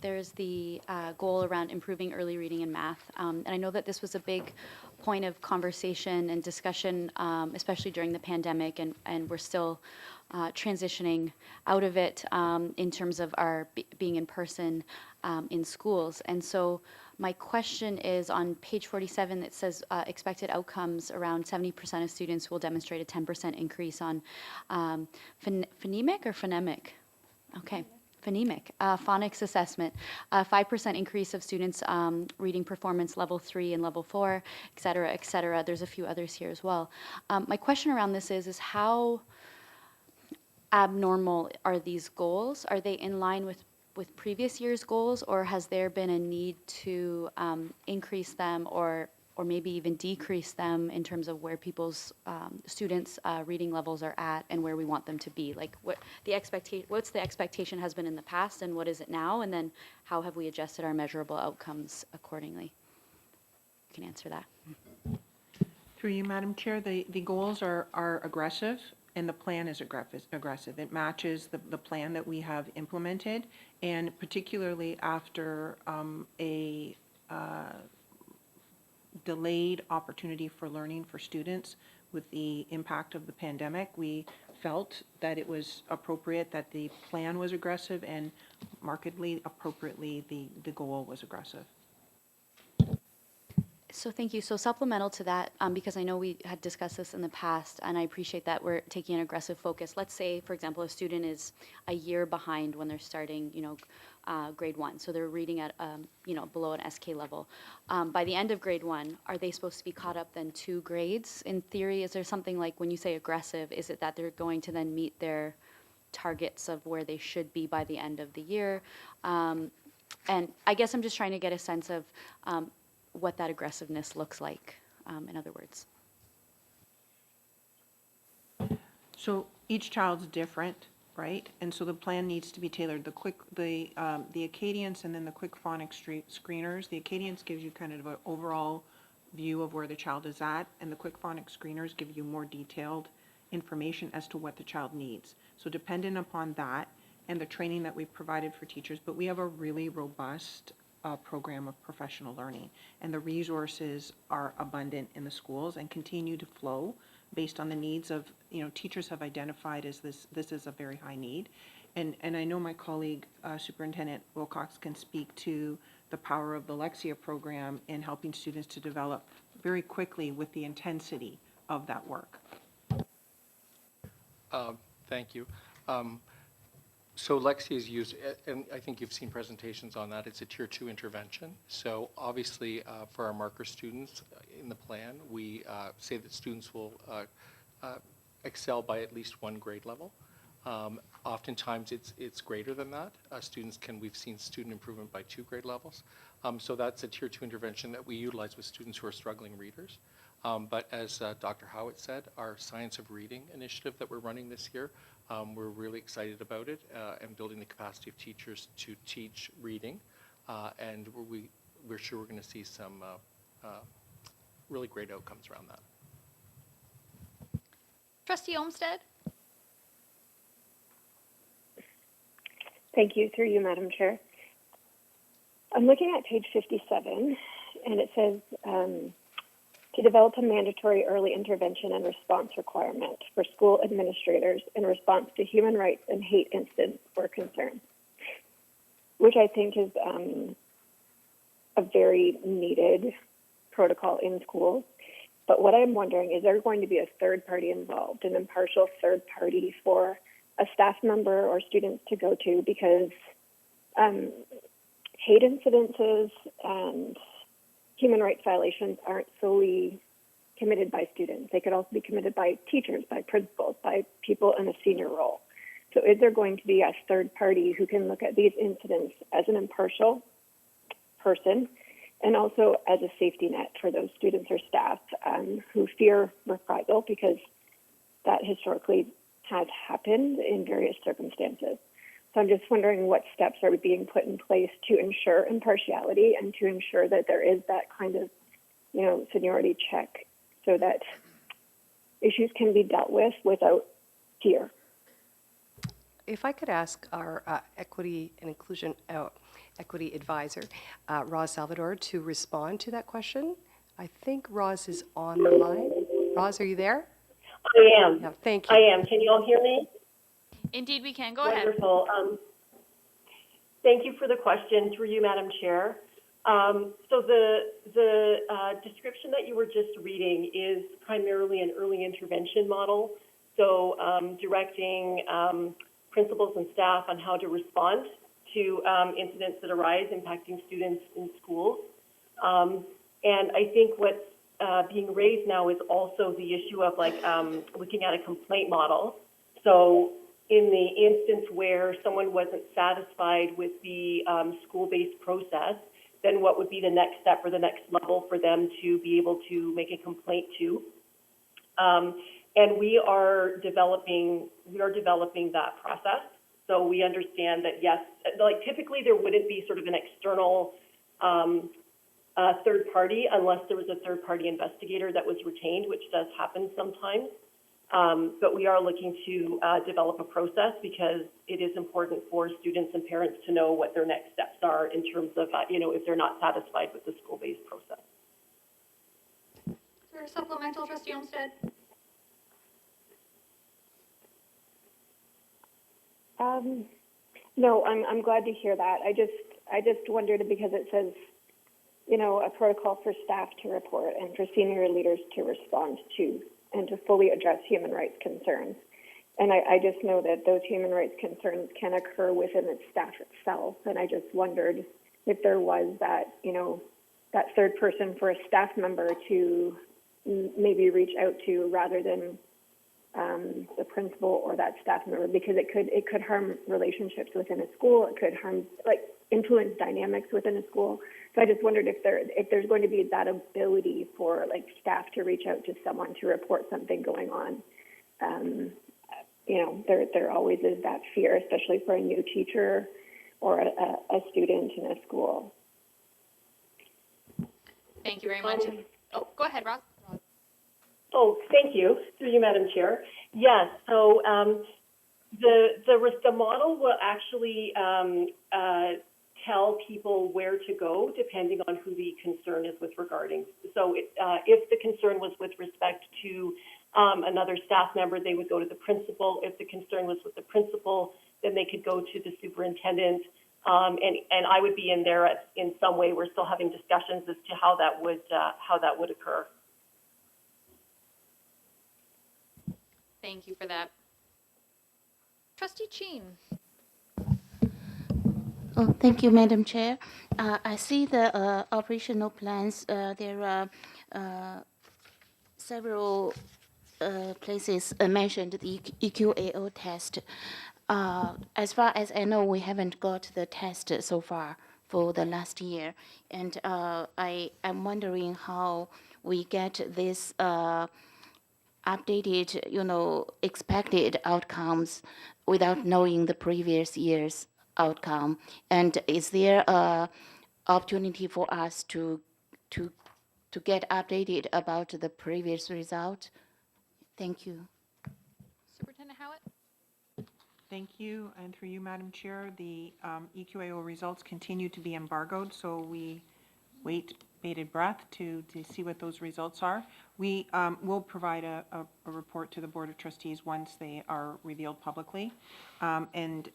there's the goal around improving early reading and math. And I know that this was a big point of conversation and discussion, especially during the pandemic, and we're still transitioning out of it in terms of our being in person. in schools. And so my question is on page 47, it says expected outcomes around 70% of students will demonstrate a 10% increase on phonemic or phonemic? Okay. Phonemic, phonics assessment, 5% increase of students reading performance level 3 and level 4, et cetera, et cetera. There's a few others here as well. My question around this is how abnormal are these goals? Are they in line with previous year's goals, or has there been a need to increase them or maybe even decrease them in terms of where people's students' reading levels are at and where we want them to be? Like what's the expectation has been in the past and what is it now? And then how have we adjusted our measurable outcomes accordingly? You can answer that. Through you, Madam Chair, the goals are aggressive and the plan is aggressive. It matches the plan that we have implemented, and particularly after a delayed opportunity for learning for students with the impact of the pandemic, we felt that it was appropriate that the plan was aggressive and markedly appropriately the goal was aggressive. So thank you. So supplemental to that, because I know we had discussed this in the past, and I appreciate that we're taking an aggressive focus. Let's say, for example, a student is a year behind when they're starting, grade 1. So they're reading at, below an SK level. By the end of grade 1, are they supposed to be caught up then 2 grades? In theory, is there something like when you say aggressive, is it that they're going to then meet their targets of where they should be by the end of the year? And I guess I'm just trying to get a sense of what that aggressiveness looks like, in other words. So each child's different, right? And so the plan needs to be tailored. The Acadians and then the quick phonics screeners. The Acadians gives you kind of an overall view of where the child is at, and the quick phonics screeners give you more detailed information as to what the child needs. So dependent upon that and the training that we've provided for teachers, but we have a really robust program of professional learning, and the resources are abundant in the schools and continue to flow based on the needs of, teachers have identified as this is a very high need. And I know my colleague, Superintendent Wilcox, can speak to the power of the Lexia program in helping students to develop very quickly with the intensity of that work. Thank you. So Lexia is used, and I think you've seen presentations on that. It's a Tier 2 intervention. So obviously, for our marker students in the plan, we say that students will excel by at least 1 grade level. Oftentimes, it's greater than that. We've seen student improvement by 2 grade levels. So that's a Tier 2 intervention that we utilize with students who are struggling readers. But as Dr. Howitt said, our Science of Reading initiative that we're running this year, we're really excited about it and building the capacity of teachers to teach reading. And we're sure we're going to see some really great outcomes around that. Trustee Olmsted? Thank you. Through you, Madam Chair. I'm looking at page 57, and it says to develop a mandatory early intervention and response requirement for school administrators in response to human rights and hate incidents or concerns, which I think is a very needed protocol in schools. But what I'm wondering, is there going to be a third party involved, an impartial third party for a staff member or students to go to? Because hate incidences and human rights violations aren't solely committed by students. They could also be committed by teachers, by principals, by people in a senior role. So is there going to be a third party who can look at these incidents as an impartial person and also as a safety net for those students or staff who fear reprisal, because that historically has happened in various circumstances? So I'm just wondering what steps are being put in place to ensure impartiality and to ensure that there is that kind of, seniority check so that issues can be dealt with without fear. If I could ask our equity and inclusion equity advisor, Roz Salvador, to respond to that question. I think Roz is on the line. Roz, are you there? I am. Yeah, thank you. I am. Can you all hear me? Indeed, we can. Go ahead. Wonderful. Thank you for the question. Through you, Madam Chair. So the description that you were just reading is primarily an early intervention model. So directing principals and staff on how to respond to incidents that arise impacting students in schools. And I think what's being raised now is also the issue of like looking at a complaint model. So in the instance where someone wasn't satisfied with the school-based process, then what would be the next step or the next level for them to be able to make a complaint to? And we are developing that process. So we understand that yes, like typically there wouldn't be sort of an external third party unless there was a third party investigator that was retained, which does happen sometimes. But we are looking to develop a process because it is important for students and parents to know what their next steps are in terms of, if they're not satisfied with the school-based process. Is there a supplemental, Trustee Olmsted? No, I'm glad to hear that. I just wondered because it says, a protocol for staff to report and for senior leaders to respond to and to fully address human rights concerns. And I just know that those human rights concerns can occur within its staff itself. And I just wondered if there was that, that third person for a staff member to maybe reach out to rather than the principal or that staff member, because it could harm relationships within a school. It could harm, influence dynamics within a school. So I just wondered if there's going to be that ability for staff to reach out to someone to report something going on. There always is that fear, especially for a new teacher or a student in a school. Thank you very much. Oh, go ahead, Rob. Oh, thank you. Through you, Madam Chair. Yes. So the model will actually tell people where to go depending on who the concern is with regarding. So if the concern was with respect to another staff member, they would go to the principal. If the concern was with the principal, then they could go to the superintendent. And I would be in there in some way. We're still having discussions as to how that would occur. Thank you for that. Trustee Chin. Oh, thank you, Madam Chair. I see the operational plans. There are several places mentioned the EQAO test. As far as I know, we haven't got the test so far for the last year. And I am wondering how we get this updated, expected outcomes without knowing the previous year's outcome. And is there a opportunity for us to get updated about the previous result? Thank you. Superintendent Howitt. Thank you. And through you, Madam Chair, the EQAO results continue to be embargoed, so we wait bated breath to see what those results are. We will provide a report to the Board of Trustees once they are revealed publicly. And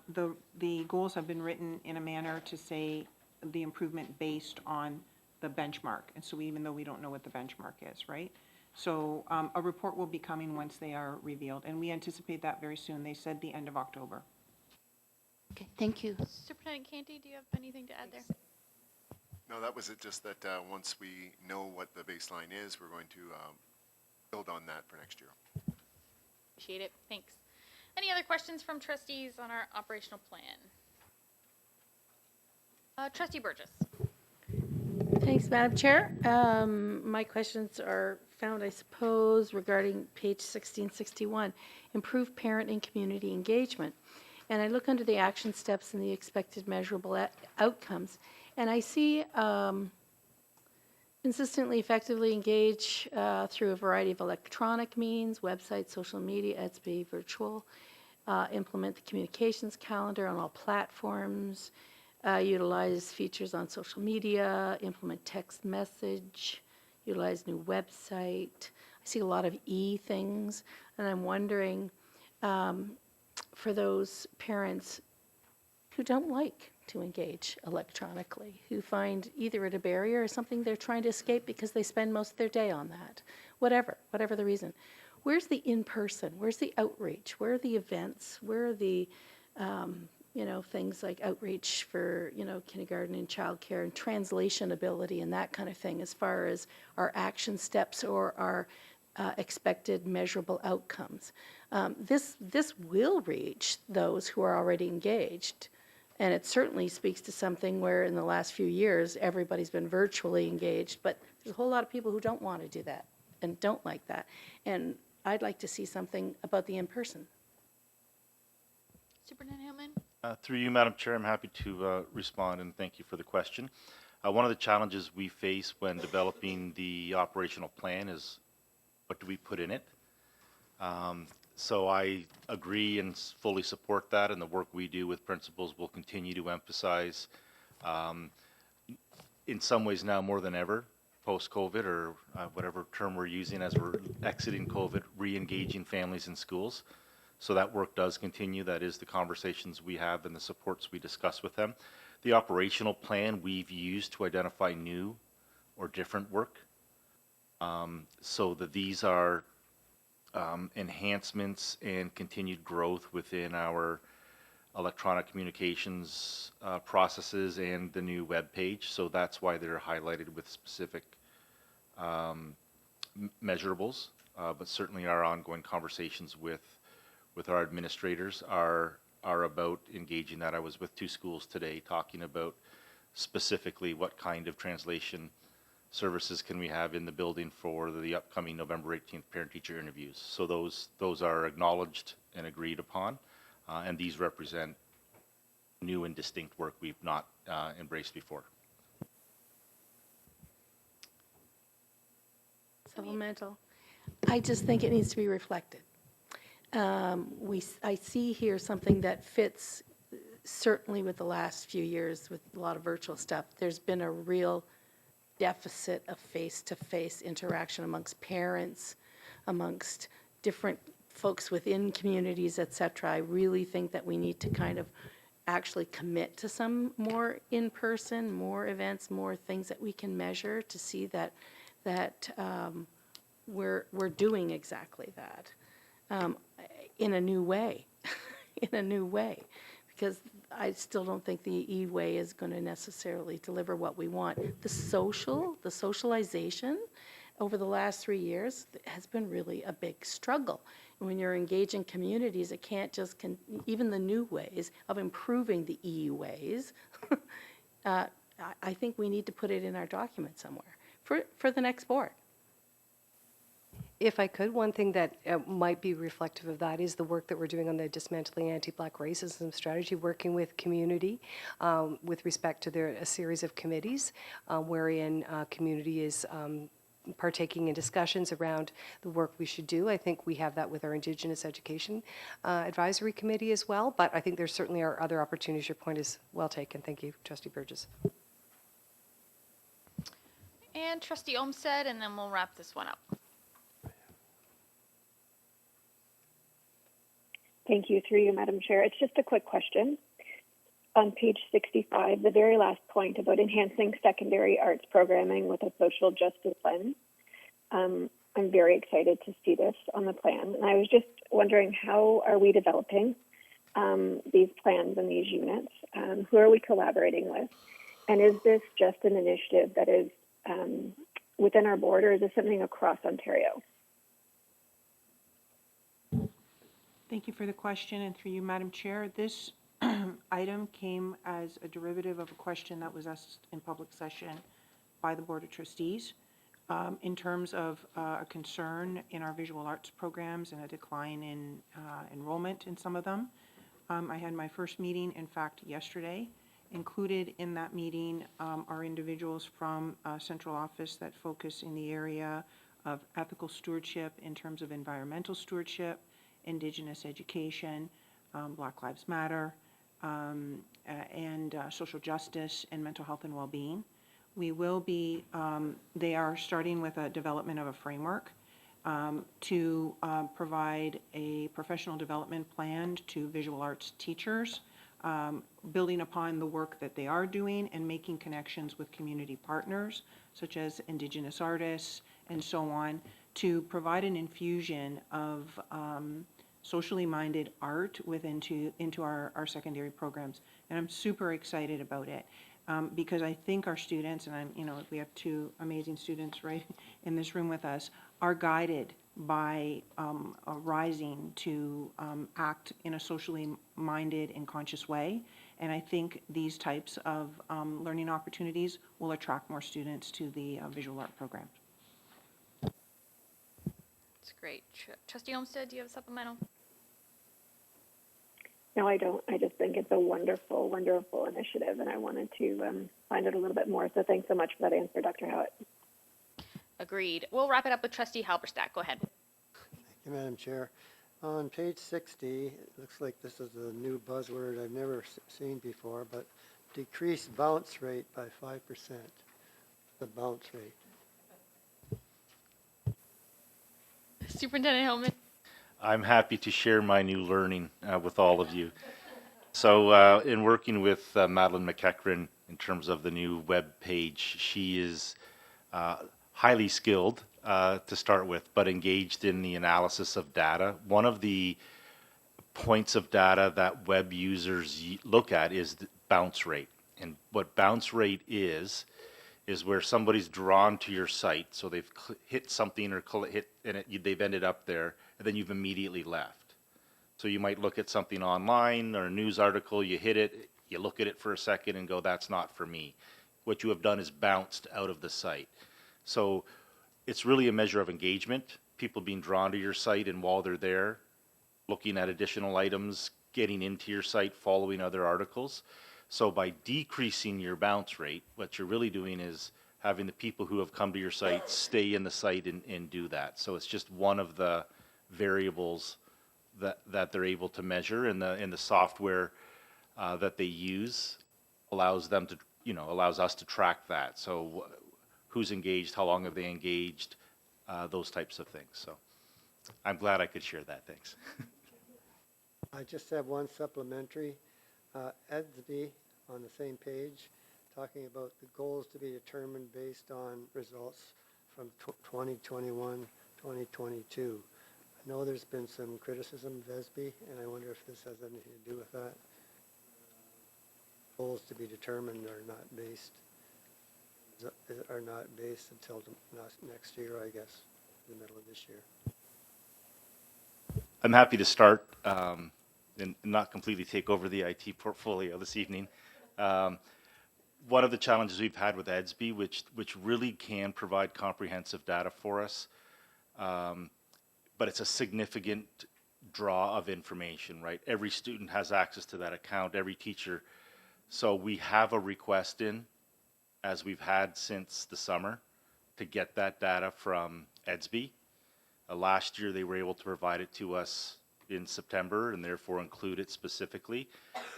the goals have been written in a manner to say the improvement based on the benchmark. And so even though we don't know what the benchmark is, right? So a report will be coming once they are revealed. And we anticipate that very soon. They said the end of October. Okay, thank you. Superintendent Canty, do you have anything to add there? No, that was it. Just that once we know what the baseline is, we're going to build on that for next year. Appreciate it. Thanks. Any other questions from trustees on our operational plan? Trustee Burgess. Thanks, Madam Chair. My questions are found, I suppose, regarding page 1661, improve parent and community engagement. And I look under the action steps and the expected measurable outcomes. And I see consistently, effectively engage through a variety of electronic means, websites, social media, GEDDSB, virtual, implement the communications calendar on all platforms, utilize features on social media, implement text message, utilize new website. I see a lot of things, and I'm wondering for those parents who don't like to engage electronically, who find either it a barrier or something they're trying to escape because they spend most of their day on that, whatever the reason. Where's the in-person? Where's the outreach? Where are the events? Where are the, things like outreach for, kindergarten and childcare and translation ability and that kind of thing as far as our action steps or our expected measurable outcomes. This will reach those who are already engaged. And it certainly speaks to something where in the last few years, everybody's been virtually engaged, but there's a whole lot of people who don't want to do that and don't like that. And I'd like to see something about the in-person. Superintendent Hillman? Through you, Madam Chair, I'm happy to respond and thank you for the question. One of the challenges we face when developing the operational plan is what do we put in it? So I agree and fully support that, and the work we do with principals will continue to emphasize, in some ways now more than ever, post-COVID or whatever term we're using as we're exiting COVID, re-engaging families in schools. So that work does continue. That is the conversations we have and the supports we discuss with them. The operational plan we've used to identify new or different work, so that these are enhancements and continued growth within our electronic communications processes and the new web page. So that's why they're highlighted with specific measurables. But certainly our ongoing conversations with our administrators are about engaging that. I was with 2 schools today talking about specifically what kind of translation services can we have in the building for the upcoming November 18th parent-teacher interviews. So those are acknowledged and agreed upon, and these represent new and distinct work we've not embraced before. Supplemental. I just think it needs to be reflected. I see here something that fits certainly with the last few years with a lot of virtual stuff. There's been a real deficit of face-to-face interaction amongst parents, amongst different folks within communities, et cetera. I really think that we need to kind of actually commit to some more in-person, more events, more things that we can measure to see that we're doing exactly that in a new way, because I still don't think the e-way is going to necessarily deliver what we want. The socialization over the last 3 years has been really a big struggle. And when you're engaging communities, it can't just, even the new ways of improving the e-ways, I think we need to put it in our document somewhere for the next board. If I could, one thing that might be reflective of that is the work that we're doing on the dismantling anti-Black racism strategy, working with community with respect to a series of committees wherein community is partaking in discussions around the work we should do. I think we have that with our Indigenous Education Advisory Committee as well, but I think there certainly are other opportunities. Your point is well taken. Thank you, Trustee Burgess. And Trustee Olmsted, and then we'll wrap this one up. Thank you, through you, Madam Chair. It's just a quick question. On page 65, the very last point about enhancing secondary arts programming with a social justice lens. I'm very excited to see this on the plan. And I was just wondering, how are we developing these plans and these units? Who are we collaborating with? And is this just an initiative that is within our board, or is this something across Ontario? Thank you for the question, and through you, Madam Chair. This item came as a derivative of a question that was asked in public session by the Board of Trustees in terms of a concern in our visual arts programs and a decline in enrollment in some of them. I had my first meeting, in fact, yesterday. Included in that meeting are individuals from central office that focus in the area of ethical stewardship in terms of environmental stewardship, Indigenous education, Black Lives Matter, and social justice and mental health and well-being. We will be, they are starting with a development of a framework to provide a professional development plan to visual arts teachers building upon the work that they are doing and making connections with community partners, such as Indigenous artists and so on, to provide an infusion of socially minded art into our secondary programs. And I'm super excited about it. Because I think our students, and we have two amazing students right in this room with us, are guided by rising to act in a socially minded and conscious way. And I think these types of learning opportunities will attract more students to the visual art program. It's great. Trustee Olmsted, do you have a supplemental? No, I don't. I just think it's a wonderful, wonderful initiative, and I wanted to find out a little bit more. So thanks so much for that answer, Dr. Howitt. Agreed. We'll wrap it up with Trustee Halberstadt. Go ahead. Thank you, Madam Chair. On page 60, it looks like this is a new buzzword I've never seen before, but decrease bounce rate by 5%. The bounce rate. Superintendent Hillman. I'm happy to share my new learning with all of you. So in working with Madeline McEachran in terms of the new web page, she is highly skilled to start with, but engaged in the analysis of data. One of the points of data that web users look at is the bounce rate. And what bounce rate is where somebody's drawn to your site, so they've hit something or hit and they've ended up there, and then you've immediately left. So you might look at something online or a news article, you hit it, you look at it for a second and go, that's not for me. What you have done is bounced out of the site. So it's really a measure of engagement, people being drawn to your site, and while they're there, looking at additional items, getting into your site, following other articles. So by decreasing your bounce rate, what you're really doing is having the people who have come to your site stay in the site and do that. So it's just one of the variables that they're able to measure, and the software that they use allows them to, allows us to track that. So who's engaged, how long have they engaged, those types of things. So I'm glad I could share that. Thanks. I just have one supplementary. GEDDSB on the same page, talking about the goals to be determined based on results from 2021, 2022. I know there's been some criticism of ESB, and I wonder if this has anything to do with that. Goals to be determined are not based until next year, I guess, the middle of this year. I'm happy to start and not completely take over the IT portfolio this evening. One of the challenges we've had with GEDDSB, which really can provide comprehensive data for us, but it's a significant draw of information, right? Every student has access to that account, every teacher. So we have a request in, as we've had since the summer, to get that data from GEDDSB. Last year they were able to provide it to us in September and therefore include it specifically.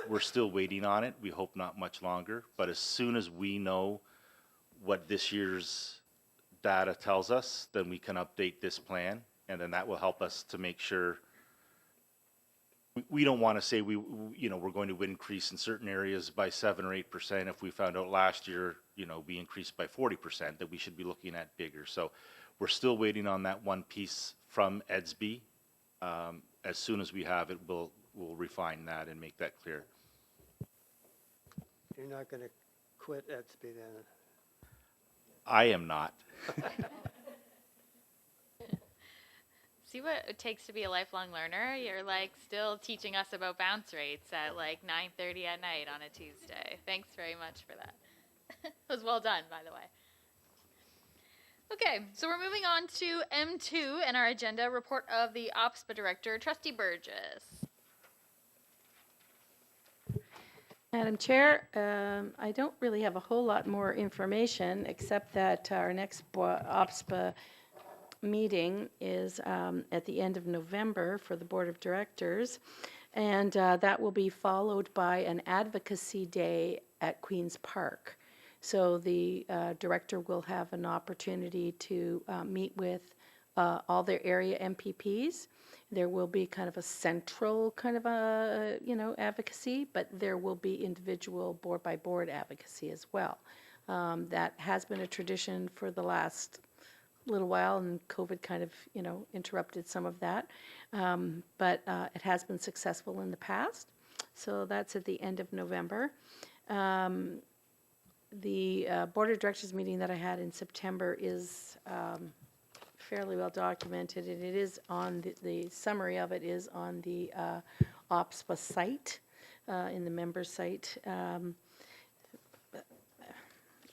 We're still waiting on it. We hope not much longer, but as soon as we know what this year's data tells us, then we can update this plan, and then that will help us to make sure. We don't want to say we're going to increase in certain areas by 7 or 8% if we found out last year, we increased by 40%, that we should be looking at bigger. So we're still waiting on that one piece from GEDDSB. As soon as we have it, we'll refine that and make that clear. You're not going to quit GEDDSB then? I am not. See what it takes to be a lifelong learner? You're still teaching us about bounce rates at 9:30 at night on a Tuesday. Thanks very much for that. It was well done, by the way. Okay, so we're moving on to M2 and our agenda, report of the OPSPA director, Trustee Burgess. Madam Chair, I don't really have a whole lot more information except that our next OPSPA meeting is at the end of November for the Board of Directors, and that will be followed by an advocacy day at Queen's Park. So the director will have an opportunity to meet with all their area MPPs. There will be kind of a central kind of a, advocacy, but there will be individual board-by-board advocacy as well. That has been a tradition for the last little while, and COVID kind of, interrupted some of that. But it has been successful in the past. So that's at the end of November. The Board of Directors meeting that I had in September is fairly well documented, and it is on the summary of it is on the OPSPA site, in the members site.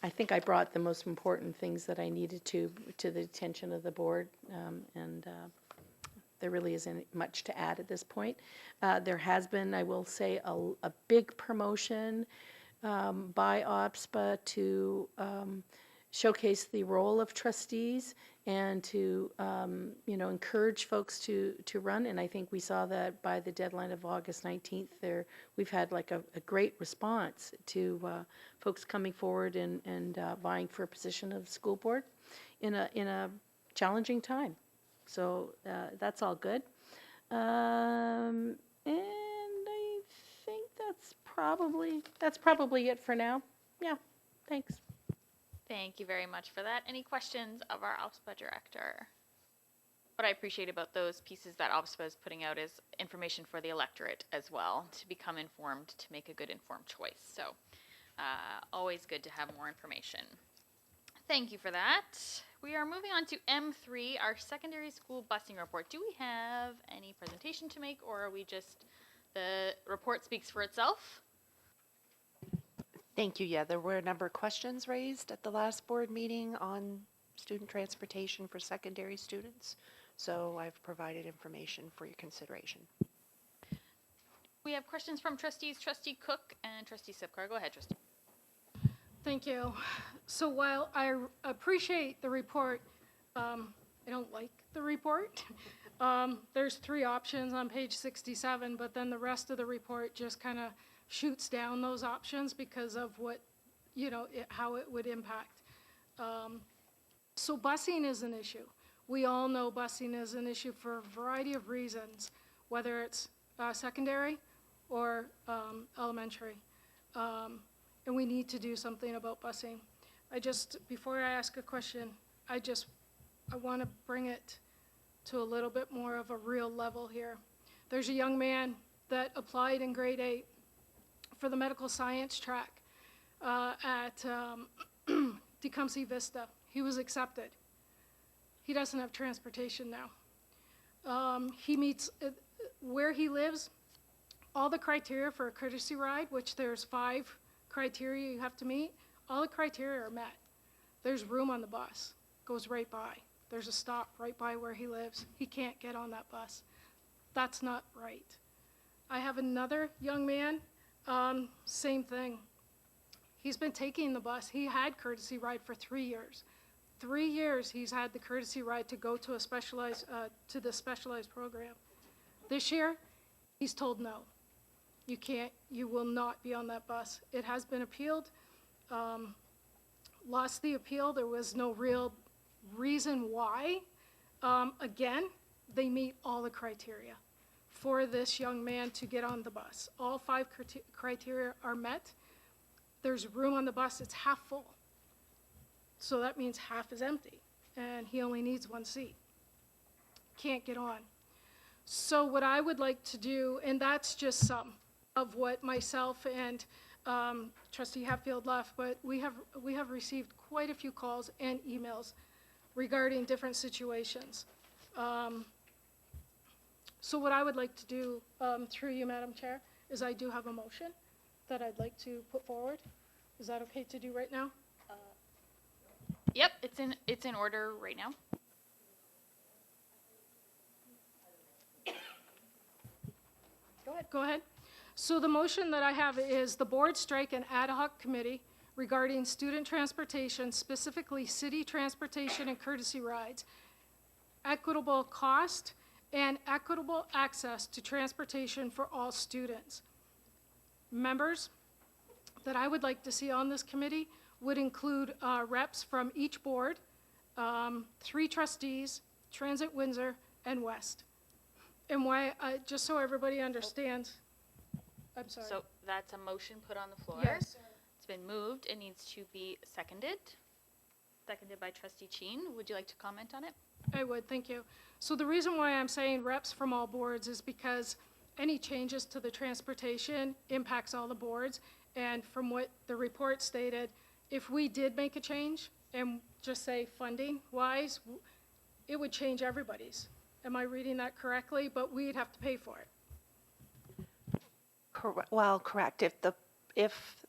I think I brought the most important things that I needed to the attention of the board, and there really isn't much to add at this point. There has been, I will say, a big promotion by OPSPA to showcase the role of trustees and to encourage folks to run. And I think we saw that by the deadline of August 19th. We've had like a great response to folks coming forward and vying for a position of school board in a challenging time. So that's all good. And I think that's probably it for now. Yeah, thanks. Thank you very much for that. Any questions of our OPSPA director? What I appreciate about those pieces that OPSPA is putting out is information for the electorate as well, to become informed, to make a good informed choice. So always good to have more information. Thank you for that. We are moving on to M3, our secondary school busing report. Do we have any presentation to make, or are we just, the report speaks for itself? Thank you. Yeah, there were a number of questions raised at the last board meeting on student transportation for secondary students. So I've provided information for your consideration. We have questions from trustees, Trustee Cook and Trustee Sipcar. Go ahead, Trustee. Thank you. So while I appreciate the report, I don't like the report. There's 3 options on page 67, but then the rest of the report just kind of shoots down those options because of what, how it would impact. So busing is an issue. We all know busing is an issue for a variety of reasons, whether it's secondary or elementary. And we need to do something about busing. Before I ask a question, I want to bring it to a little bit more of a real level here. There's a young man that applied in grade 8 for the medical science track at Tecumseh Vista. He was accepted. He doesn't have transportation now. He meets, where he lives, all the criteria for a courtesy ride, which there's 5 criteria you have to meet, all the criteria are met. There's room on the bus, goes right by. There's a stop right by where he lives. He can't get on that bus. That's not right. I have another young man, same thing. He's been taking the bus. He had courtesy ride for 3 years. 3 years he's had the courtesy ride to go to a specialized, to the specialized program. This year, he's told no. You can't, you will not be on that bus. It has been appealed, lost the appeal. There was no real reason why. Again, they meet all the criteria for this young man to get on the bus. All 5 criteria are met. There's room on the bus, it's half full. So that means half is empty, and he only needs 1 seat. Can't get on. So what I would like to do, and that's just some of what myself and Trustee Hatfield left, but we have received quite a few calls and emails regarding different situations. So what I would like to do, through you, Madam Chair, is I do have a motion that I'd like to put forward. Is that okay to do right now? Yep, it's in order right now. Go ahead. So the motion that I have is the board strike an ad hoc committee regarding student transportation, specifically city transportation and courtesy rides, equitable cost, and equitable access to transportation for all students. Members that I would like to see on this committee would include reps from each board, 3 trustees, Transit Windsor, and West. And why, just so everybody understands, I'm sorry. So that's a motion put on the floor. Yes. It's been moved. It needs to be seconded. Seconded by trustee Cheen. Would you like to comment on it? I would, thank you. So the reason why I'm saying reps from all boards is because any changes to the transportation impacts all the boards. And from what the report stated, if we did make a change and just say funding wise, it would change everybody's. Am I reading that correctly? But we'd have to pay for it. Well, correct. If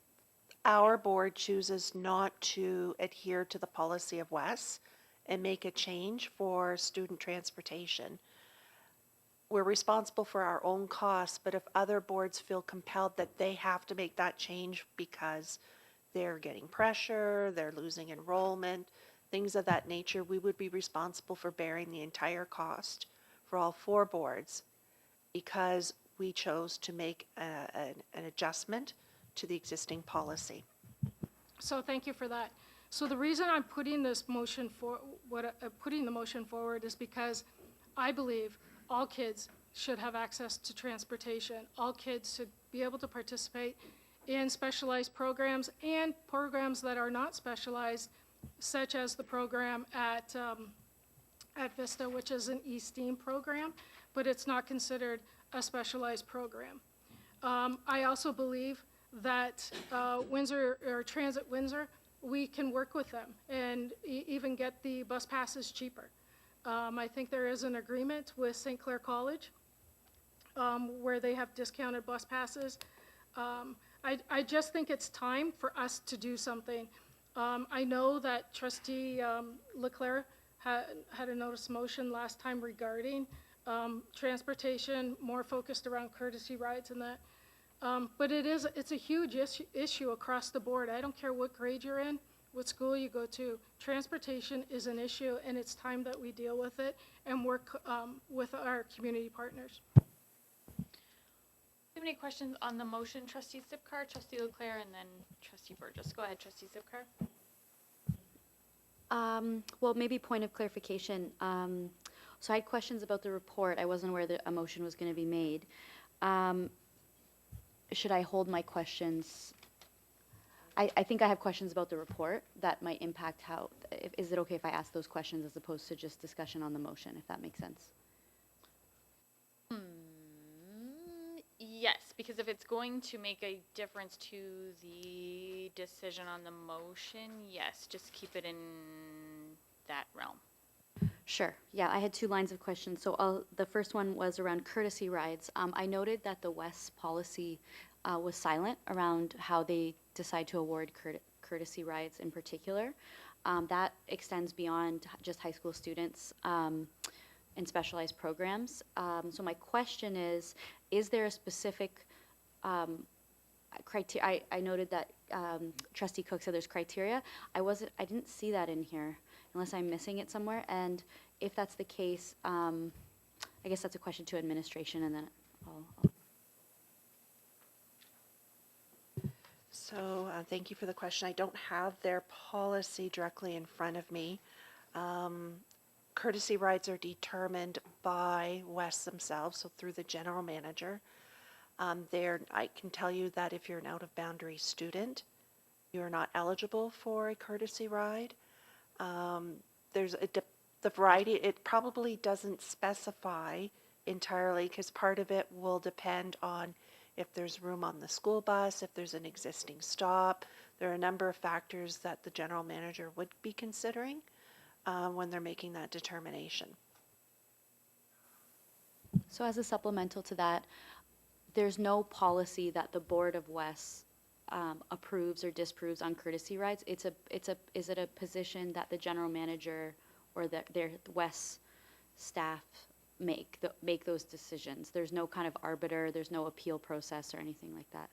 our board chooses not to adhere to the policy of WES and make a change for student transportation, we're responsible for our own costs, but if other boards feel compelled that they have to make that change because they're getting pressure, they're losing enrollment, things of that nature, we would be responsible for bearing the entire cost for all 4 boards because we chose to make an adjustment to the existing policy. So thank you for that. So the reason I'm putting this motion putting the motion forward is because I believe all kids should have access to transportation. All kids should be able to participate in specialized programs and programs that are not specialized, such as the program at Vista, which is an e-STEAM program, but it's not considered a specialized program. I also believe that Windsor, or Transit Windsor, we can work with them and even get the bus passes cheaper. I think there is an agreement with St. Clair College where they have discounted bus passes. I just think it's time for us to do something. I know that Trustee Leclerc had a notice motion last time regarding transportation, more focused around courtesy rides and that. But it's a huge issue across the board. I don't care what grade you're in, what school you go to. Transportation is an issue, and it's time that we deal with it and work with our community partners. Do you have any questions on the motion, Trustee Zipcar, Trustee Leclerc, and then Trustee Burgess? Go ahead, Trustee Zipcar. Well, maybe point of clarification. So I had questions about the report. I wasn't aware that a motion was going to be made. Should I hold my questions? I think I have questions about the report that might impact how, is it okay if I ask those questions as opposed to just discussion on the motion, if that makes sense? Yes, because if it's going to make a difference to the decision on the motion, yes, just keep it in that realm. Sure. Yeah, I had 2 lines of questions. So the first one was around courtesy rides. I noted that the WES policy was silent around how they decide to award courtesy rides in particular. That extends beyond just high school students in specialized programs. So my question is there a specific criteria? I noted that Trustee Cook said there's criteria. I didn't see that in here, unless I'm missing it somewhere. And if that's the case, I guess that's a question to administration, and then I'll So thank you for the question. I don't have their policy directly in front of me. Courtesy rides are determined by WES themselves, so through the general manager. I can tell you that if you're an out-of-boundary student, you're not eligible for a courtesy ride. There's the variety, it probably doesn't specify entirely because part of it will depend on if there's room on the school bus, if there's an existing stop. There are a number of factors that the general manager would be considering when they're making that determination. So as a supplemental to that, there's no policy that the Board of WES approves or disapproves on courtesy rides. Is it a position that the general manager or their WES staff make those decisions? There's no kind of arbiter, there's no appeal process or anything like that.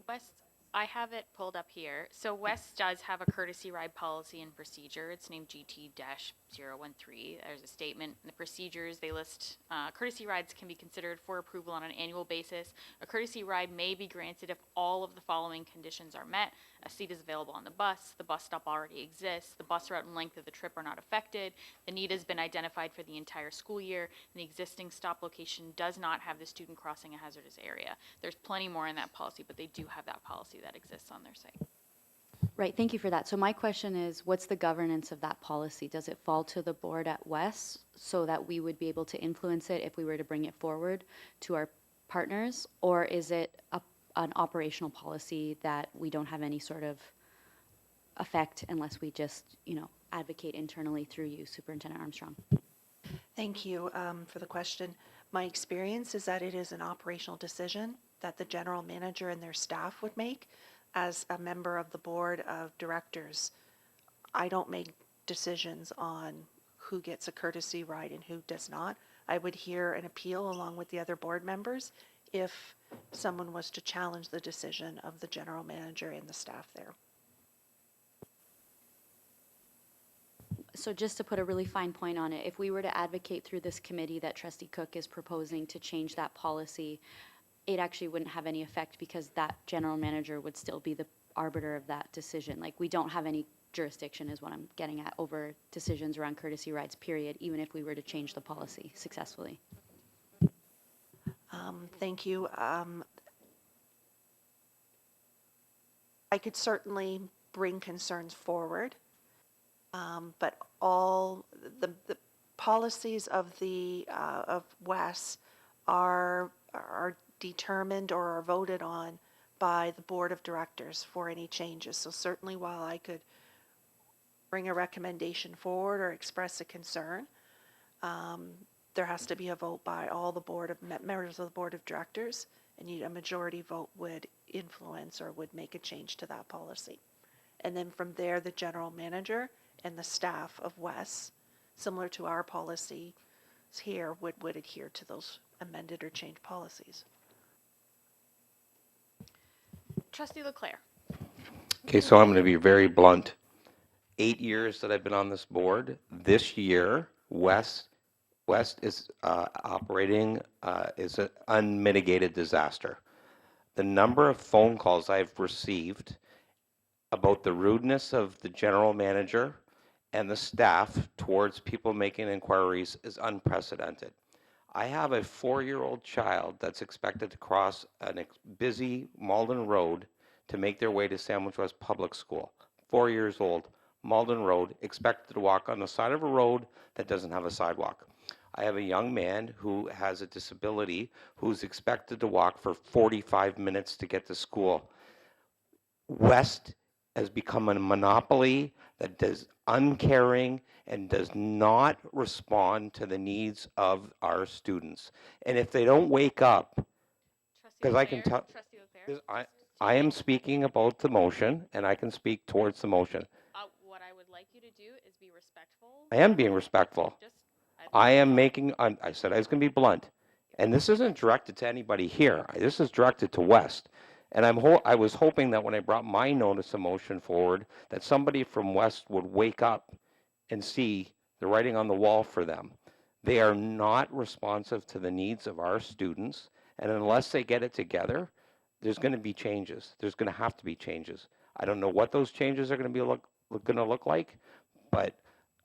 West I have it pulled up here. So West does have a courtesy ride policy and procedure. It's named GT-013. There's a statement in the procedures. They list courtesy rides can be considered for approval on an annual basis. A courtesy ride may be granted if all of the following conditions are met. A seat is available on the bus stop already exists, the bus route and length of the trip are not affected, the need has been identified for the entire school year, and the existing stop location does not have the student crossing a hazardous area. There's plenty more in that policy, but they do have that policy that exists on their site. Right, thank you for that. So my question is, what's the governance of that policy? Does it fall to the board at West so that we would be able to influence it if we were to bring it forward to our partners? Or is it an operational policy that we don't have any sort of effect unless we just, advocate internally through you, Superintendent Armstrong? Thank you for the question. My experience is that it is an operational decision that the general manager and their staff would make. As a member of the board of directors, I don't make decisions on who gets a courtesy ride and who does not. I would hear an appeal along with the other board members if someone was to challenge the decision of the general manager and the staff there. So just to put a really fine point on it, if we were to advocate through this committee that Trustee Cook is proposing to change that policy, it actually wouldn't have any effect because that general manager would still be the arbiter of that decision. Like, we don't have any jurisdiction is what I'm getting at over decisions around courtesy rides, period, even if we were to change the policy successfully. Thank you. I could certainly bring concerns forward, but all the policies of the of WES are determined or are voted on by the board of directors for any changes. So certainly, while I could bring a recommendation forward or express a concern, there has to be a vote by all the members of the board of directors, and a majority vote would influence or would make a change to that policy. And then from there, the general manager and the staff of WES, similar to our policy here, would adhere to those amended or changed policies. Trustee Leclerc. Okay, so I'm going to be very blunt. 8 years that I've been on this board, this year, West is operating is an unmitigated disaster. The number of phone calls I've received about the rudeness of the general manager and the staff towards people making inquiries is unprecedented. I have a 4-year-old child that's expected to cross a busy Malden Road to make their way to Sandwich West Public School. 4 years old, Malden Road, expected to walk on the side of a road that doesn't have a sidewalk. I have a young man who has a disability who's expected to walk for 45 minutes to get to school. West has become a monopoly that is uncaring and does not respond to the needs of our students. And if they don't wake up, because I can tell, I am speaking about the motion, and I can speak towards the motion. What I would like you to do is be respectful. I am being respectful. I am making, I said I was going to be blunt. And this isn't directed to anybody here. This is directed to West. And I was hoping that when I brought my notice of motion forward, that somebody from West would wake up and see the writing on the wall for them. They are not responsive to the needs of our students. And unless they get it together, there's going to be changes. There's going to have to be changes. I don't know what those changes are going to look like, but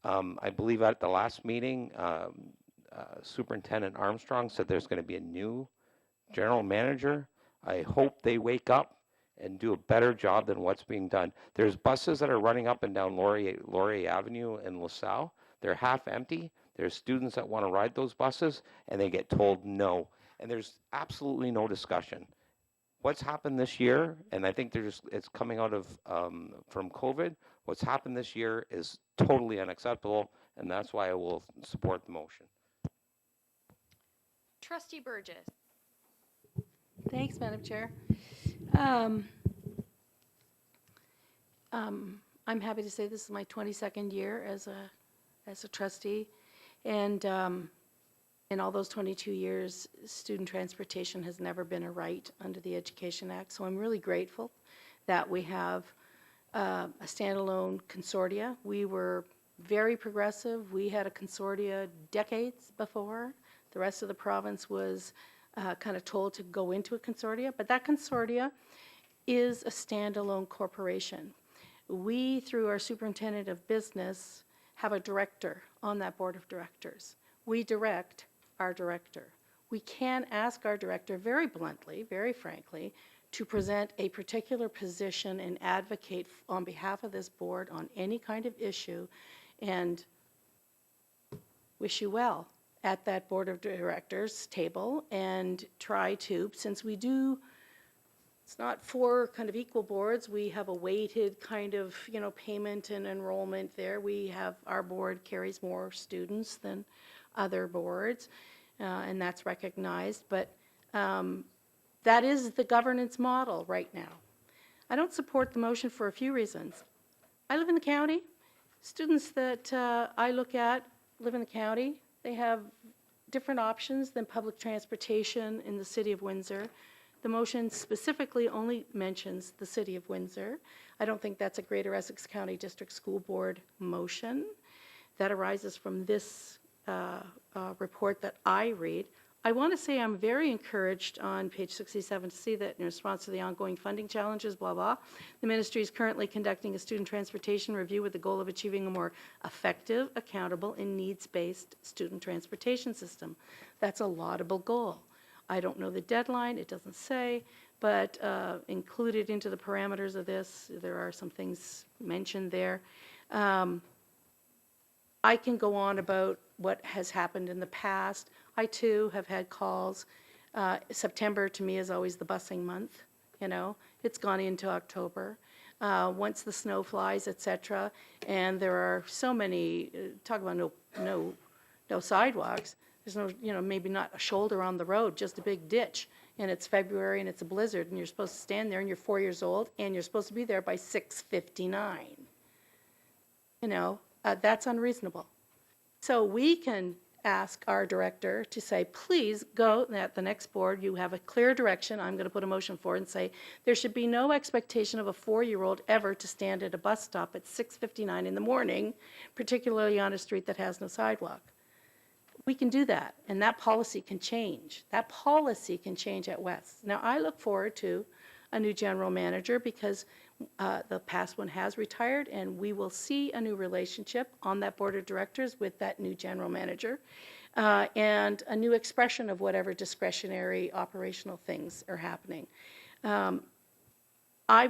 I believe at the last meeting, Superintendent Armstrong said there's going to be a new general manager. I hope they wake up and do a better job than what's being done. There's buses that are running up and down Laurier Avenue in LaSalle. They're half empty. There's students that want to ride those buses, and they get told no. And there's absolutely no discussion. What's happened this year, and I think it's coming out of from COVID, what's happened this year is totally unacceptable, and that's why I will support the motion. Trustee Burgess. Thanks, Madam Chair. I'm happy to say this is my 22nd year as a trustee, and in all those 22 years, student transportation has never been a right under the Education Act, so I'm really grateful that we have a standalone consortia. We were very progressive. We had a consortia decades before. The rest of the province was kind of told to go into a consortia, but that consortia is a standalone corporation. We, through our superintendent of business, have a director on that board of directors. We direct our director. We can ask our director very bluntly, very frankly, to present a particular position and advocate on behalf of this board on any kind of issue, and wish you well at that board of directors table and try to, since we do, it's not four kind of equal boards, we have a weighted kind of, payment and enrollment there. We have, our board carries more students than other boards, and that's recognized, but that is the governance model right now. I don't support the motion for a few reasons. I live in the county. Students that I look at live in the county. They have different options than public transportation in the city of Windsor. The motion specifically only mentions the city of Windsor. I don't think that's a Greater Essex County District School Board motion. That arises from this report that I read. I want to say I'm very encouraged on page 67 to see that in response to the ongoing funding challenges, blah, blah, the ministry is currently conducting a student transportation review with the goal of achieving a more effective, accountable, and needs-based student transportation system. That's a laudable goal. I don't know the deadline, it doesn't say, but included into the parameters of this, there are some things mentioned there. I can go on about what has happened in the past. I too have had calls. September to me is always the busing month, It's gone into October. Once the snow flies, etc., and there are so many, talk about no sidewalks. There's no, maybe not a shoulder on the road, just a big ditch, and it's February and it's a blizzard, and you're supposed to stand there and you're 4 years old and you're supposed to be there by 6:59. That's unreasonable. So we can ask our director to say, please go at the next board, you have a clear direction, I'm going to put a motion for it and say, there should be no expectation of a 4-year-old ever to stand at a bus stop at 6:59 in the morning, particularly on a street that has no sidewalk. We can do that, and that policy can change. That policy can change at West. Now, I look forward to a new general manager because the past one has retired, and we will see a new relationship on that board of directors with that new general manager, and a new expression of whatever discretionary operational things are happening. I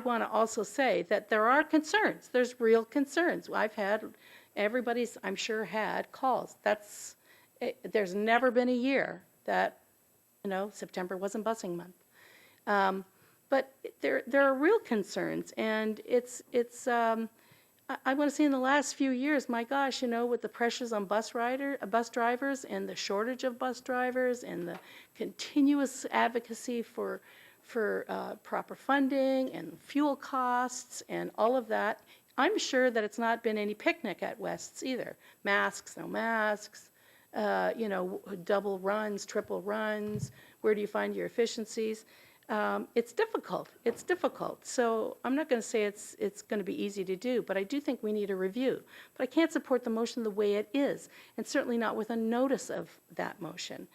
want to also say that there are concerns. There's real concerns. Everybody's, I'm sure, had calls. There's never been a year that, September wasn't busing month. But there are real concerns, and I want to say in the last few years, my gosh, with the pressures on bus drivers and the shortage of bus drivers and the continuous advocacy for proper funding and fuel costs and all of that, I'm sure that it's not been any picnic at West's either. Masks, no masks, double runs, triple runs, where do you find your efficiencies? It's difficult. It's difficult. So I'm not going to say it's going to be easy to do, but I do think we need a review. But I can't support the motion the way it is, and certainly not with a notice of that motion.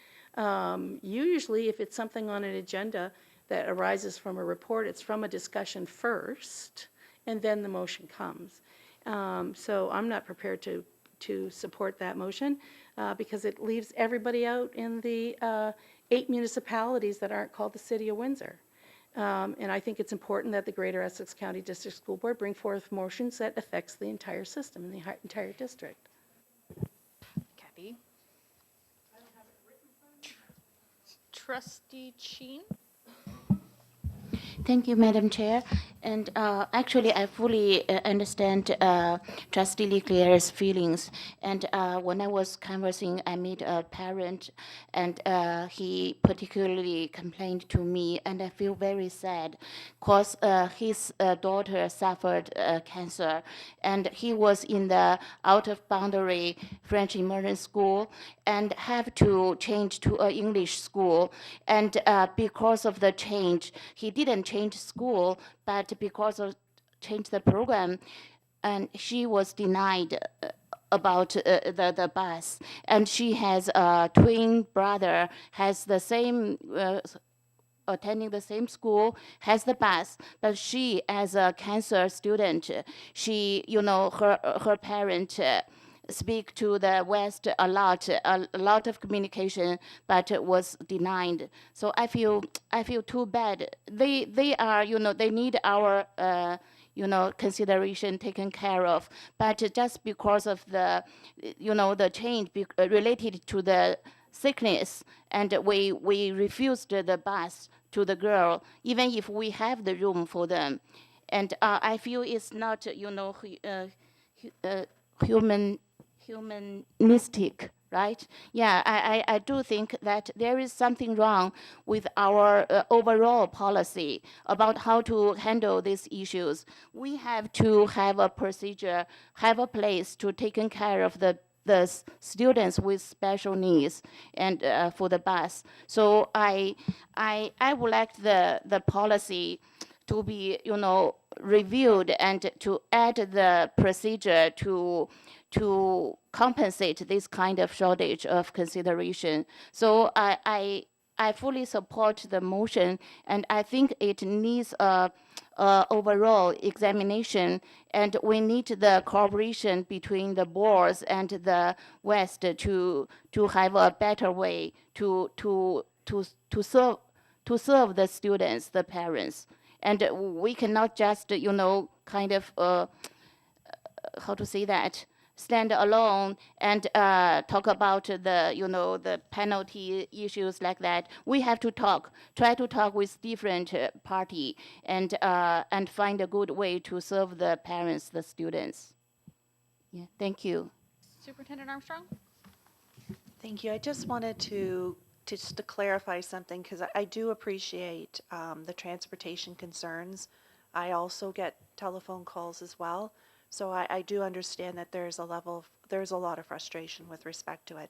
Usually, if it's something on an agenda that arises from a report, it's from a discussion first, and then the motion comes. So I'm not prepared to support that motion because it leaves everybody out in the 8 municipalities that aren't called the City of Windsor. And I think it's important that the Greater Essex County District School Board bring forth motions that affects the entire system and the entire district. Kathy? Trustee Sheen? Thank you, Madam Chair. And actually, I fully understand Trustee Leclerc's feelings. And when I was conversing, I met a parent, and he particularly complained to me, and I feel very sad, because his daughter suffered cancer, and he was in the out-of-boundary French immersion school, and have to change to an English school. And because of the change, he didn't change school, but because of change the program, and she was denied about the bus. And she has a twin brother, has the same attending the same school, has the bus, but she, as a cancer student, she, her parent speak to the West a lot of communication, but was denied. So I feel too bad. They are, they need our consideration taken care of, but just because of the, the change related to the sickness, and we refused the bus to the girl, even if we have the room for them. And I feel it's not, humanistic, right? Yeah, I do think that there is something wrong with our overall policy about how to handle these issues. We have to have a procedure, have a place to take care of the students with special needs, and for the bus. So I would like the policy to be, reviewed, and to add the procedure to compensate this kind of shortage of consideration. So I fully support the motion, and I think it needs a overall examination, and we need the cooperation between the boards and the West to have a better way to serve the students, the parents. And we cannot just, kind of, how to say that, stand alone and talk about the, the penalty issues like that. We have to try to talk with different party, and find a good way to serve the parents, the students. Yeah, thank you. Superintendent Armstrong? Thank you. I just wanted to clarify something, because I do appreciate the transportation concerns. I also get telephone calls as well. So I do understand that there's a lot of frustration with respect to it.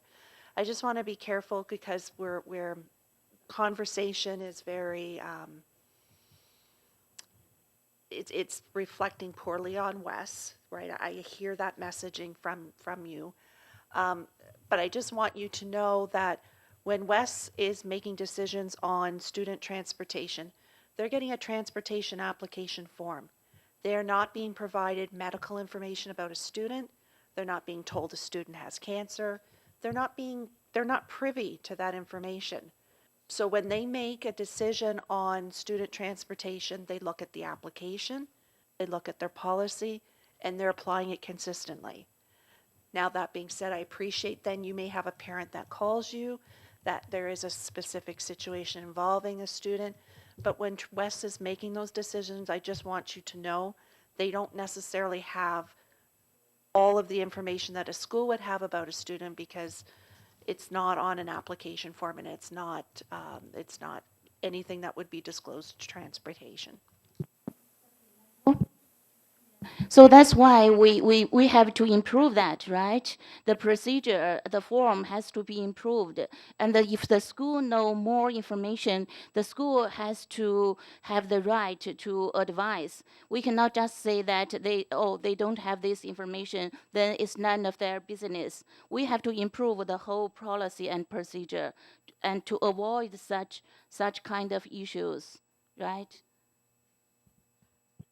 I just want to be careful, because we're conversation is very, it's reflecting poorly on Wes, right? I hear that messaging from you. But I just want you to know that when Wes is making decisions on student transportation, they're getting a transportation application form. They are not being provided medical information about a student. They're not being told a student has cancer. They're not privy to that information. So when they make a decision on student transportation, they look at the application, they look at their policy, and they're applying it consistently. Now, that being said, I appreciate then you may have a parent that calls you, that there is a specific situation involving a student. But when Wes is making those decisions, I just want you to know they don't necessarily have all of the information that a school would have about a student, because it's not on an application form, and it's not anything that would be disclosed to transportation. So that's why we have to improve that, right? The procedure, the form has to be improved. And if the school know more information, the school has to have the right to advise. We cannot just say that they don't have this information, then it's none of their business. We have to improve the whole policy and procedure, and to avoid such kind of issues, right?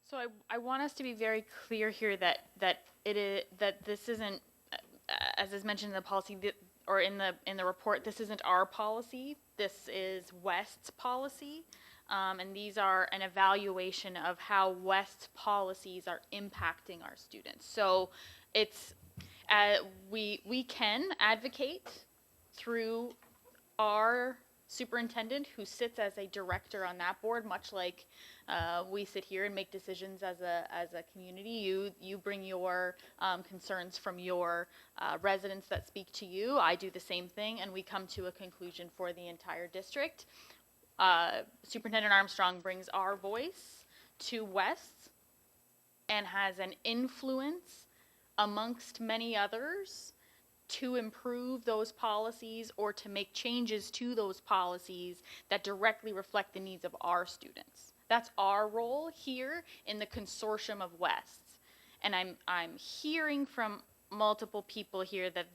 So I want us to be very clear here that this isn't, as is mentioned in the policy or in the report, this isn't our policy. This is West's policy, and these are an evaluation of how West's policies are impacting our students. So it's we can advocate through our superintendent, who sits as a director on that board, much like we sit here and make decisions as a community. You bring your concerns from your residents that speak to you. I do the same thing, and we come to a conclusion for the entire district. Superintendent Armstrong brings our voice to West and has an influence amongst many others to improve those policies or to make changes to those policies that directly reflect the needs of our students. That's our role here in the consortium of Wests. And I'm hearing from multiple people here that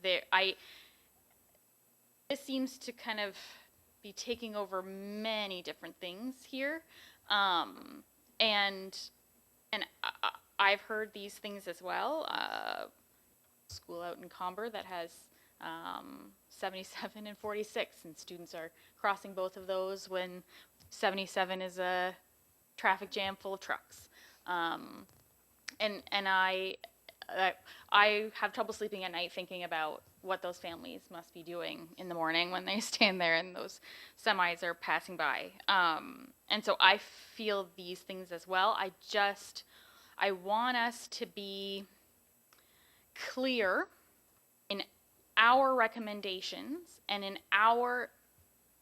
this seems to kind of be taking over many different things here. And I've heard these things as well. School out in Comber that has 77 and 46, and students are crossing both of those when 77 is a traffic jam full of trucks. And I have trouble sleeping at night thinking about what those families must be doing in the morning when they stand there and those semis are passing by. And so I feel these things as well. I want us to be clear in our recommendations and in our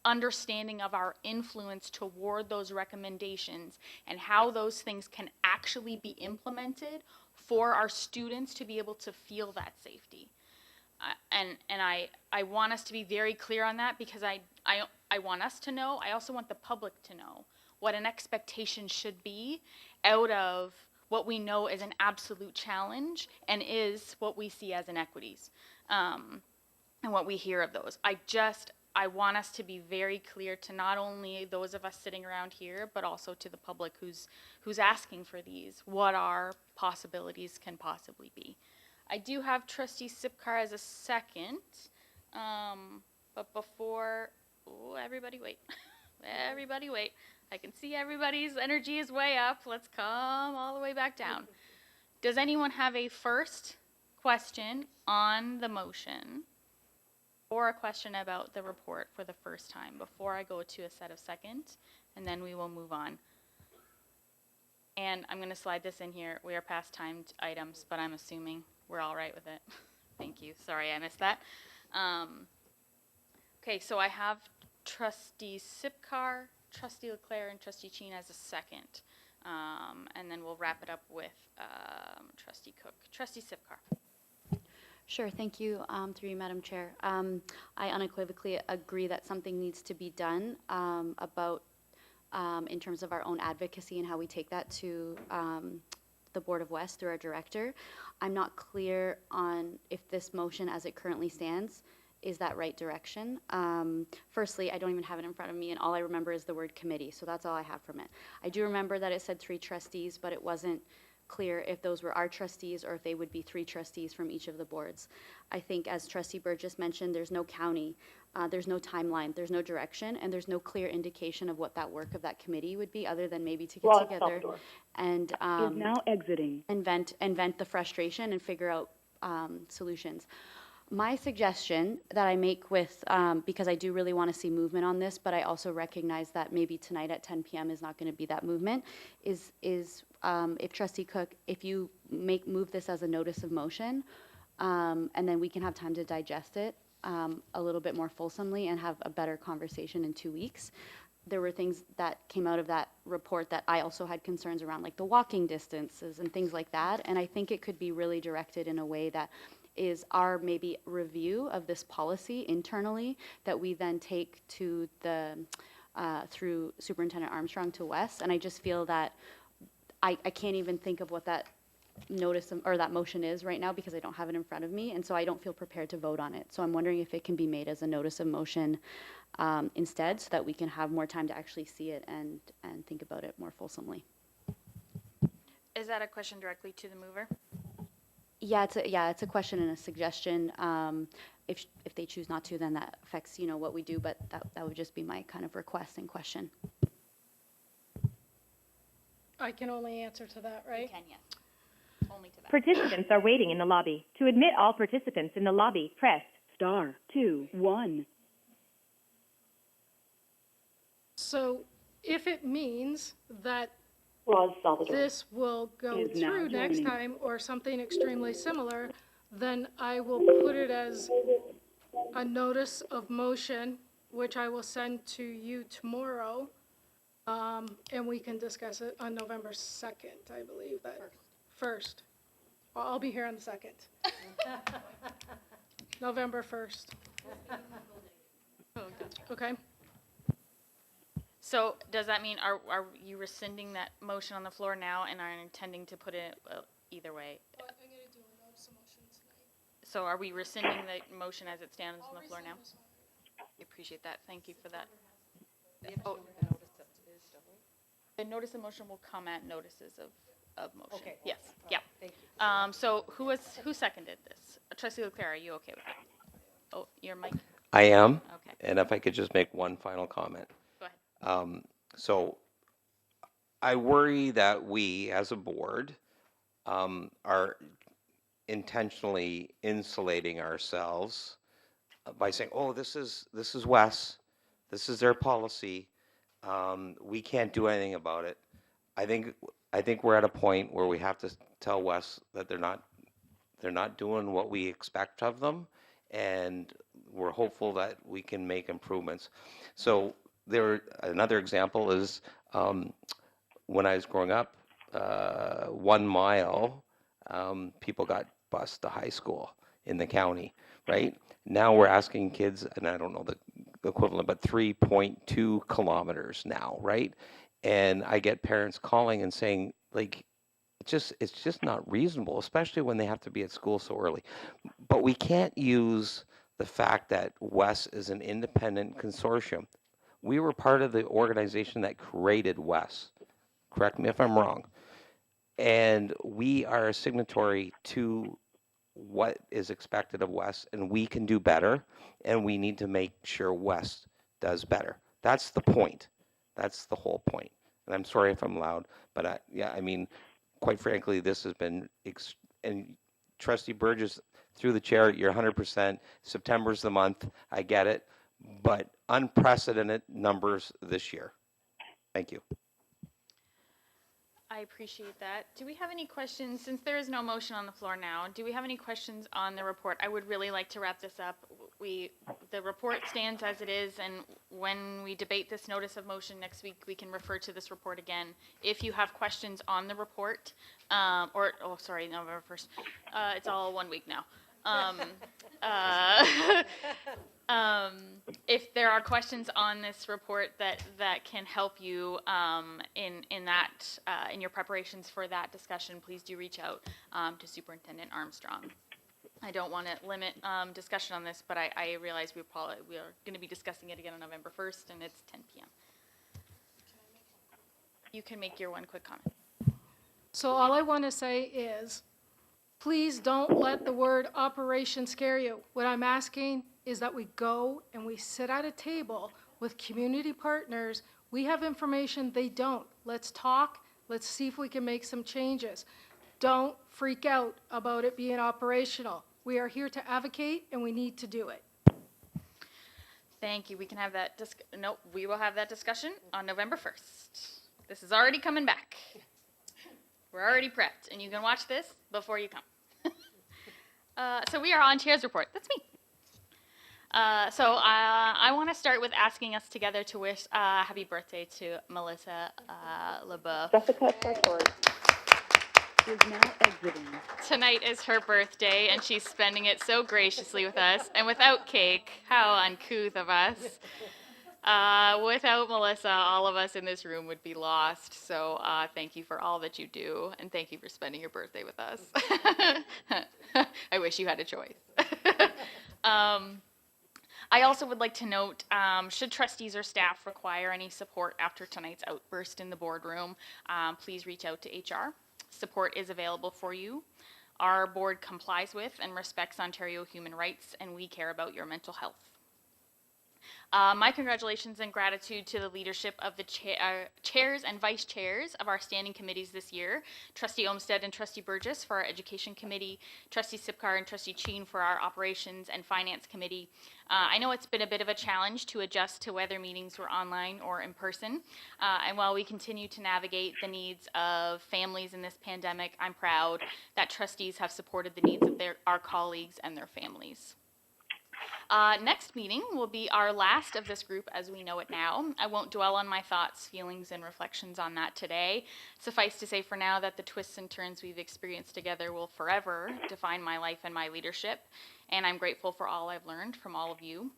understanding of our influence toward those recommendations and how those things can actually be implemented for our students to be able to feel that safety. And I want us to be very clear on that because I want us to know, I also want the public to know what an expectation should be out of what we know is an absolute challenge and is what we see as inequities, and what we hear of those. I want us to be very clear to not only those of us sitting around here, but also to the public who's asking for these, what our possibilities can possibly be. I do have Trustee Sipkar as a second, but before, everybody wait. Everybody wait. I can see everybody's energy is way up. Let's come all the way back down. Does anyone have a first question on the motion or a question about the report for the first time before I go to a set of seconds, and then we will move on? And I'm going to slide this in here. We are past timed items, but I'm assuming we're all right with it. Thank you. Sorry I missed that. Okay, so I have Trustee Sipkar, Trustee Leclerc, and Trustee Chin as a second. And then we'll wrap it up with Trustee Cook. Trustee Sipkar. Sure, thank you, through you, Madam Chair. I unequivocally agree that something needs to be done about, in terms of our own advocacy and how we take that to the Board of West through our director. I'm not clear on if this motion as it currently stands is that right direction. Firstly, I don't even have it in front of me, and all I remember is the word committee, so that's all I have from it. I do remember that it said 3 trustees, but it wasn't clear if those were our trustees or if they would be 3 trustees from each of the boards. I think, as Trustee Burgess mentioned, there's no county, there's no timeline, there's no direction, and there's no clear indication of what that work of that committee would be, other than maybe to get together and is now exiting. and vent the frustration and figure out solutions. My suggestion that I make with, because I do really want to see movement on this, but I also recognize that maybe tonight at 10 p.m. is not going to be that movement, is if Trustee Cook, if you move this as a notice of motion, and then we can have time to digest it a little bit more fulsomely and have a better conversation in 2 weeks. There were things that came out of that report that I also had concerns around, like the walking distances and things like that, and I think it could be really directed in a way that is our maybe review of this policy internally that we then take to the, through Superintendent Armstrong to Wes. And I just feel that I can't even think of what that notice or that motion is right now because I don't have it in front of me. And so I don't feel prepared to vote on it. So I'm wondering if it can be made as a notice of motion instead, so that we can have more time to actually see it and think about it more fulsomely. Is that a question directly to the mover? Yeah, it's a question and a suggestion. If they choose not to, then that affects, what we do, but that would just be my kind of request and question. I can only answer to that, right? You can, yes. Only to that. Participants are waiting in the lobby. To admit all participants in the lobby, press *2 1. So if it means that this will go Is now through next joining. time or something extremely similar, then I will put it as a notice of motion, which I will send to you tomorrow, and we can discuss it on November 2nd, I believe that. First. Well, I'll be here on the 2nd. November 1st. Okay. So does that mean, are you rescinding that motion on the floor now and are intending to put it, either way? So are we rescinding the motion as it stands on the floor now? I appreciate that. Thank you for that. Oh, the notice of motion will come at notices of motion. Okay. Yes, yeah. Thank you. So who seconded this? Trustee Leclerc, are you okay with that? Oh, your mic? I am. Okay. And if I could just make one final comment. Go ahead. So I worry that we, as a board, are intentionally insulating ourselves by saying, "Oh, this is Wes, this is their policy. We can't do anything about it." I think we're at a point where we have to tell Wes that they're not doing what we expect of them, and we're hopeful that we can make improvements. So another example is when I was growing up, 1 mile, people got bused to high school in the county, right? Now we're asking kids, and I don't know the equivalent, but 3.2 kilometers now, right? And I get parents calling and saying, like, it's just not reasonable, especially when they have to be at school so early. But we can't use the fact that WES is an independent consortium. We were part of the organization that created WES. Correct me if I'm wrong. And we are a signatory to what is expected of WES, and we can do better, and we need to make sure WES does better. That's the point. That's the whole point. And I'm sorry if I'm loud, but I mean, quite frankly, this has been, and Trustee Burgess, through the chair, you're 100%. September's the month. I get it, but unprecedented numbers this year. Thank you. I appreciate that. Do we have any questions? Since there is no motion on the floor now, do we have any questions on the report? I would really like to wrap this up. The report stands as it is, and when we debate this notice of motion next week, we can refer to this report again. If you have questions on the report, November 1st. It's all 1 week now. If there are questions on this report that can help you in your preparations for that discussion, please do reach out to Superintendent Armstrong. I don't want to limit discussion on this, but I realize we are going to be discussing it again on November 1st, and it's 10 p.m. You can make your one quick comment. So all I want to say is, please don't let the word operation scare you. What I'm asking is that we go and we sit at a table with community partners. We have information, they don't. Let's talk. Let's see if we can make some changes. Don't freak out about it being operational. We are here to advocate, and we need to do it. Thank you. We can have that. We will have that discussion on November 1st. This is already coming back. We're already prepped, and you can watch this before you come. So we are on Chair's report. That's me. I want to start with asking us together to wish happy birthday to Melissa LeBeouf. Jessica Sartori Is now exiting. Tonight is her birthday, and she's spending it so graciously with us, and without cake. How uncouth of us. Without Melissa, all of us in this room would be lost. So thank you for all that you do, and thank you for spending your birthday with us. I wish you had a choice. I also would like to note, should trustees or staff require any support after tonight's outburst in the boardroom, please reach out to HR. Support is available for you. Our board complies with and respects Ontario human rights, and we care about your mental health. My congratulations and gratitude to the leadership of the chairs and vice chairs of our standing committees this year, Trustee Olmsted and Trustee Burgess for our Education Committee, Trustee Sipkar and Trustee Cheen for our Operations and Finance Committee. I know it's been a bit of a challenge to adjust to whether meetings were online or in person, and while we continue to navigate the needs of families in this pandemic, I'm proud that trustees have supported the needs of our colleagues and their families. Next meeting will be our last of this group as we know it now. I won't dwell on my thoughts, feelings, and reflections on that today. Suffice to say for now that the twists and turns we've experienced together will forever define my life and my leadership, and I'm grateful for all I've learned from all of you.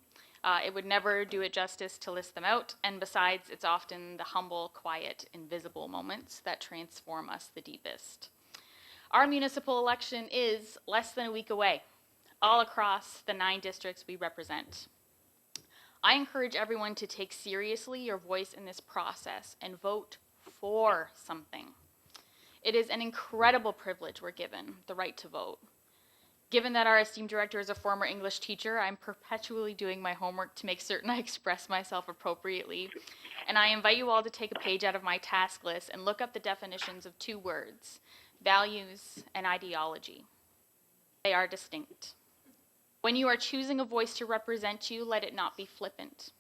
It would never do it justice to list them out, and besides, it's often the humble, quiet, invisible moments that transform us the deepest. Our municipal election is less than a week away, all across the 9 districts we represent. I encourage everyone to take seriously your voice in this process and vote for something. It is an incredible privilege we're given, the right to vote. Given that our esteemed director is a former English teacher, I'm perpetually doing my homework to make certain I express myself appropriately. And I invite you all to take a page out of my task list and look up the definitions of 2 words, values and ideology. They are distinct. When you are choosing a voice to represent you, let it not be flippant.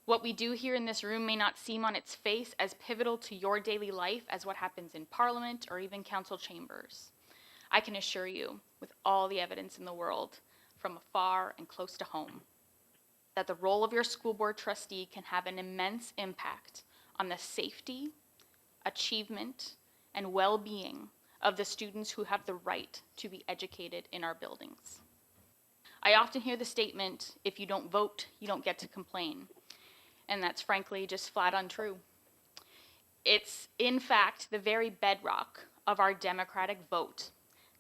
What we do here in this room may not seem on its face as pivotal to your daily life as what happens in Parliament or even council chambers. I can assure you, with all the evidence in the world, from afar and close to home, that the role of your school board trustee can have an immense impact on the safety, achievement, and well-being of the students who have the right to be educated in our buildings. I often hear the statement, if you don't vote, you don't get to complain. And that's frankly just flat untrue. It's, in fact, the very bedrock of our democratic vote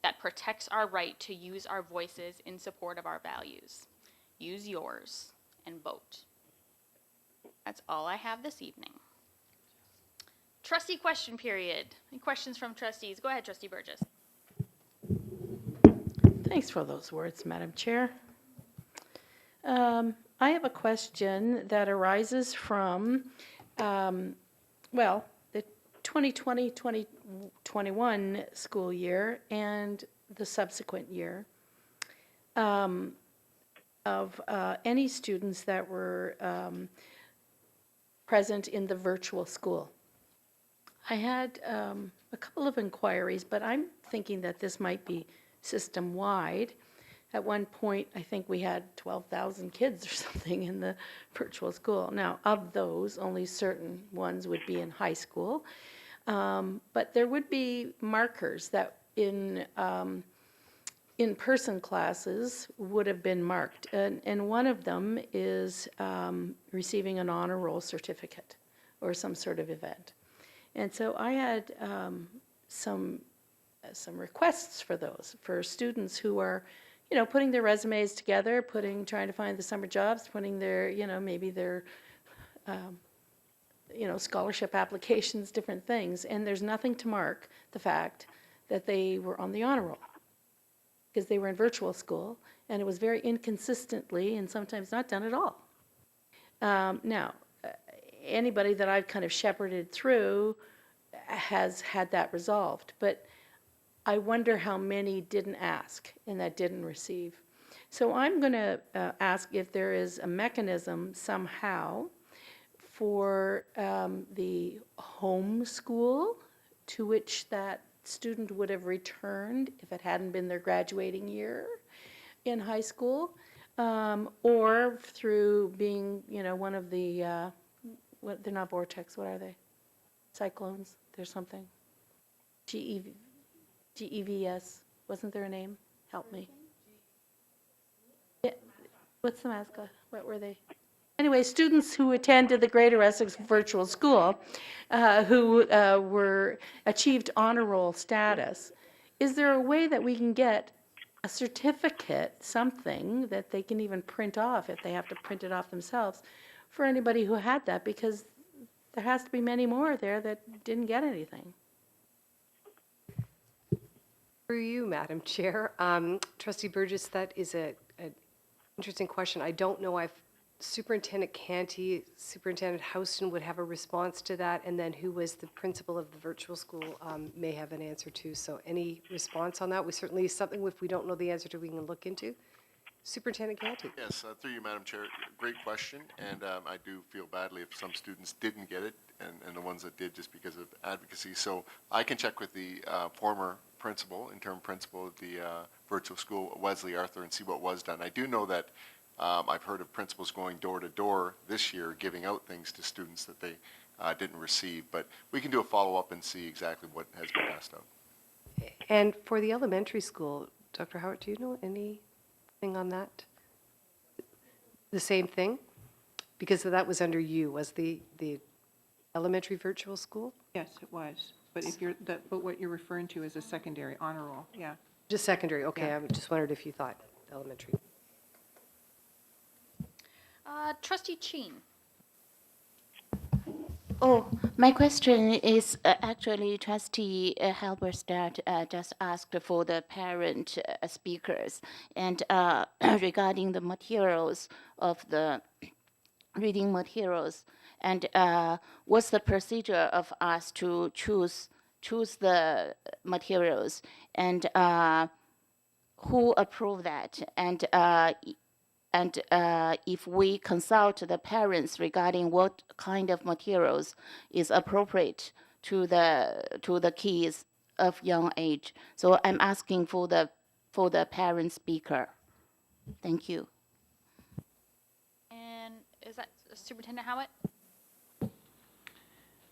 that protects our right to use our voices in support of our values. Use yours and vote. That's all I have this evening. Trustee question period. Any questions from trustees? Go ahead, Trustee Burgess. Thanks for those words, Madam Chair. I have a question that arises from, the 2020-2021 school year and the subsequent year of any students that were present in the virtual school. I had a couple of inquiries, but I'm thinking that this might be system-wide. At one point, I think we had 12,000 kids or something in the virtual school. Now, of those, only certain ones would be in high school. But there would be markers that in-person classes would have been marked. And one of them is receiving an honor roll certificate or some sort of event. And so I had some requests for those, for students who are putting their resumes together, trying to find the summer jobs, putting their, maybe their, scholarship applications, different things. And there's nothing to mark the fact that they were on the honor roll because they were in virtual school, and it was very inconsistently and sometimes not done at all. Now, anybody that I've kind of shepherded through has had that resolved, but I wonder how many didn't ask and that didn't receive. So I'm going to ask if there is a mechanism somehow for the home school to which that student would have returned if it hadn't been their graduating year in high school, or through being, one of the, they're not vortex, what are they? Cyclones, there's something. GEVS, wasn't there a name? Help me. Yeah. What's the mascot? What were they? Anyway, students who attended the Greater Essex Virtual School who achieved honor roll status. Is there a way that we can get a certificate, something that they can even print off if they have to print it off themselves for anybody who had that? Because there has to be many more there that didn't get anything. Through you, Madam Chair. Trustee Burgess, that is an interesting question. I don't know if Superintendent Canty, Superintendent Houston would have a response to that, and then who was the principal of the virtual school may have an answer to. So any response on that? We certainly, something if we don't know the answer to, we can look into. Superintendent Canty. Yes, through you, Madam Chair. Great question, and I do feel badly if some students didn't get it, and the ones that did just because of advocacy. So I can check with the former principal, interim principal of the virtual school, Wesley Arthur, and see what was done. I do know that I've heard of principals going door to door this year, giving out things to students that they didn't receive, but we can do a follow-up and see exactly what has been passed out. And for the elementary school, Dr. Howard, do you know anything on that? the same thing? Because that was under you, was the elementary virtual school? Yes, it was. But but what you're referring to is a secondary honor roll, yeah. Just secondary, okay, Yeah. I just wondered if you thought elementary. Trustee Chin. Oh, my question is actually Trustee Halberstadt just asked for the parent speakers and regarding the materials of the reading materials and what's the procedure of us to choose the materials and who approve that and if we consult the parents regarding what kind of materials is appropriate to the kids of young age. So I'm asking for the parent speaker. Thank you. And is that Superintendent Howitt?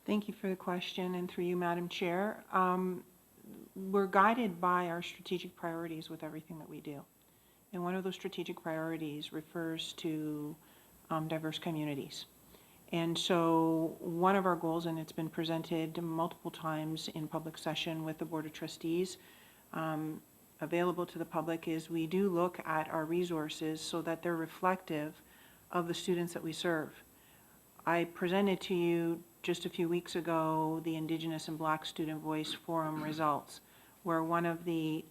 Thank you for the question, and through you, Madam Chair. We're guided by our strategic priorities with everything that we do. And one of those strategic priorities refers to diverse communities. And so one of our goals, and it's been presented multiple times in public session with the Board of Trustees, available to the public, is we do look at our resources so that they're reflective of the students that we serve. I presented to you just a few weeks ago the Indigenous and Black Student Voice Forum results, where one of the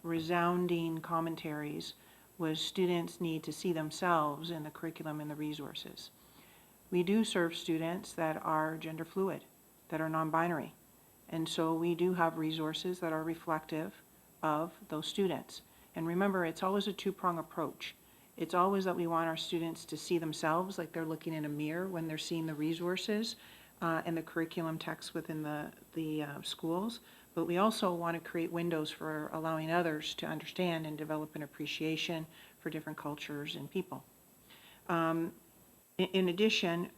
resounding commentaries was students need to see themselves in the curriculum and the resources. We do serve students that are gender fluid, that are non-binary, and so we do have resources that are reflective of those students. And remember, it's always a two-prong approach. It's always that we want our students to see themselves like they're looking in a mirror when they're seeing the resources and the curriculum text within the schools. But we also want to create windows for allowing others to understand and develop an appreciation for different cultures and people. In addition,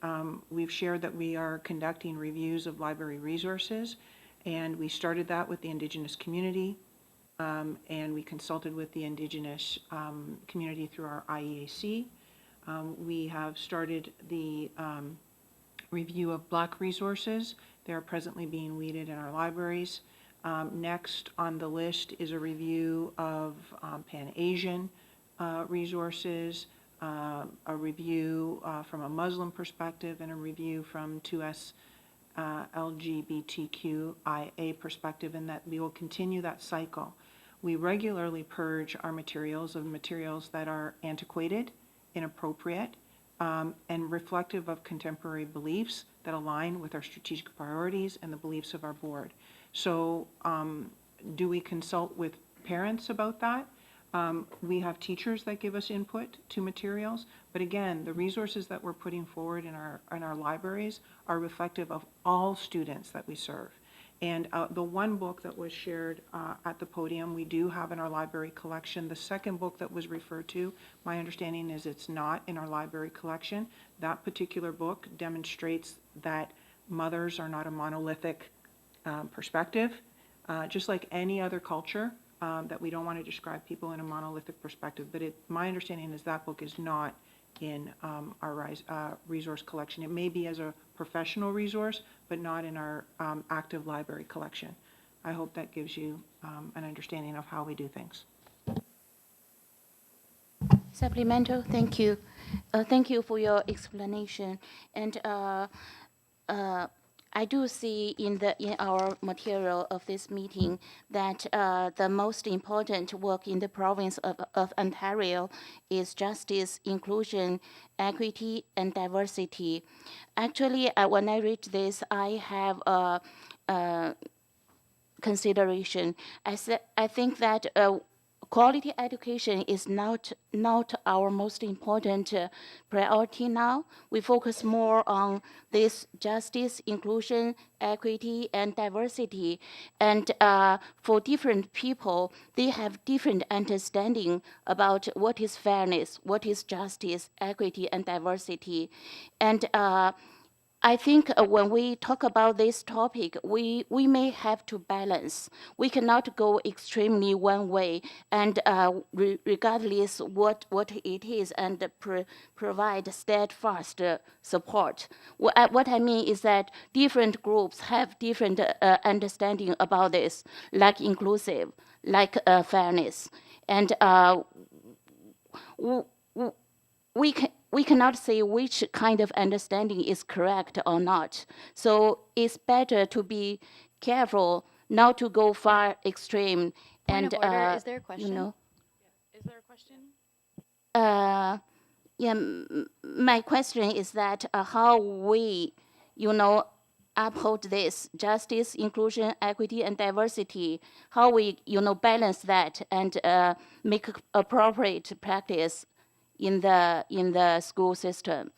we've shared that we are conducting reviews of library resources, and we started that with the Indigenous community, and we consulted with the Indigenous community through our IEAC. We have started the review of Black resources. They are presently being weeded in our libraries. Next on the list is a review of Pan-Asian resources, a review from a Muslim perspective, and a review from 2S LGBTQIA perspective, and that we will continue that cycle. We regularly purge our materials of materials that are antiquated, inappropriate, and reflective of contemporary beliefs that align with our strategic priorities and the beliefs of our board. So do we consult with parents about that? We have teachers that give us input to materials, but again, the resources that we're putting forward in our libraries are reflective of all students that we serve. And the one book that was shared at the podium, we do have in our library collection. The second book that was referred to, my understanding is it's not in our library collection. That particular book demonstrates that mothers are not a monolithic perspective, just like any other culture, that we don't want to describe people in a monolithic perspective. But my understanding is that book is not in our resource collection. It may be as a professional resource, but not in our active library collection. I hope that gives you an understanding of how we do things. Supplemental, thank you. Thank you for your explanation. And I do see in our material of this meeting that the most important work in the province of Ontario is justice, inclusion, equity, and diversity. Actually, when I read this, I have a consideration. I think that quality education is not our most important priority now. We focus more on this justice, inclusion, equity, and diversity. And for different people, they have different understanding about what is fairness, what is justice, equity, and diversity. And I think when we talk about this topic, we may have to balance. We cannot go extremely one way, and regardless what it is, and provide steadfast support. What I mean is that different groups have different understanding about this, like inclusive, like fairness, and w- w- we cannot say which kind of understanding is correct or not. So it's better to be careful, not to go far extreme. Point And of order, is there a question? you know, Is there a question? yeah. My question is that how we, uphold this justice, inclusion, equity, and diversity. How we, balance that and make appropriate practice in the school system.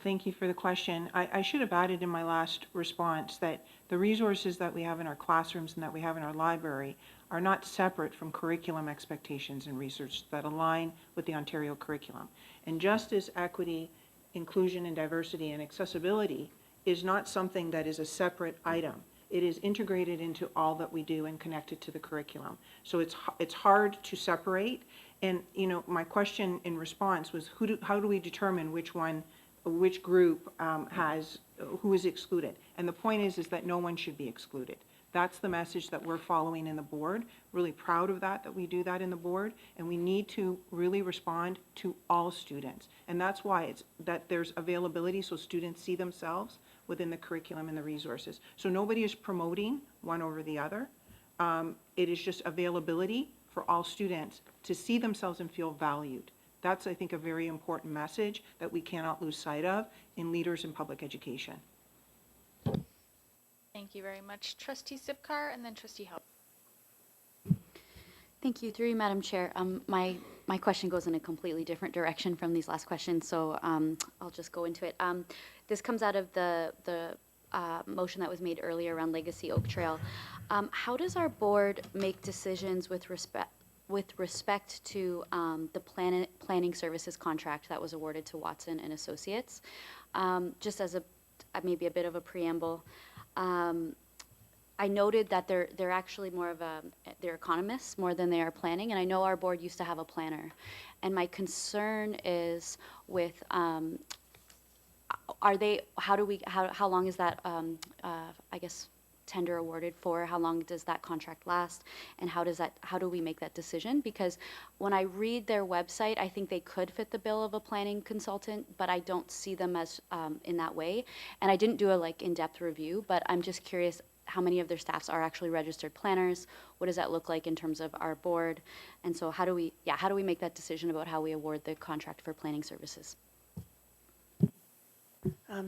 Thank you for the question. I should have added in my last response that the resources that we have in our classrooms and that we have in our library are not separate from curriculum expectations and research that align with the Ontario curriculum. And justice, equity, inclusion, and diversity and accessibility is not something that is a separate item. It is integrated into all that we do and connected to the curriculum. So it's hard to separate. And my question in response was, how do we determine which group who is excluded? And the point is that no one should be excluded. That's the message that we're following in the board. Really proud of that we do that in the board, and we need to really respond to all students. And that's why that there's availability so students see themselves within the curriculum and the resources. So nobody is promoting one over the other. It is just availability for all students to see themselves and feel valued. That's, I think, a very important message that we cannot lose sight of in leaders in public education. Thank you very much. Trustee Zipkar and then Trustee Help. Thank you. Through you, Madam Chair. My question goes in a completely different direction from these last questions, so I'll just go into it. This comes out of the motion that was made earlier around Legacy Oak Trail. How does our board make decisions with respect to the planning services contract that was awarded to Watson and Associates? Just as maybe a bit of a preamble, I noted that they're actually more of they're economists more than they are planning, and I know our board used to have a planner. And my concern is with, how long is that, I guess, tender awarded for? How long does that contract last? And how do we make that decision? Because when I read their website, I think they could fit the bill of a planning consultant, but I don't see them as in that way. And I didn't do a in-depth review, but I'm just curious how many of their staffs are actually registered planners? What does that look like in terms of our board? And so how do we make that decision about how we award the contract for planning services?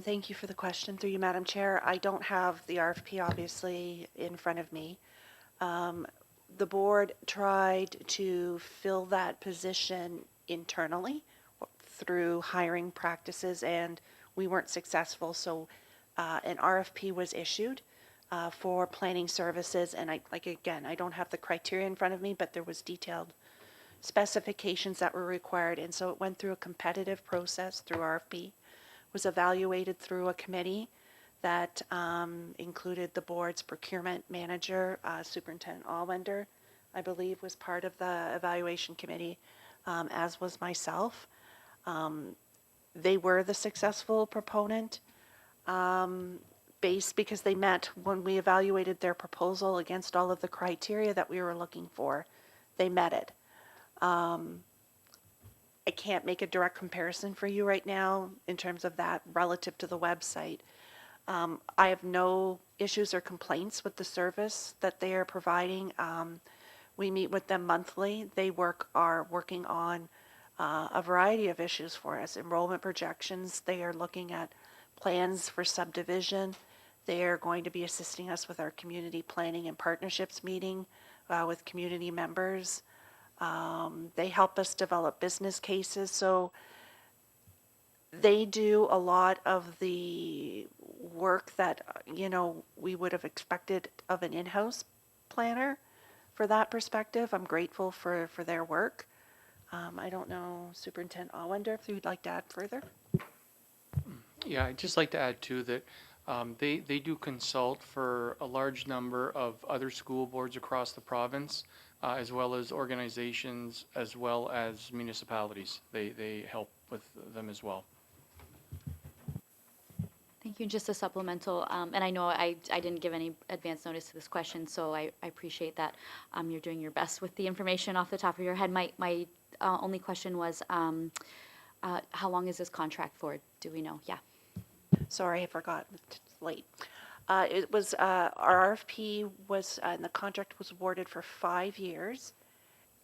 Thank you for the question. Through you, Madam Chair. I don't have the RFP obviously in front of me. The board tried to fill that position internally through hiring practices, and we weren't successful. So an RFP was issued for planning services, and I don't have the criteria in front of me, but there was detailed specifications that were required, and so it went through a competitive process through RFP, was evaluated through a committee that included the board's procurement manager, Superintendent Allwender, I believe, was part of the evaluation committee, as was myself. They were the successful proponent, because they met when we evaluated their proposal against all of the criteria that we were looking for. They met it. I can't make a direct comparison for you right now in terms of that relative to the website. I have no issues or complaints with the service that they are providing. We meet with them monthly. They are working on a variety of issues for us. Enrollment projections. They are looking at plans for subdivision. They are going to be assisting us with our community planning and partnerships meeting with community members. They help us develop business cases. So they do a lot of the work that, we would have expected of an in-house planner for that perspective. I'm grateful for their work. I don't know, Superintendent Allender, if you'd like to add further? Yeah, I'd just like to add too that they do consult for a large number of other school boards across the province, as well as organizations, as well as municipalities. They help with them as well. Thank you. Just a supplemental, and I know I didn't give any advance notice to this question, so I appreciate that you're doing your best with the information off the top of your head. My only question was, how long is this contract for? Do we know? Yeah. Sorry, I forgot. It's late. It was, our RFP was, and the contract was awarded for 5 years.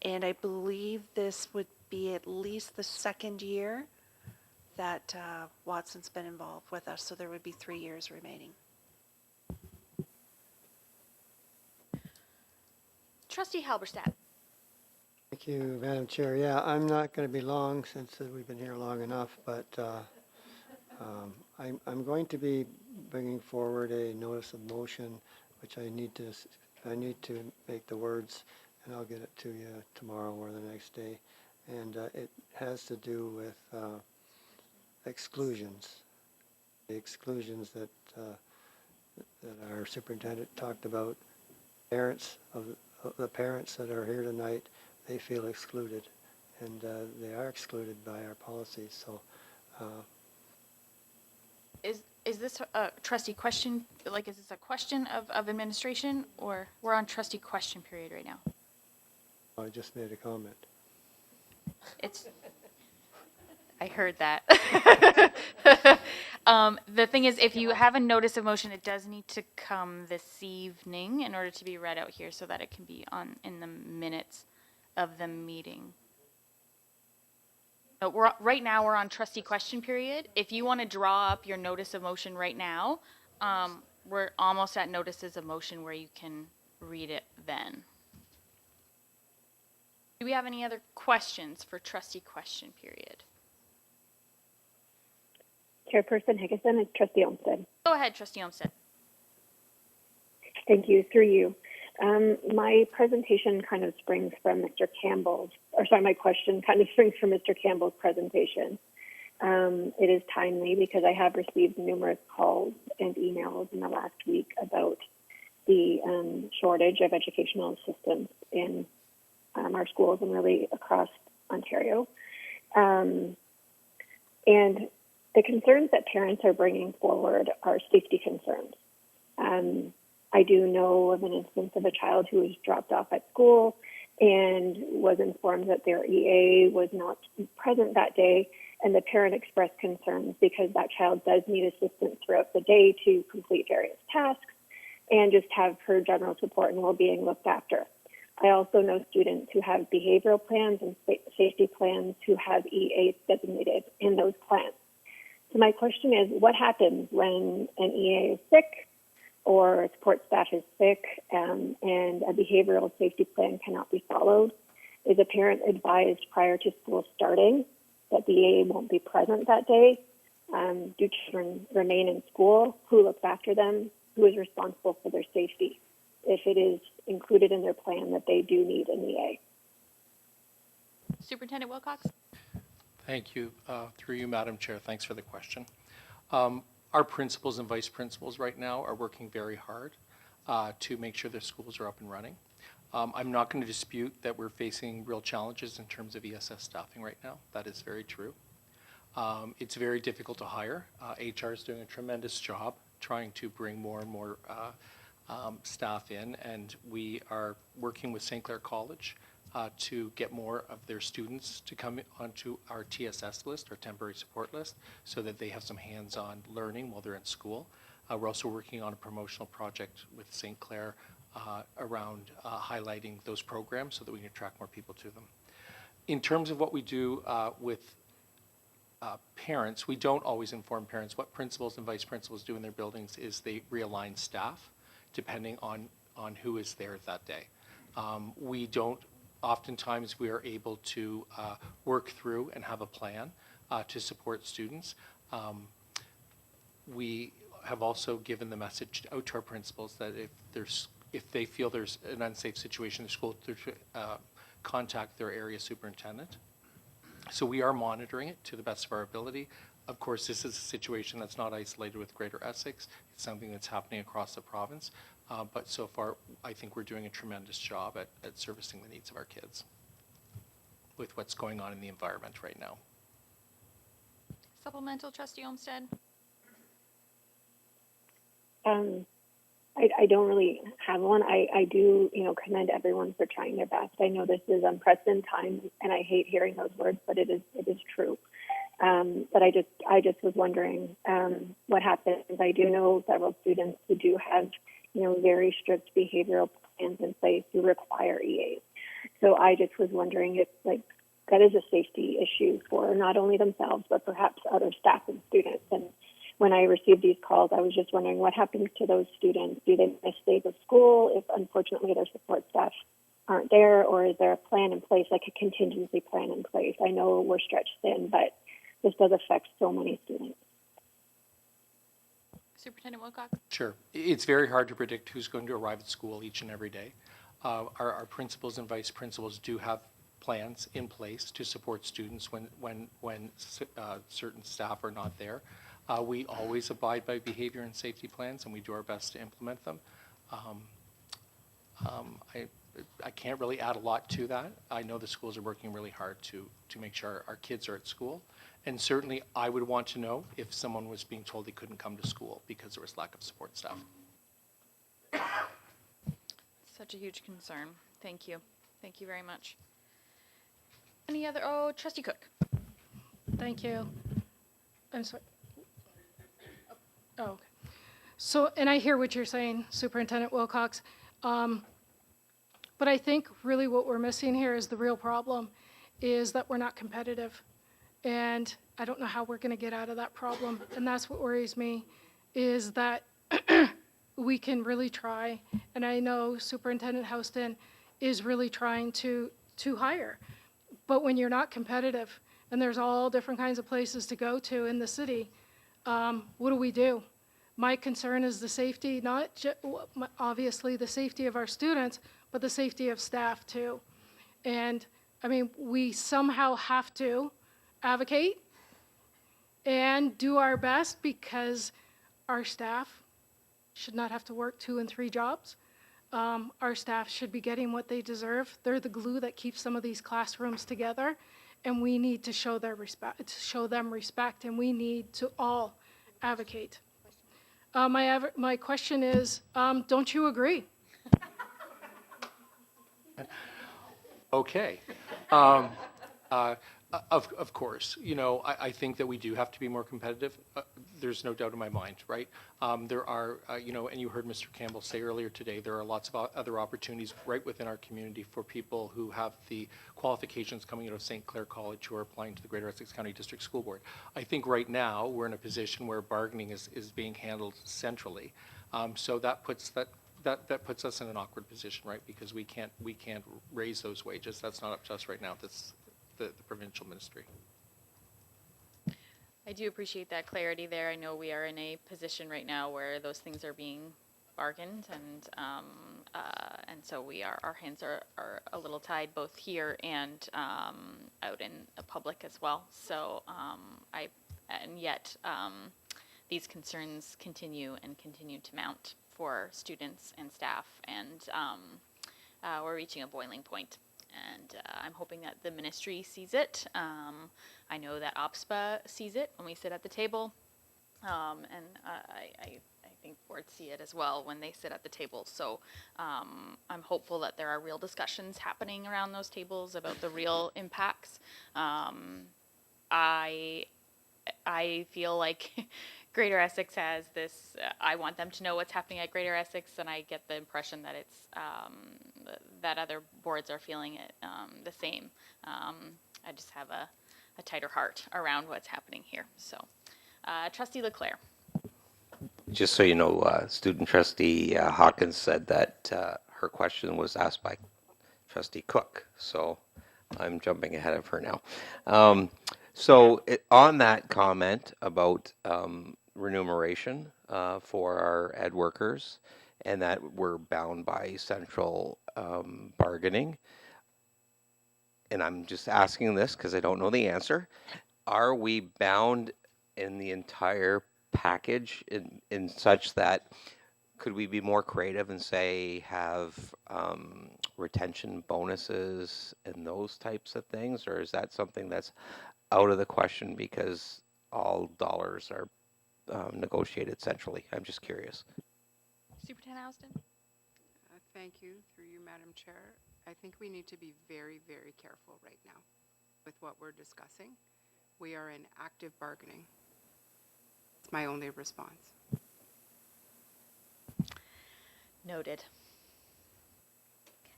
And I believe this would be at least the second year that Watson's been involved with us. So there would be 3 years remaining. Trustee Halberstadt. Thank you, Madam Chair. Yeah, I'm not going to be long since we've been here long enough, but I'm going to be bringing forward a notice of motion, which I need to make the words, and I'll get it to you tomorrow or the next day. And it has to do with exclusions, the exclusions that our superintendent talked about. Parents of the parents that are here tonight, they feel excluded, and they are excluded by our policies. So. Is this a trustee question? Like, is this a question of administration, or we're on trustee question period right now? I just made a comment. It's. I heard that. The thing is, if you have a notice of motion, it does need to come this evening in order to be read out here so that it can be in the minutes of the meeting. Right now we're on trustee question period. If you want to draw up your notice of motion right now, we're almost at notices of motion where you can read it then. Do we have any other questions for trustee question period? Chairperson Higgison, it's Trustee Olmsted. Go ahead, Trustee Olmsted. Thank you. Through you. My presentation kind of springs from Mr. Campbell's, or sorry, my question kind of springs from Mr. Campbell's presentation. It is timely because I have received numerous calls and emails in the last week about the shortage of educational assistants in our schools and really across Ontario. And the concerns that parents are bringing forward are safety concerns. I do know of an instance of a child who was dropped off at school and was informed that their EA was not present that day, and the parent expressed concerns because that child does need assistance throughout the day to complete various tasks and just have her general support and well-being looked after. I also know students who have behavioral plans and safety plans who have EA designated in those plans. So my question is, what happens when an EA is sick or support staff is sick and a behavioral safety plan cannot be followed? Is a parent advised prior to school starting that the EA won't be present that day? Do children remain in school? Who looks after them? Who is responsible for their safety if it is included in their plan that they do need an EA? Superintendent Wilcox? Thank you. Through you, Madam Chair, thanks for the question. Our principals and vice principals right now are working very hard to make sure their schools are up and running. I'm not going to dispute that we're facing real challenges in terms of ESS staffing right now. That is very true. It's very difficult to hire. HR is doing a tremendous job trying to bring more and more staff in, and we are working with St. Clair College to get more of their students to come onto our TSS list, our temporary support list, so that they have some hands-on learning while they're in school. We're also working on a promotional project with St. Clair around highlighting those programs so that we can attract more people to them. In terms of what we do with parents, we don't always inform parents. What principals and vice principals do in their buildings is they realign staff depending on who is there that day. We don't, oftentimes we are able to work through and have a plan to support students. We have also given the message out to our principals that if they feel there's an unsafe situation in the school, to contact their area superintendent So we are monitoring it to the best of our ability. Of course, this is a situation that's not isolated with Greater Essex. It's something that's happening across the province. But so far, I think we're doing a tremendous job at servicing the needs of our kids with what's going on in the environment right now. Supplemental, Trustee Olmsted? I don't really have one. I do, commend everyone for trying their best. I know this is unprecedented times, and I hate hearing those words, but it is true. But I just was wondering what happens. I do know several students who do have, very strict behavioral plans in place who require EAs. So I just was wondering if, that is a safety issue for not only themselves, but perhaps other staff and students. And when I received these calls, I was just wondering what happens to those students. Do they miss days of school if, unfortunately, their support staff aren't there, or is there a plan in place, like a contingency plan in place? I know we're stretched thin, but this does affect so many students. Superintendent Wilcox? Sure. It's very hard to predict who's going to arrive at school each and every day. Our principals and vice principals do have plans in place to support students when certain staff are not there. We always abide by behavior and safety plans, and we do our best to implement them. I can't really add a lot to that. I know the schools are working really hard to make sure our kids are at school. And certainly, I would want to know if someone was being told they couldn't come to school because there was lack of support staff. Such a huge concern. Thank you. Thank you very much. Any other? Trustee Cook. Thank you. I'm sorry. Oh, okay. So, and I hear what you're saying, Superintendent Wilcox. But I think really what we're missing here is the real problem is that we're not competitive. And I don't know how we're going to get out of that problem. And that's what worries me, is that we can really try. And I know Superintendent Houston is really trying to hire. But when you're not competitive, and there's all different kinds of places to go to in the city, what do? My concern is the safety, obviously the safety of our students, but the safety of staff too. And I mean, we somehow have to advocate and do our best because our staff should not have to work 2 and 3 jobs. Our staff should be getting what they deserve. They're the glue that keeps some of these classrooms together, and we need to show them respect, and we need to all advocate. My question is, don't you agree? Okay. Of course, I think that we do have to be more competitive. There's no doubt in my mind, right? There are, and you heard Mr. Campbell say earlier today, there are lots of other opportunities right within our community for people who have the qualifications coming out of St. Clair College who are applying to the Greater Essex County District School Board. I think right now we're in a position where bargaining is being handled centrally. So that puts us in an awkward position, right? Because we can't raise those wages. That's not up to us right now. That's the provincial ministry. I do appreciate that clarity there. I know we are in a position right now where those things are being bargained, and so our hands are a little tied both here and out in the public as well. So yet these concerns continue to mount for students and staff, and we're reaching a boiling point. And I'm hoping that the ministry sees it. I know that OPSPA sees it when we sit at the table, and I think boards see it as well when they sit at the table. So I'm hopeful that there are real discussions happening around those tables about the real impacts. I feel like Greater Essex has this, I want them to know what's happening at Greater Essex, and I get the impression that it's, that other boards are feeling it the same. I just have a tighter heart around what's happening here. So, Trustee Leclerc. Just so you know, student trustee Hawkins said that her question was asked by trustee Cook. So I'm jumping ahead of her now. On that comment about remuneration for our ed workers and that we're bound by central bargaining, and I'm just asking this because I don't know the answer, are we bound in the entire package in such that could we be more creative and say have retention bonuses and those types of things, or is that something that's out of the question because all dollars are negotiated centrally? I'm just curious. Superintendent Houston? Thank you, through you, Madam Chair. I think we need to be very, very careful right now with what we're discussing. We are in active bargaining. It's my only response. Noted.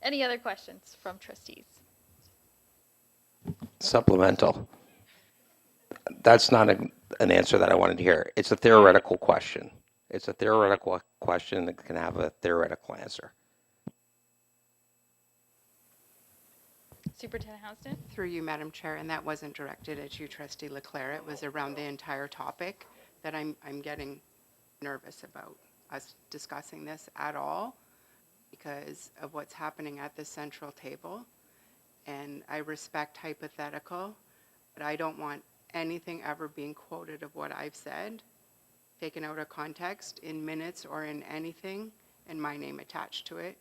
Any other questions from trustees? Supplemental. That's not an answer that I wanted to hear. It's a theoretical question. It's a theoretical question that can have a theoretical answer. Superintendent Houston? Through you, Madam Chair, and that wasn't directed at you, Trustee Leclerc. It was around the entire topic that I'm getting nervous about us discussing this at all because of what's happening at the central table. And I respect hypothetical, but I don't want anything ever being quoted of what I've said, taken out of context in minutes or in anything, and my name attached to it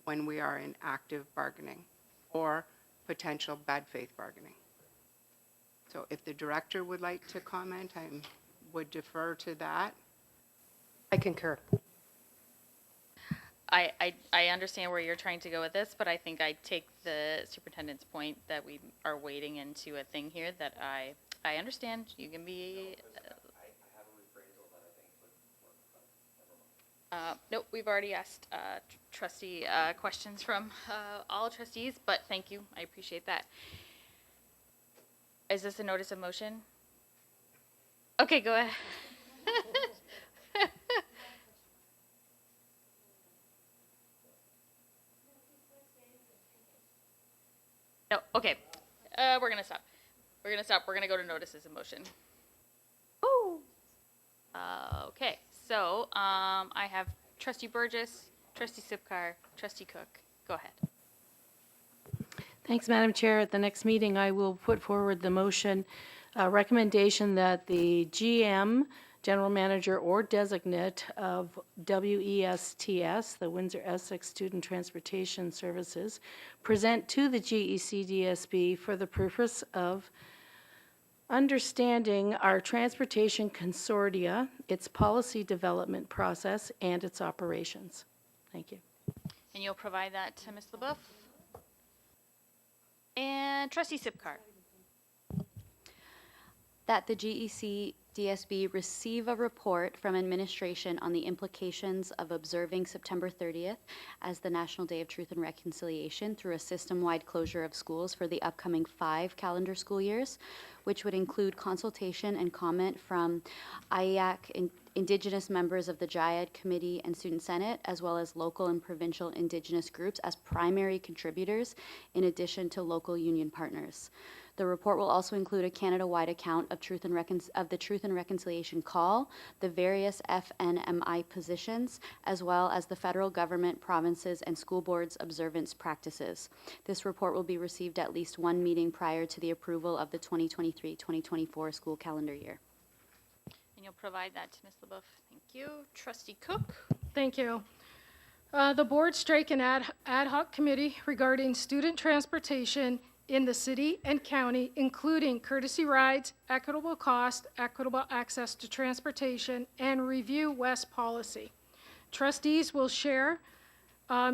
when we are in active bargaining or potential bad faith bargaining. So if the director would like to comment, I would defer to that. I concur. I understand where you're trying to go with this, but I think I take the superintendent's point that we are wading into a thing here that I understand. You can be. Nope, we've already asked trustee questions from all trustees, but thank you. I appreciate that. Is this a notice of motion? Okay, go ahead. No, okay. We're gonna stop. We're gonna stop. We're gonna go to notices of motion. Ooh. Okay, so I have Trustee Burgess, Trustee Sipcar, Trustee Cook. Go ahead. Thanks, Madam Chair. At the next meeting, I will put forward the motion recommendation that the GM, General Manager or Designate of WESTS, the Windsor-Essex Student Transportation Services, present to the GECDSB for the purpose of understanding our transportation consortia, its policy development process, and its operations. Thank you. And you'll provide that to Ms. LaBeouf? And Trustee Sipcar. That the GECDSB receive a report from administration on the implications of observing September 30th as the National Day of Truth and Reconciliation through a system-wide closure of schools for the upcoming 5 calendar school years, which would include consultation and comment from IEAC, Indigenous members of the JIAD Committee and Student Senate, as well as local and provincial Indigenous groups as primary contributors, in addition to local union partners. The report will also include a Canada-wide account of the Truth and Reconciliation Call, the various FNMI positions, as well as the federal government, provinces, and school boards' observance practices. This report will be received at least one meeting prior to the approval of the 2023-2024 school calendar year. And you'll provide that to Ms. LaBeouf. Thank you. Trustee Cook. Thank you. The board strike an ad hoc committee regarding student transportation in the city and county, including courtesy rides, equitable cost, equitable access to transportation, and review West policy. Trustees will share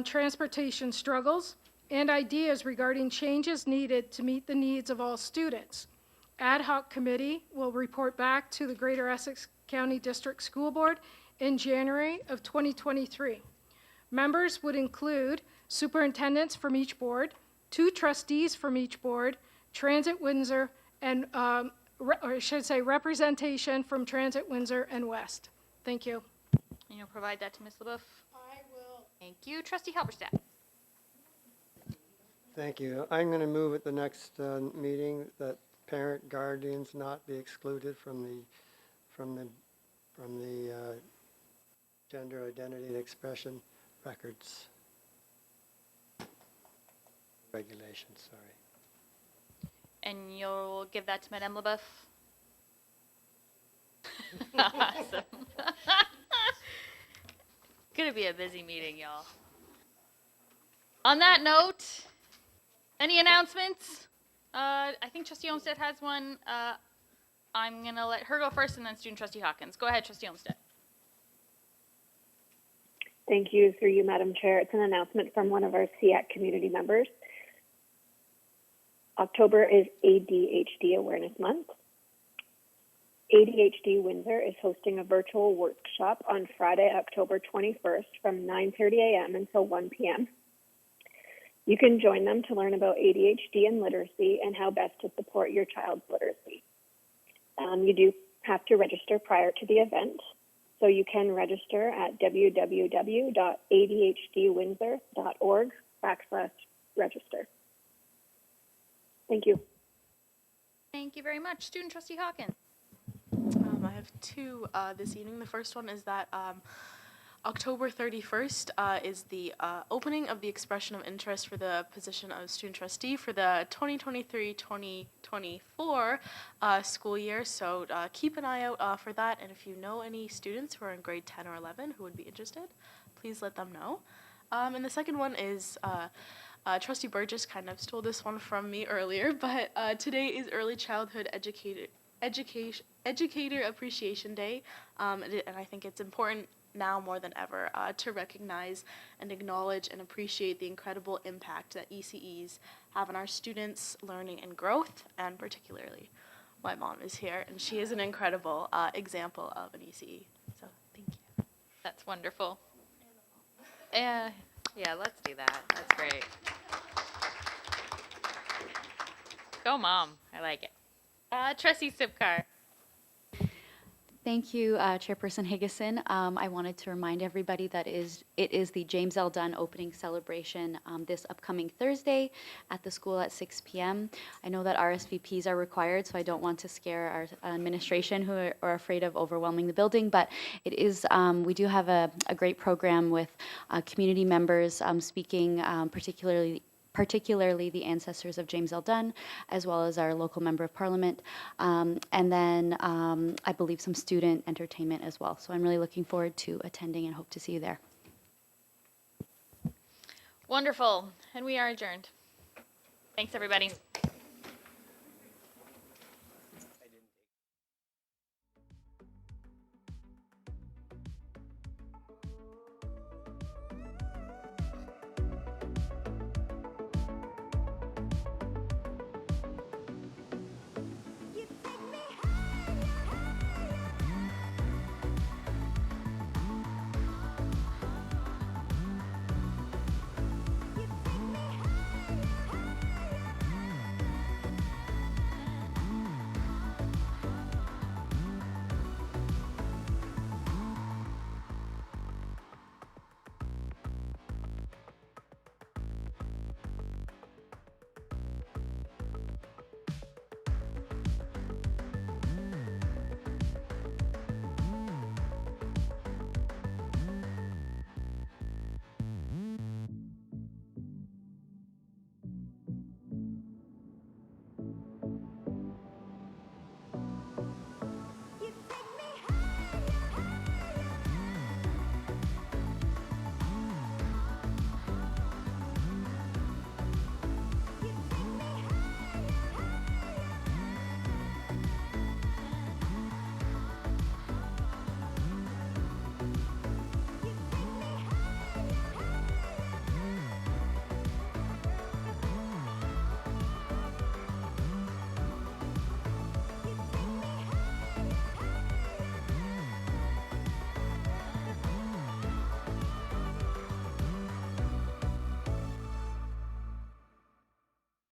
transportation struggles and ideas regarding changes needed to meet the needs of all students. Ad hoc committee will report back to the Greater Essex County District School Board in January of 2023. Members would include superintendents from each board, 2 trustees from each board, Transit Windsor, and, or I should say representation from Transit Windsor and West. Thank you. And you'll provide that to Ms. LaBeouf? I will. Thank you. Trustee Halberstadt. Thank you. I'm going to move at the next meeting that parent guardians not be excluded from the gender identity and expression records regulations. Sorry. and you'll give that to Madame Leboeuf? Awesome. Gonna be a busy meeting, y'all. On that note, any announcements? I think Trustee Olmsted has one. I'm gonna let her go first, and then Student Trustee Hawkins. Go ahead, Trustee Olmsted. Thank you, through you, Madam Chair. It's an announcement from one of our SEAC community members. October is ADHD Awareness Month. ADHD Windsor is hosting a virtual workshop on Friday, October 21st from 9:30 a.m. until 1 p.m. You can join them to learn about ADHD and literacy and how best to support your child's literacy. You do have to register prior to the event, so you can register at www.adhdwindsor.org/register. Thank you. Thank you very much. Student Trustee Hawkins. I have two this evening. The first one is that October 31st is the opening of the expression of interest for the position of student trustee for the 2023-2024 school year. So keep an eye out for that. And if you know any students who are in grade 10 or 11 who would be interested, please let them know. And the second one is Trustee Burgess kind of stole this one from me earlier, but today is Early Childhood Educator Appreciation Day, and I think it's important now more than ever to recognize and acknowledge and appreciate the incredible impact that ECEs have on our students' learning and growth, and particularly my mom is here, and she is an incredible example of an ECE. So thank you. That's wonderful. Yeah, let's do that. That's great. Go, Mom. I like it. Trustee Sipkar. Thank you, Chairperson Higgison. I wanted to remind everybody that it is the James L. Dunn opening celebration this upcoming Thursday at the school at 6 p.m. I know that RSVPs are required, so I don't want to scare our administration who are afraid of overwhelming the building, but it is, we do have a great program with community members speaking, particularly the ancestors of James L. Dunn, as well as our local member of parliament, and then I believe some student entertainment as well. So I'm really looking forward to attending and hope to see you there. Wonderful. And we are adjourned. Thanks, everybody.